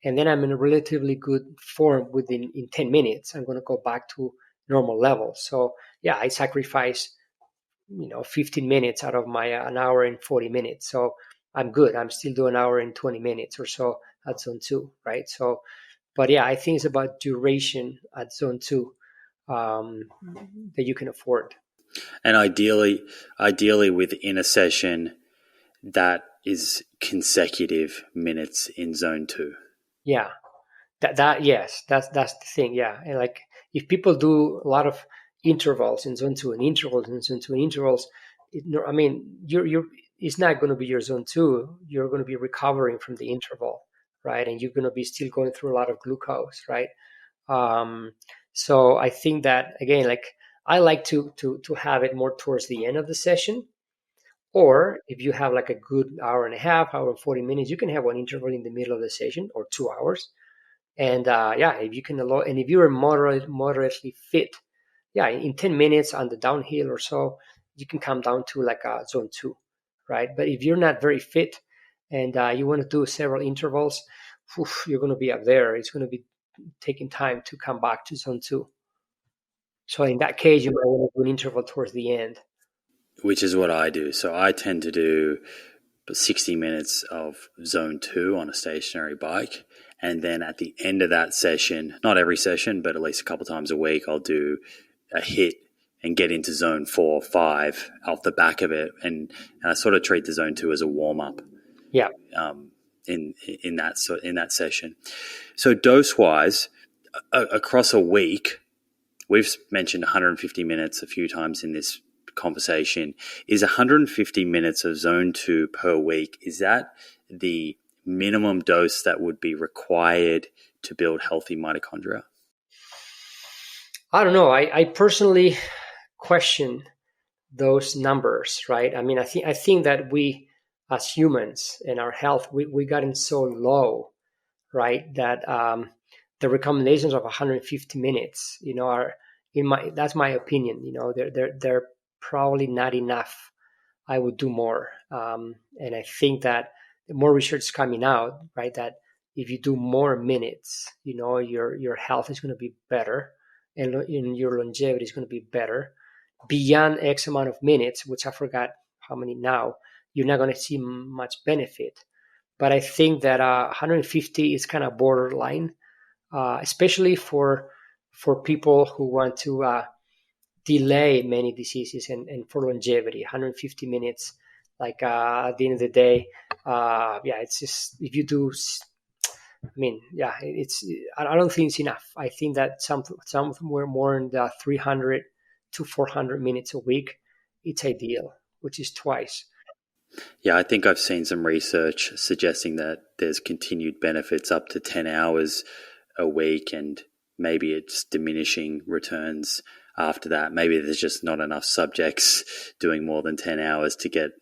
and then I'm in a relatively good form in 10 minutes. I'm going to go back to normal level. So yeah, I sacrifice 15 minutes out of my an hour and 40 minutes. So I'm good. I'm still doing an hour and 20 minutes or so at zone 2, right? So, but yeah, I think it's about duration at zone 2 that you can afford. And ideally within a session that is consecutive minutes in zone 2. Yeah, yes, that's the thing. Yeah, and like if people do a lot of intervals in zone 2 and intervals in zone 2 and intervals, you're it's not going to be your zone 2. You're going to be recovering from the interval, right? And you're going to be still going through a lot of glucose, right? So I think that, again, like I like to have it more towards the end of the session. Or if you have like a good hour and a half, hour and 40 minutes, you can have one interval in the middle of the session, or 2 hours. And if you can allow, and if you're moderately fit, in 10 minutes on the downhill or so, you can come down to like a zone 2, right? But if you're not very fit and you want to do several intervals, you're going to be up there. It's going to be taking time to come back to zone 2. So in that case, you might want to do an interval towards the end. Which is what I do. So I tend to do 60 minutes of zone 2 on a stationary bike. And then at the end of that session, not every session, but at least a couple times a week, I'll do a hit and get into zone 4 or 5 off the back of it. And I sort of treat the zone 2 as a warm-up. Yeah. In that session. So dose-wise, across a week, we've mentioned 150 minutes a few times in this conversation. Is 150 minutes of zone 2 per week, is that the minimum dose that would be required to build healthy mitochondria? I don't know. I personally question those numbers, right? I mean, I think that we as humans and our health, we gotten so low, right, that the recommendations of 150 minutes, are that's my opinion. They're probably not enough. I would do more, and I think that more research is coming out, right, that if you do more minutes, your health is going to be better. and your longevity is going to be better. Beyond X amount of minutes, which I forgot how many now, you're not going to see much benefit. But I think that 150 is kind of borderline, especially for people who want to delay many diseases and for longevity. 150 minutes, like at the end of the day, it's just if you do. I mean, it's. I don't think it's enough. I think that somewhere more in the 300 to 400 minutes a week, it's ideal, which is twice. Yeah, I think I've seen some research suggesting that there's continued benefits up to 10 hours a week, and maybe it's diminishing returns after that. Maybe there's just not enough subjects doing more than 10 hours to get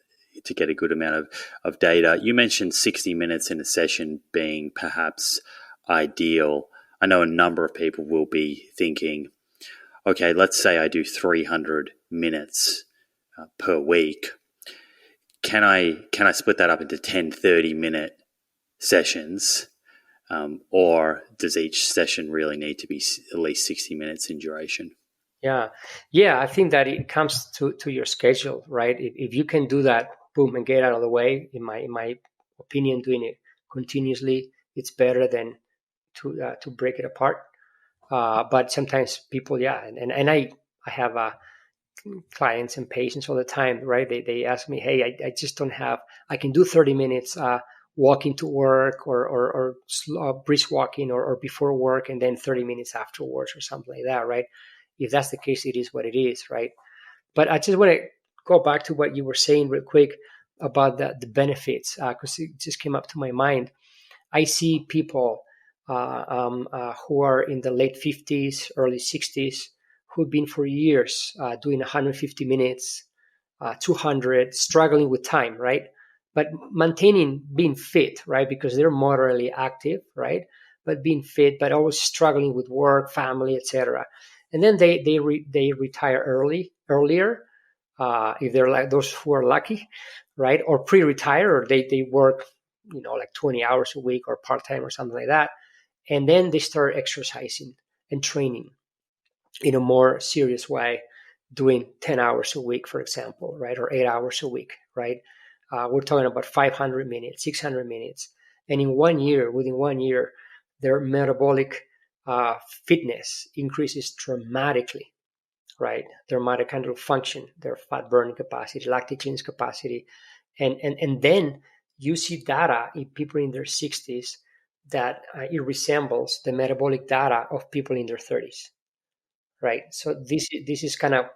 a good amount of data. You mentioned 60 minutes in a session being perhaps ideal. I know a number of people will be thinking, okay, let's say I do 300 minutes per week. Can I split that up into 10, 30-minute sessions? Or does each session really need to be at least 60 minutes in duration? Yeah. I think that it comes to your schedule, right? If you can do that, boom, and get out of the way. In my opinion, doing it continuously, it's better than to break it apart. But sometimes people, and I have clients and patients all the time, right? They ask me, hey, I just don't have. I can do 30 minutes walking to work or brisk walking or before work, and then 30 minutes afterwards or something like that, right? If that's the case, it is what it is, right? But I just want to go back to what you were saying real quick about the benefits, because it just came up to my mind. I see people who are in the late 50s, early 60s, who've been for years doing 150 minutes, 200, struggling with time, right? But maintaining being fit, right? Because they're moderately active, right? But being fit, but always struggling with work, family, etc. And then they retire earlier, if they're like those who are lucky, right? Or pre-retire, or they work, like 20 hours a week or part-time or something like that. And then they start exercising and training in a more serious way, doing 10 hours a week, for example, right? Or 8 hours a week, right? We're talking about 500 minutes, 600 minutes. And within 1 year, their metabolic fitness increases dramatically, right? Their mitochondrial function, their fat burning capacity, lactate clearance capacity. And then you see data in people in their 60s that it resembles the metabolic data of people in their 30s, right? So this is kind of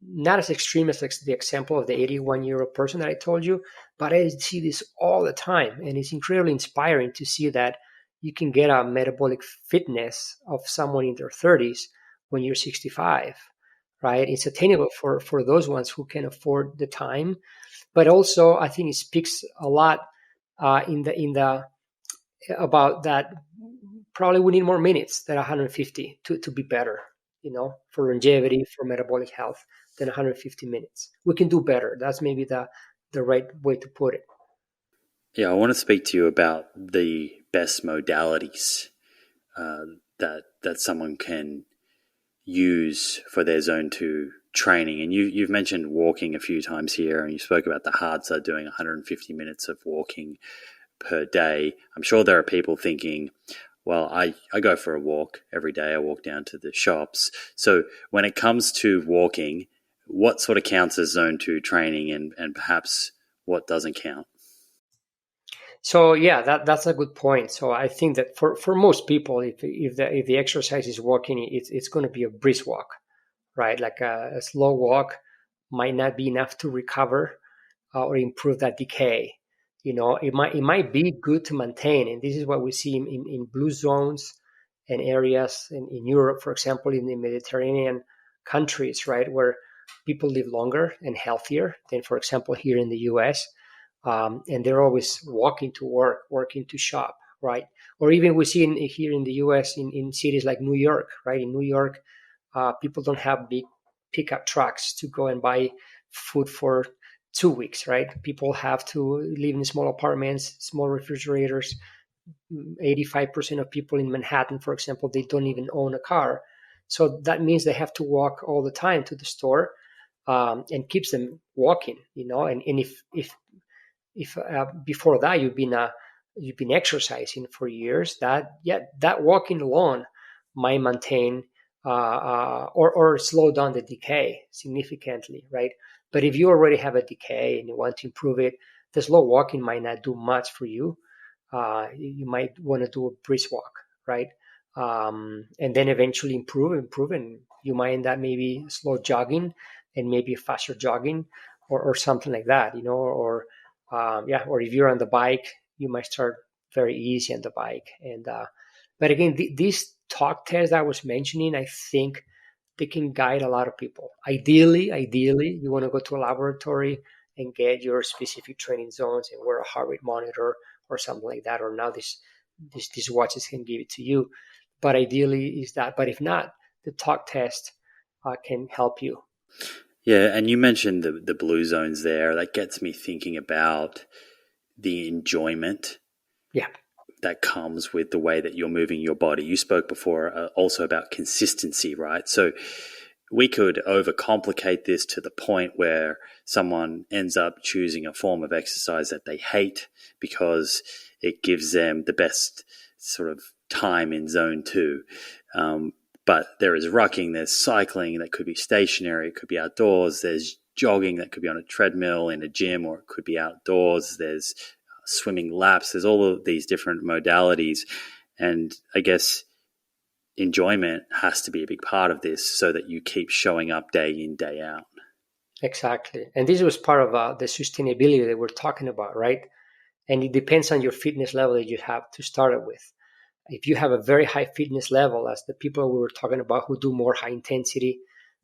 not as extreme as the example of the 81-year-old person that I told you, but I see this all the time, and it's incredibly inspiring to see that you can get a metabolic fitness of someone in their 30s when you're 65, right? It's attainable for those ones who can afford the time, but also I think it speaks a lot in the about that. Probably we need more minutes than 150 to be better, for longevity, for metabolic health, than 150 minutes. We can do better. That's maybe the right way to put it. Yeah, I want to speak to you about the best modalities that someone can use for their zone 2 training. And you've mentioned walking a few times here, and you spoke about the hard side doing 150 minutes of walking per day. I'm sure there are people thinking, well, I go for a walk every day. I walk down to the shops. So when it comes to walking, what sort of counts as zone 2 training, and perhaps what doesn't count? So that's a good point. So I think that for most people, if the exercise is walking, it's going to be a brisk walk, right? Like a slow walk might not be enough to recover or improve that decay. It might be good to maintain, and this is what we see in blue zones and areas in Europe, for example, in the Mediterranean countries, right, where people live longer and healthier than, for example, here in the U.S. And they're always walking to work, working to shop, right? Or even we see here in the U.S. in cities like New York, right? In New York, people don't have big pickup trucks to go and buy food for 2 weeks, right? People have to live in small apartments, small refrigerators. 85% of people in Manhattan, for example, they don't even own a car. So that means they have to walk all the time to the store, and keeps them walking, and if before that you've been exercising for years, that walking alone might maintain or slow down the decay significantly, right? But if you already have a decay and you want to improve it, the slow walking might not do much for you. You might want to do a brisk walk, right? And then eventually improve, and you might end up maybe slow jogging and maybe faster jogging, or something like that, or or if you're on the bike, you might start very easy on the bike. And but again, these talk tests I was mentioning, I think they can guide a lot of people. Ideally, you want to go to a laboratory and get your specific training zones and wear a heart rate monitor or something like that. Or now these watches can give it to you. But ideally is that. But if not, the talk test can help you. Yeah, and you mentioned the blue zones there. That gets me thinking about the enjoyment that comes with the way that you're moving your body. You spoke before also about consistency, right? So we could overcomplicate this to the point where someone ends up choosing a form of exercise that they hate because it gives them the best sort of time in zone 2. But there is rucking, there's cycling that could be stationary, it could be outdoors, there's jogging that could be on a treadmill in a gym, or it could be outdoors, there's swimming laps, there's all of these different modalities. And I guess enjoyment has to be a big part of this so that you keep showing up day in, day out. Exactly. And this was part of the sustainability that we're talking about, right? And it depends on your fitness level that you have to start it with. If you have a very high fitness level, as the people we were talking about who do more high intensity,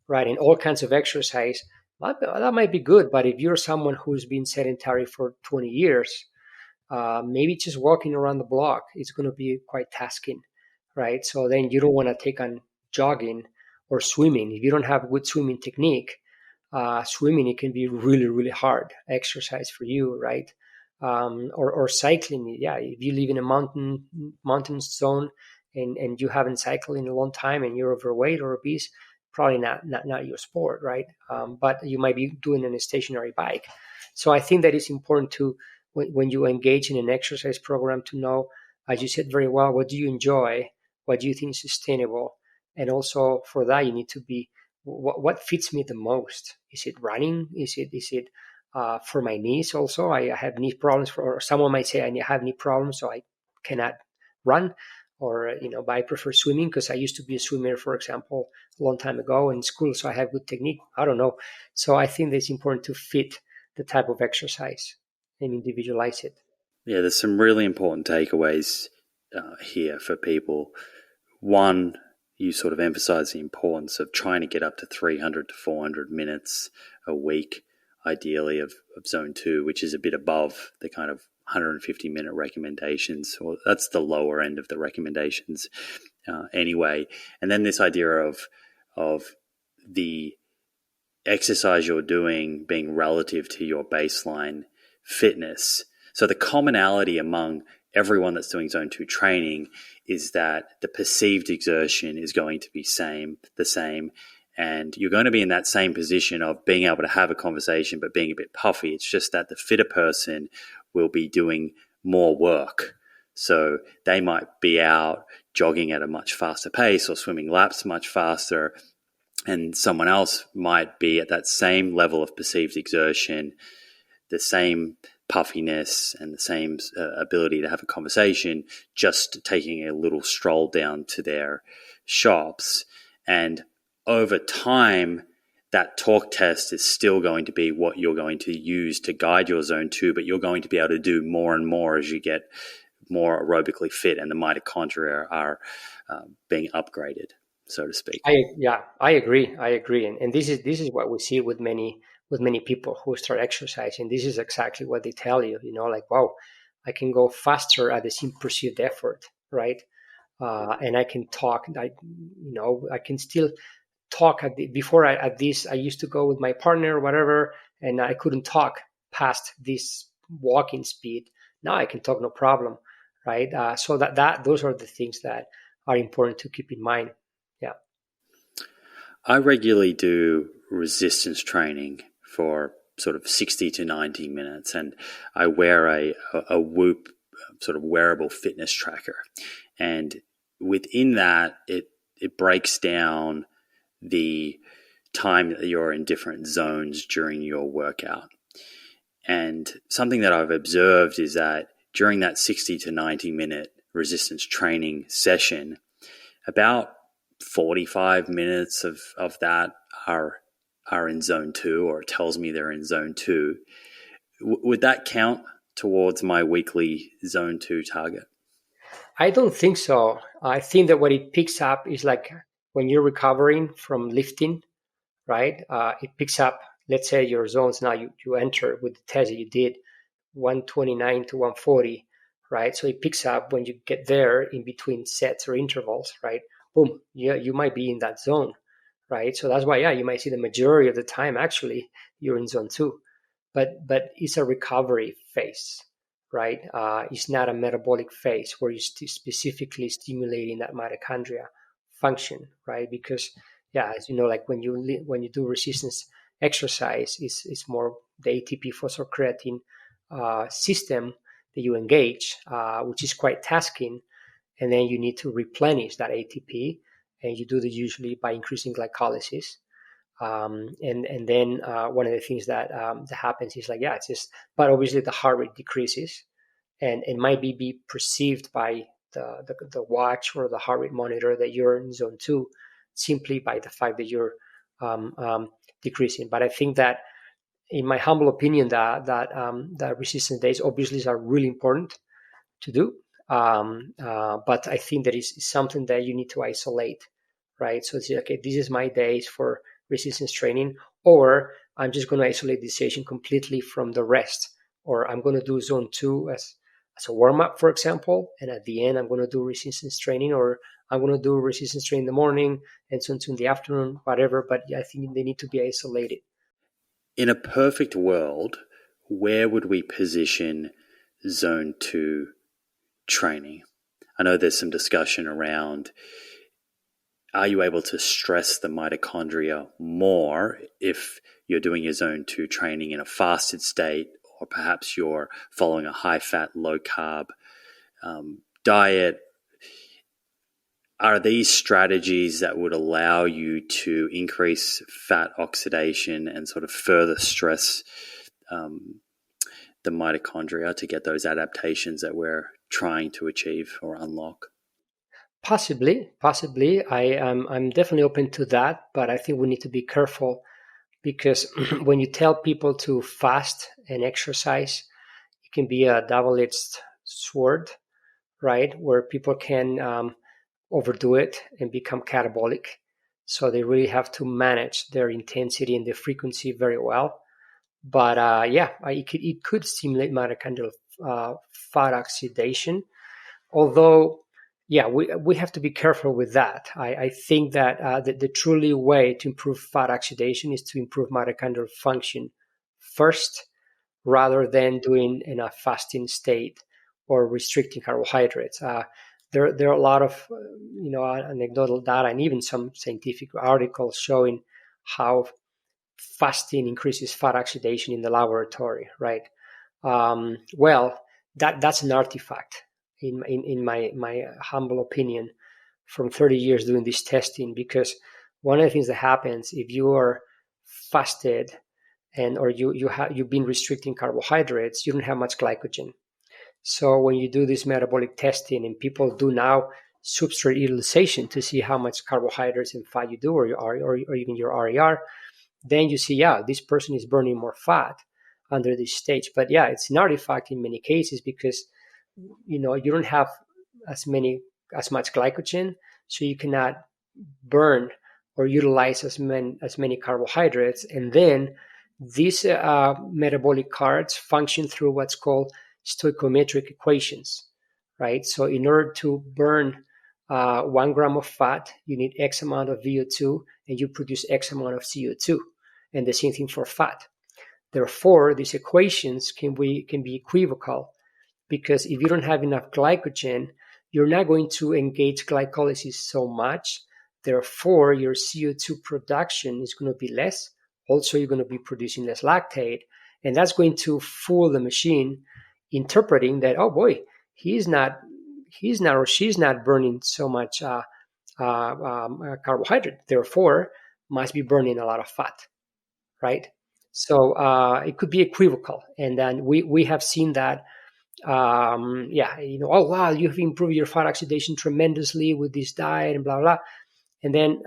right, and all kinds of exercise, that might be good. But if you're someone who's been sedentary for 20 years, maybe just walking around the block is going to be quite tasking, right? So then you don't want to take on jogging or swimming. If you don't have good swimming technique, swimming, it can be really, really hard exercise for you, right? Or cycling. Yeah, if you live in a mountain zone and you haven't cycled in a long time and you're overweight or obese, probably not your sport, right? But you might be doing a stationary bike. So I think that it's important to, when you engage in an exercise program, to know, as you said very well, what do you enjoy? What do you think is sustainable? And also for that, you need to be, what fits me the most? Is it running? Is it for my knees also? I have knee problems, or someone might say I have knee problems, so I cannot run. Or, but I prefer swimming because I used to be a swimmer, for example, a long time ago in school, so I have good technique. I don't know. So I think that it's important to fit the type of exercise and individualize it. Yeah, there's some really important takeaways here for people. One, you sort of emphasize the importance of trying to get up to 300 to 400 minutes a week, ideally, of zone 2, which is a bit above the kind of 150-minute recommendations. Well, that's the lower end of the recommendations anyway. And then this idea of the exercise you're doing being relative to your baseline fitness. So the commonality among everyone that's doing zone 2 training is that the perceived exertion is going to be the same, and you're going to be in that same position of being able to have a conversation but being a bit puffy. It's just that the fitter person will be doing more work. So they might be out jogging at a much faster pace or swimming laps much faster, and someone else might be at that same level of perceived exertion, the same puffiness and the same ability to have a conversation, just taking a little stroll down to their shops. And over time, that talk test is still going to be what you're going to use to guide your zone 2, but you're going to be able to do more and more as you get more aerobically fit and the mitochondria are being upgraded, so to speak. I agree. And this is what we see with many people who start exercising. This is exactly what they tell you, like, wow, I can go faster at the same perceived effort, right? And I can talk, I can still talk before at this, I used to go with my partner or whatever, and I couldn't talk past this walking speed. Now I can talk no problem, right? So that those are the things that are important to keep in mind. Yeah. I regularly do resistance training for sort of 60 to 90 minutes, and I wear a Whoop sort of wearable fitness tracker. And within that, it breaks down the time that you're in different zones during your workout. And something that I've observed is that during that 60 to 90 minute resistance training session, about 45 minutes of that are in zone 2, or it tells me they're in zone 2. Would that count towards my weekly zone 2 target? I don't think so. I think that what it picks up is like when you're recovering from lifting, right? It picks up, let's say your zones now you enter with the test that you did, 129 to 140, right? So it picks up when you get there in between sets or intervals, right? Boom, yeah, you might be in that zone, right? So that's why, yeah, you might see the majority of the time actually you're in zone 2, but it's a recovery phase, right? It's not a metabolic phase where you're specifically stimulating that mitochondria function, right? Because yeah, as you know, like when you do resistance exercise, it's more the ATP phosphocreatine system that you engage, which is quite tasking, and then you need to replenish that ATP, and you do this usually by increasing glycolysis. And then one of the things that happens is like, yeah, it's just, but obviously the heart rate decreases, and it might be perceived by the watch or the heart rate monitor that you're in zone 2 simply by the fact that you're decreasing. But I think that, in my humble opinion, that resistance days obviously are really important to do. But I think that is something that you need to isolate, right? So it's okay, this is my days for resistance training, or I'm just going to isolate this session completely from the rest, or I'm going to do zone 2 as a warm-up, for example, and at the end I'm going to do resistance training, or I'm going to do resistance training in the morning and zone 2 in the afternoon, whatever. But I think they need to be isolated. In a perfect world, where would we position zone 2 training? I know there's some discussion around, are you able to stress the mitochondria more if you're doing your zone 2 training in a fasted state, or perhaps you're following a high-fat, low-carb diet? Are these strategies that would allow you to increase fat oxidation and sort of further stress the mitochondria to get those adaptations that we're trying to achieve or unlock? Possibly. I'm definitely open to that, but I think we need to be careful, because when you tell people to fast and exercise, it can be a double-edged sword, right? Where people can overdo it and become catabolic. So they really have to manage their intensity and the frequency very well. But it could stimulate mitochondrial fat oxidation. Although, yeah, we have to be careful with that. I think that the truly way to improve fat oxidation is to improve mitochondrial function first, rather than doing in a fasting state or restricting carbohydrates. There are a lot of anecdotal data and even some scientific articles showing how fasting increases fat oxidation in the laboratory, right? Well, that's an artifact in my humble opinion from 30 years doing this testing, because one of the things that happens if you are fasted or you've been restricting carbohydrates, you don't have much glycogen. So when you do this metabolic testing, and people do now substrate utilization to see how much carbohydrates and fat you do, or even your RER, then you see, yeah, this person is burning more fat under this stage. But yeah, it's an artifact in many cases, because you don't have as much glycogen, so you cannot burn or utilize as many carbohydrates, and then these metabolic cards function through what's called stoichiometric equations, right? So in order to burn 1 gram of fat, you need X amount of VO2, and you produce X amount of CO2, and the same thing for fat. Therefore, these equations can be equivocal, because if you don't have enough glycogen, you're not going to engage glycolysis so much Therefore, your CO2 production is going to be less. Also, you're going to be producing less lactate, and that's going to fool the machine, interpreting that, oh boy, he's not or she's not burning so much carbohydrate. Therefore, must be burning a lot of fat, right? So it could be equivocal, and then we have seen that. Oh wow, you have improved your fat oxidation tremendously with this diet and blah blah. And then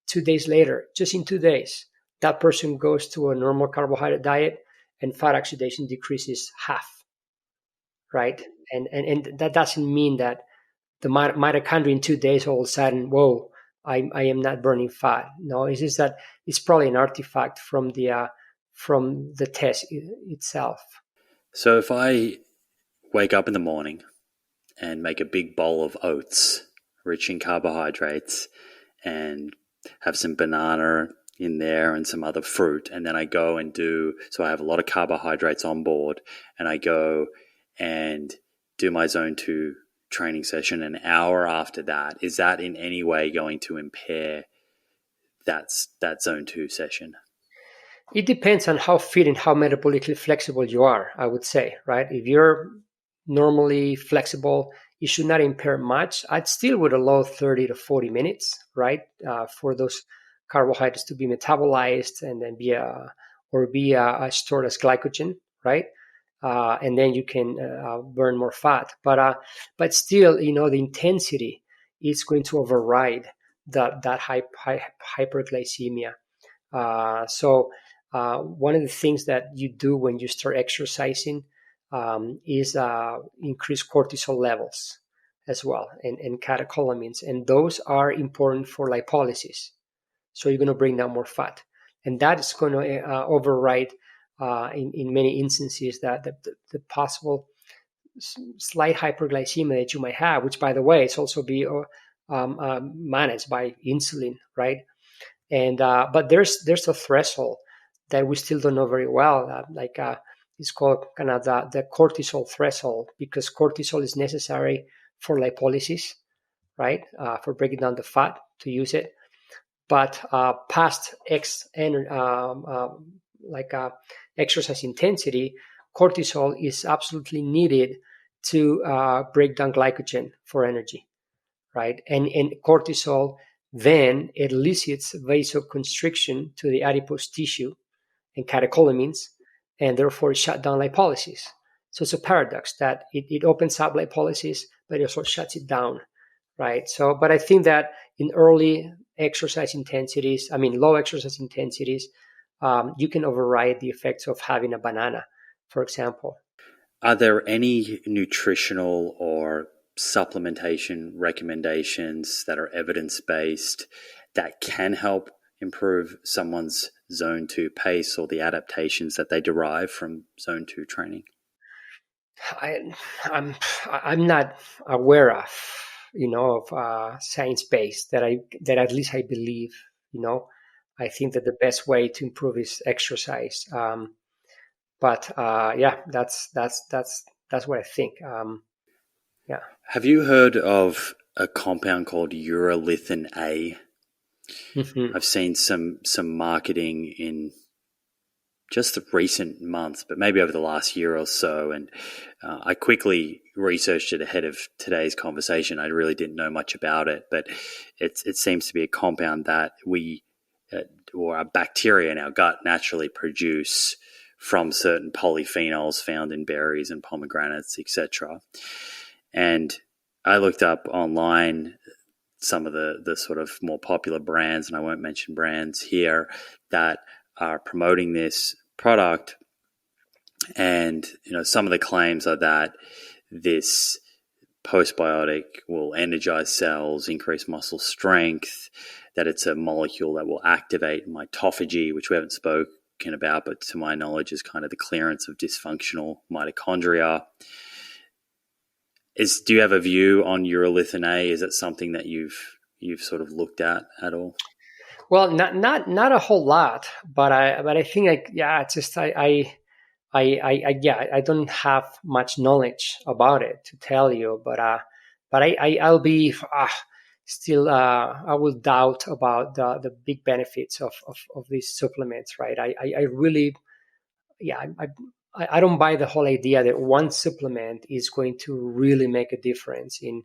2 days later, just in 2 days, that person goes to a normal carbohydrate diet and fat oxidation decreases half, right? And that doesn't mean that the mitochondria in 2 days all of a sudden, whoa, I am not burning fat. No, it's just that it's probably an artifact from the test itself. So if I wake up in the morning and make a big bowl of oats rich in carbohydrates and have some banana in there and some other fruit, and then I go and so I have a lot of carbohydrates on board, and I go and do my zone 2 training session an hour after that, is that in any way going to impair that zone 2 session? It depends on how fit and how metabolically flexible you are, I would say, right? If you're normally flexible, it should not impair much. I'd still would allow 30 to 40 minutes, right, for those carbohydrates to be metabolized and then be stored as glycogen, right? And then you can burn more fat. But still, the intensity is going to override that hyperglycemia. So one of the things that you do when you start exercising is increase cortisol levels as well, and catecholamines, and those are important for lipolysis. So you're going to bring down more fat, and that is going to override in many instances that the possible slight hyperglycemia that you might have, which by the way is also be managed by insulin, right? And but there's a threshold that we still don't know very well, it's called kind of the cortisol threshold, because cortisol is necessary for lipolysis, right? For breaking down the fat to use it. But past exercise intensity, cortisol is absolutely needed to break down glycogen for energy, right? And cortisol then elicits vasoconstriction to the adipose tissue and catecholamines, and therefore shut down lipolysis. So it's a paradox that it opens up lipolysis, but it also shuts it down, right? So, but I think that in early exercise intensities, low exercise intensities, you can override the effects of having a banana, for example. Are there any nutritional or supplementation recommendations that are evidence-based that can help improve someone's zone 2 pace or the adaptations that they derive from zone 2 training? I'm not aware of science-based that at least I believe. I think that the best way to improve is exercise. That's what I think. Yeah. Have you heard of a compound called urolithin A? Mm-hmm. I've seen some marketing in just the recent months, but maybe over the last year or so. And I quickly researched it ahead of today's conversation. I really didn't know much about it, but it seems to be a compound that or our bacteria in our gut naturally produce from certain polyphenols found in berries and pomegranates, etc. And I looked up online some of the sort of more popular brands, and I won't mention brands here, that are promoting this product. And some of the claims are that this postbiotic will energize cells, increase muscle strength, that it's a molecule that will activate mitophagy, which we haven't spoken about, but to my knowledge is kind of the clearance of dysfunctional mitochondria. Do you have a view on urolithin A? Is it something that you've sort of looked at all? Well, not a whole lot, but I think it's just I don't have much knowledge about it to tell you, but I'll be still I will doubt about the big benefits of these supplements, right? I really, yeah, I don't buy the whole idea that one supplement is going to really make a difference in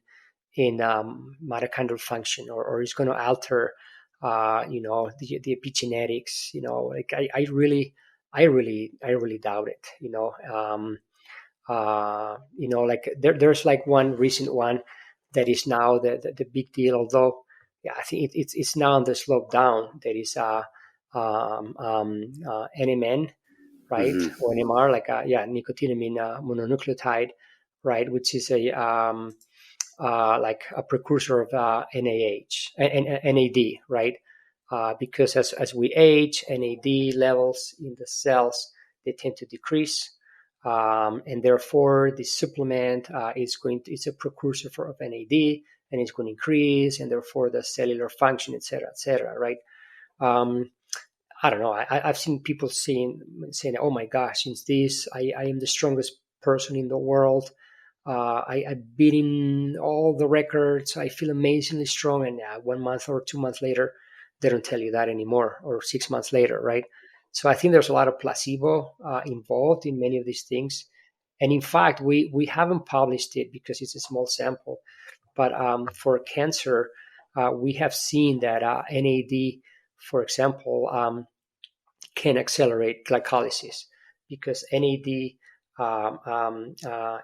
mitochondrial function, or is going to alter, the epigenetics. Like I really doubt it. Like there's like one recent one that is now the big deal. Although, yeah, I think it's now on the slope down. There is NMN, right, Mm-hmm. or NMR, like nicotinamine mononucleotide, right, which is a like a precursor of NAD, right? Because as we age, NAD levels in the cells, they tend to decrease, and therefore the supplement it's a precursor of NAD, and it's going to increase, and therefore the cellular function, et cetera, right? Um, I don't know. I've seen people saying, "Oh my gosh, since this, I am the strongest person in the world. I've beaten all the records. I feel amazingly strong." And 1 month or 2 months later, they don't tell you that anymore, or 6 months later, right? So I think there's a lot of placebo involved in many of these things. And in fact, we haven't published it because it's a small sample. But for cancer, we have seen that NAD, for example, can accelerate glycolysis, because NAD,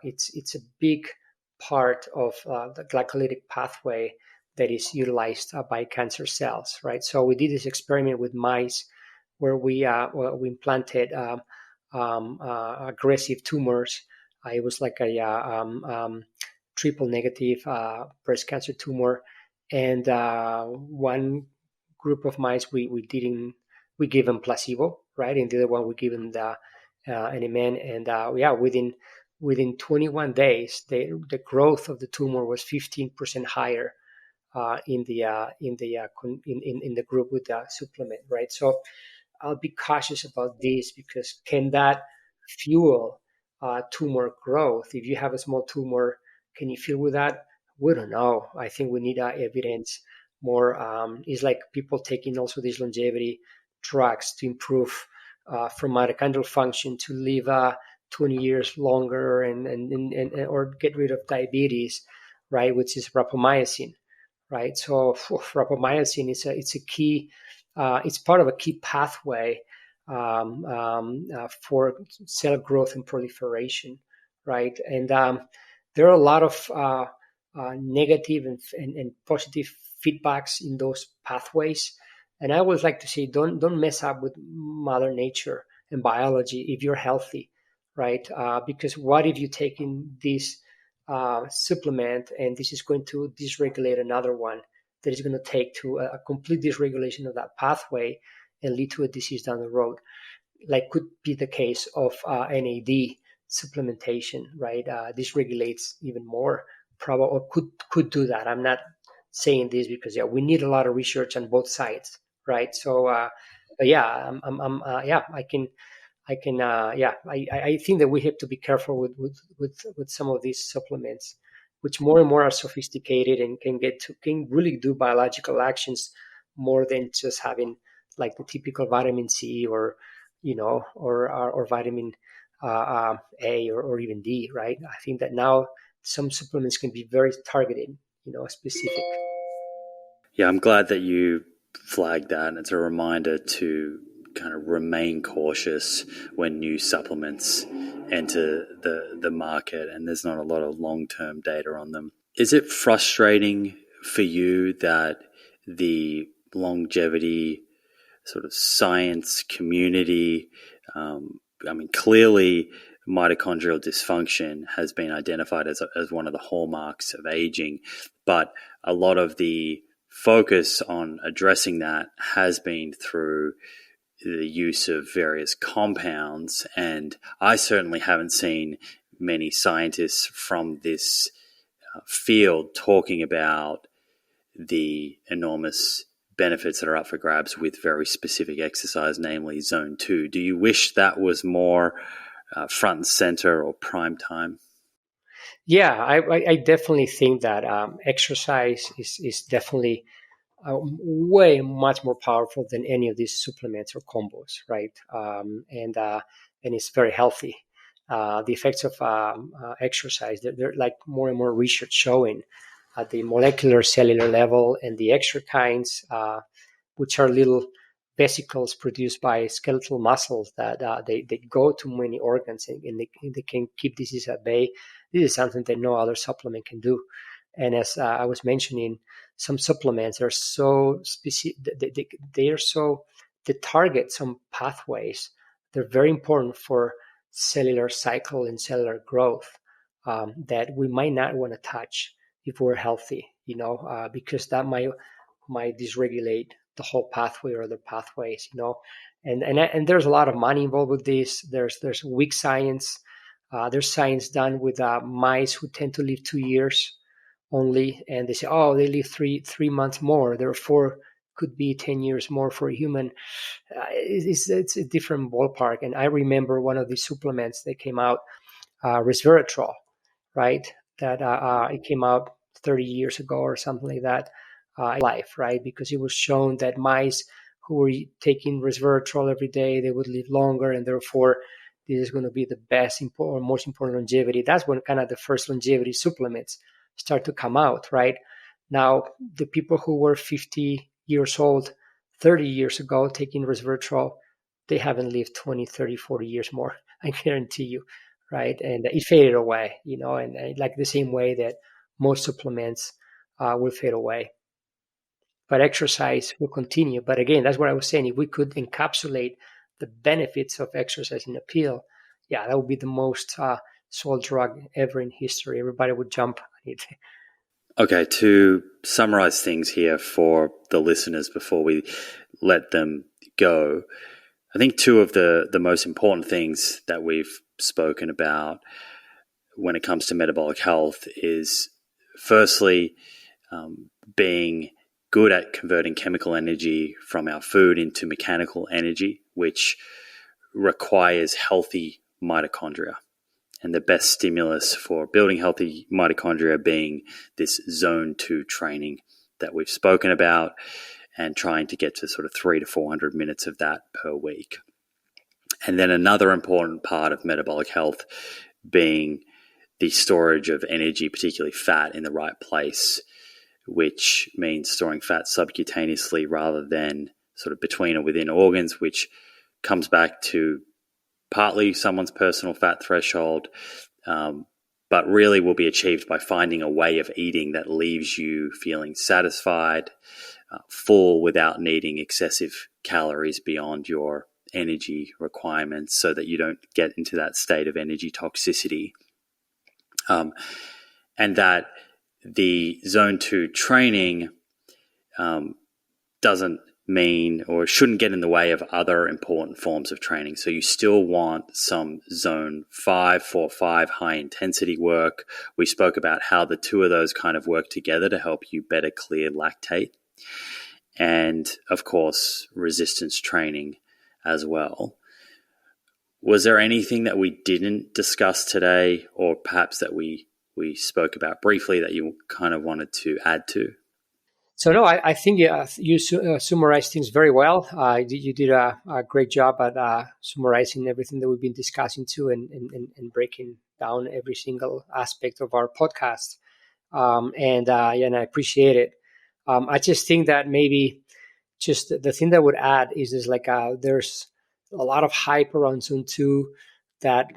it's a big part of the glycolytic pathway that is utilized by cancer cells, right? So we did this experiment with mice where we implanted aggressive tumors. It was like a triple negative breast cancer tumor, and one group of mice we give them placebo, right, and the other one we give them the NMN, and within 21 days, the growth of the tumor was 15% higher in the group with the supplement, right? So I'll be cautious about this, because can that fuel tumor growth? If you have a small tumor, can you fuel with that? We don't know. I think we need evidence more. It's like people taking also these longevity drugs to improve from mitochondrial function to live 20 years longer, and or get rid of diabetes, right? Which is rapamycin, right? So rapamycin it's a key. It's part of a key pathway for cell growth and proliferation, right? And there are a lot of negative and positive feedbacks in those pathways. And I always like to say, don't mess up with Mother Nature and biology if you're healthy, right? Because what if you take in this supplement and this is going to dysregulate another one that is going to take to a complete dysregulation of that pathway and lead to a disease down the road, like could be the case of NAD supplementation, right? This regulates even more, probably, or could do that. I'm not saying this because we need a lot of research on both sides, right? So, but I think that we have to be careful with some of these supplements, which more and more are sophisticated and can really do biological actions more than just having like the typical vitamin C, or or vitamin A, or even D, right? I think that now some supplements can be very targeted, specific. Yeah, I'm glad that you flagged that, and it's a reminder to kind of remain cautious when new supplements enter the market and there's not a lot of long-term data on them. Is it frustrating for you that the longevity sort of science community, clearly mitochondrial dysfunction has been identified as one of the hallmarks of aging, but a lot of the focus on addressing that has been through the use of various compounds, and I certainly haven't seen many scientists from this field talking about the enormous benefits that are up for grabs with very specific exercise, namely zone 2. Do you wish that was more front and center or prime time? Yeah, I definitely think that exercise is definitely way much more powerful than any of these supplements or combos, right? And it's very healthy. The effects of exercise, they're like more and more research showing at the molecular cellular level, and the extra kinds, which are little vesicles produced by skeletal muscles that they go to many organs, and they can keep disease at bay. This is something that no other supplement can do. And as I was mentioning, some supplements are so specific, they are so, they target some pathways. They're very important for cellular cycle and cellular growth, that we might not want to touch if we're healthy, because that might dysregulate the whole pathway or other pathways, and there's a lot of money involved with this. There's weak science. There's science done with mice who tend to live 2 years only, and they say, oh, they live three months more. Therefore, could be 10 years more for a human. It's a different ballpark. And I remember one of these supplements that came out, resveratrol, right? That it came out 30 years ago or something like that, life, right? Because it was shown that mice who were taking resveratrol every day, they would live longer, and therefore this is going to be the best or most important longevity. That's when kind of the first longevity supplements start to come out, right? Now, the people who were 50 years old 30 years ago taking resveratrol, they haven't lived 20, 30, 40 years more, I guarantee you, right? And it faded away, and like the same way that most supplements will fade away. But exercise will continue. But again, that's what I was saying. If we could encapsulate the benefits of exercise in a pill, yeah, that would be the most sold drug ever in history. Everybody would jump on it. Okay, to summarize things here for the listeners before we let them go, I think two of the most important things that we've spoken about when it comes to metabolic health is, firstly, being good at converting chemical energy from our food into mechanical energy, which requires healthy mitochondria. And the best stimulus for building healthy mitochondria being this zone 2 training that we've spoken about, and trying to get to sort of 300 to 400 minutes of that per week. And then another important part of metabolic health being the storage of energy, particularly fat, in the right place, which means storing fat subcutaneously rather than sort of between or within organs, which comes back to partly someone's personal fat threshold, but really will be achieved by finding a way of eating that leaves you feeling satisfied, full, without needing excessive calories beyond your energy requirements, so that you don't get into that state of energy toxicity. And that the zone 2 training doesn't mean or shouldn't get in the way of other important forms of training. So you still want some zone 5, 4, 5 high intensity work. We spoke about how the two of those kind of work together to help you better clear lactate. And of course, resistance training as well. Was there anything that we didn't discuss today, or perhaps that we spoke about briefly, that you kind of wanted to add to? So no, I think you summarized things very well. You did a great job at summarizing everything that we've been discussing too, and breaking down every single aspect of our podcast. And I appreciate it. I just think that maybe just the thing that I would add is like there's a lot of hype around Zone 2 that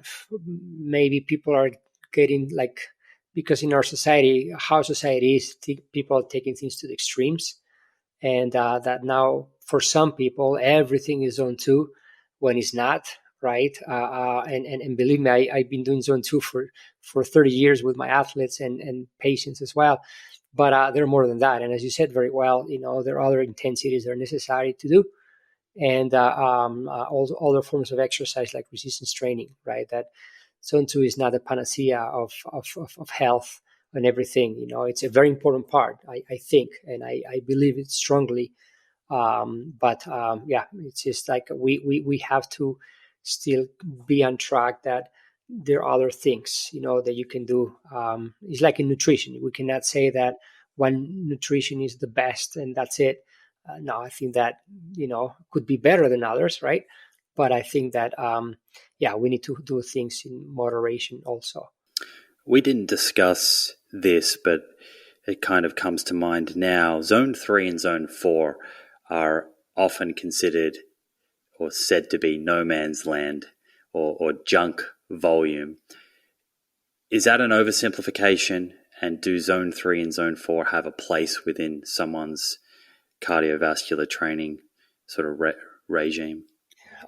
maybe people are getting like, because in our society, how society is, people are taking things to the extremes, and that now for some people everything is Zone 2 when it's not, right? And believe me, I've been doing Zone 2 for 30 years with my athletes and patients as well. But they're more than that. And as you said very well, there are other intensities that are necessary to do. And all other forms of exercise like resistance training, right? That Zone 2 is not a panacea of health and everything. It's a very important part, I think, and I believe it strongly. But it's just like we have to still be on track that there are other things, that you can do. It's like in nutrition. We cannot say that one nutrition is the best and that's it. No, I think that, could be better than others, right? But I think that, we need to do things in moderation also. We didn't discuss this, but it kind of comes to mind now. Zone 3 and Zone 4 are often considered or said to be no man's land or junk volume. Is that an oversimplification? And do Zone 3 and Zone 4 have a place within someone's cardiovascular training sort of regime?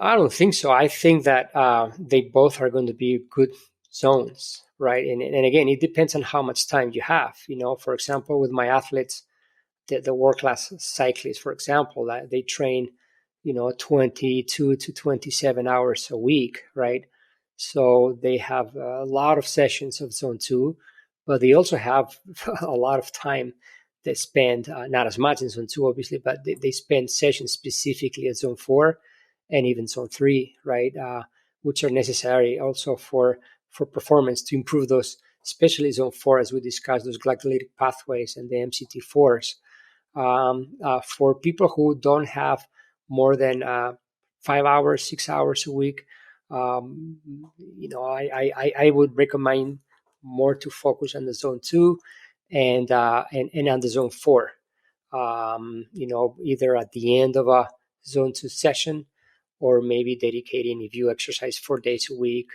I don't think so. I think that they both are going to be good zones, right? And again, it depends on how much time you have. For example, with my athletes, the world-class cyclists, for example, they train, 22 to 27 hours a week, right? So they have a lot of sessions of Zone 2, but they also have a lot of time they spend, not as much in Zone 2, obviously, but they spend sessions specifically at Zone 4 and even Zone 3, right? Which are necessary also for performance to improve those, especially Zone 4, as we discussed, those glycolytic pathways and the MCT4s. For people who don't have more than 5 hours, 6 hours a week, I would recommend more to focus on the Zone 2 and on the Zone 4. Either at the end of a Zone 2 session, or maybe dedicating, if you exercise 4 days a week,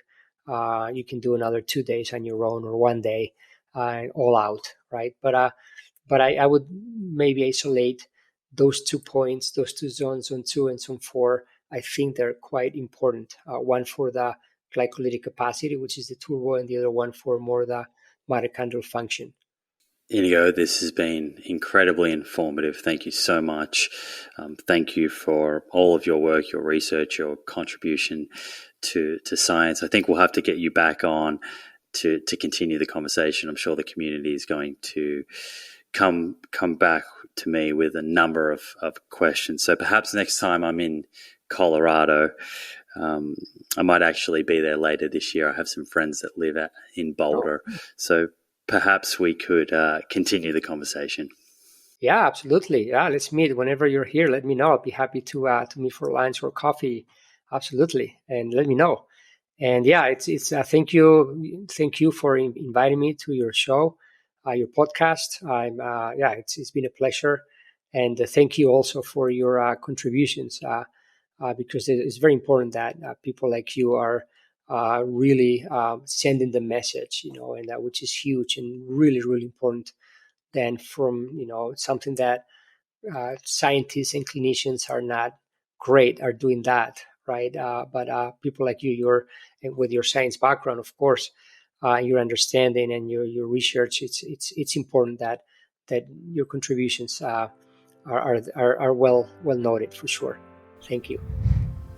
you can do another 2 days on your own or 1 day, all out, right? But I would maybe isolate those 2 points, those 2 zones, Zone 2 and Zone 4. I think they're quite important. One for the glycolytic capacity, which is the turbo, and the other one for more the mitochondrial function. Inigo, this has been incredibly informative. Thank you so much. Thank you for all of your work, your research, your contribution to science. I think we'll have to get you back on to continue the conversation. I'm sure the community is going to come back to me with a number of questions. So perhaps next time I'm in Colorado, I might actually be there later this year. I have some friends that live in Boulder. So perhaps we could continue the conversation. Yeah, absolutely. Yeah, let's meet whenever you're here. Let me know. I'll be happy to meet for lunch or coffee. Absolutely, and let me know. And yeah, it's thank you for inviting me to your show, your podcast. It's been a pleasure, and thank you also for your contributions, because it's very important that people like you are really sending the message, and that, which is huge and really, really important. Then from something that scientists and clinicians are not great are doing that, right? But people like you, you're with your science background, of course, your understanding and your research. It's important that your contributions are well noted for sure. Thank you.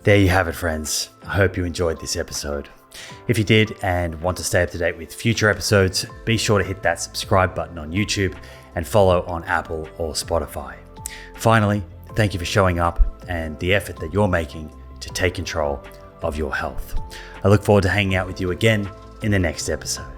There you have it, friends. I hope you enjoyed this episode. If you did and want to stay up to date with future episodes, be sure to hit that subscribe button on YouTube and follow on Apple or Spotify. Finally, thank you for showing up and the effort that you're making to take control of your health. I look forward to hanging out with you again in the next episode.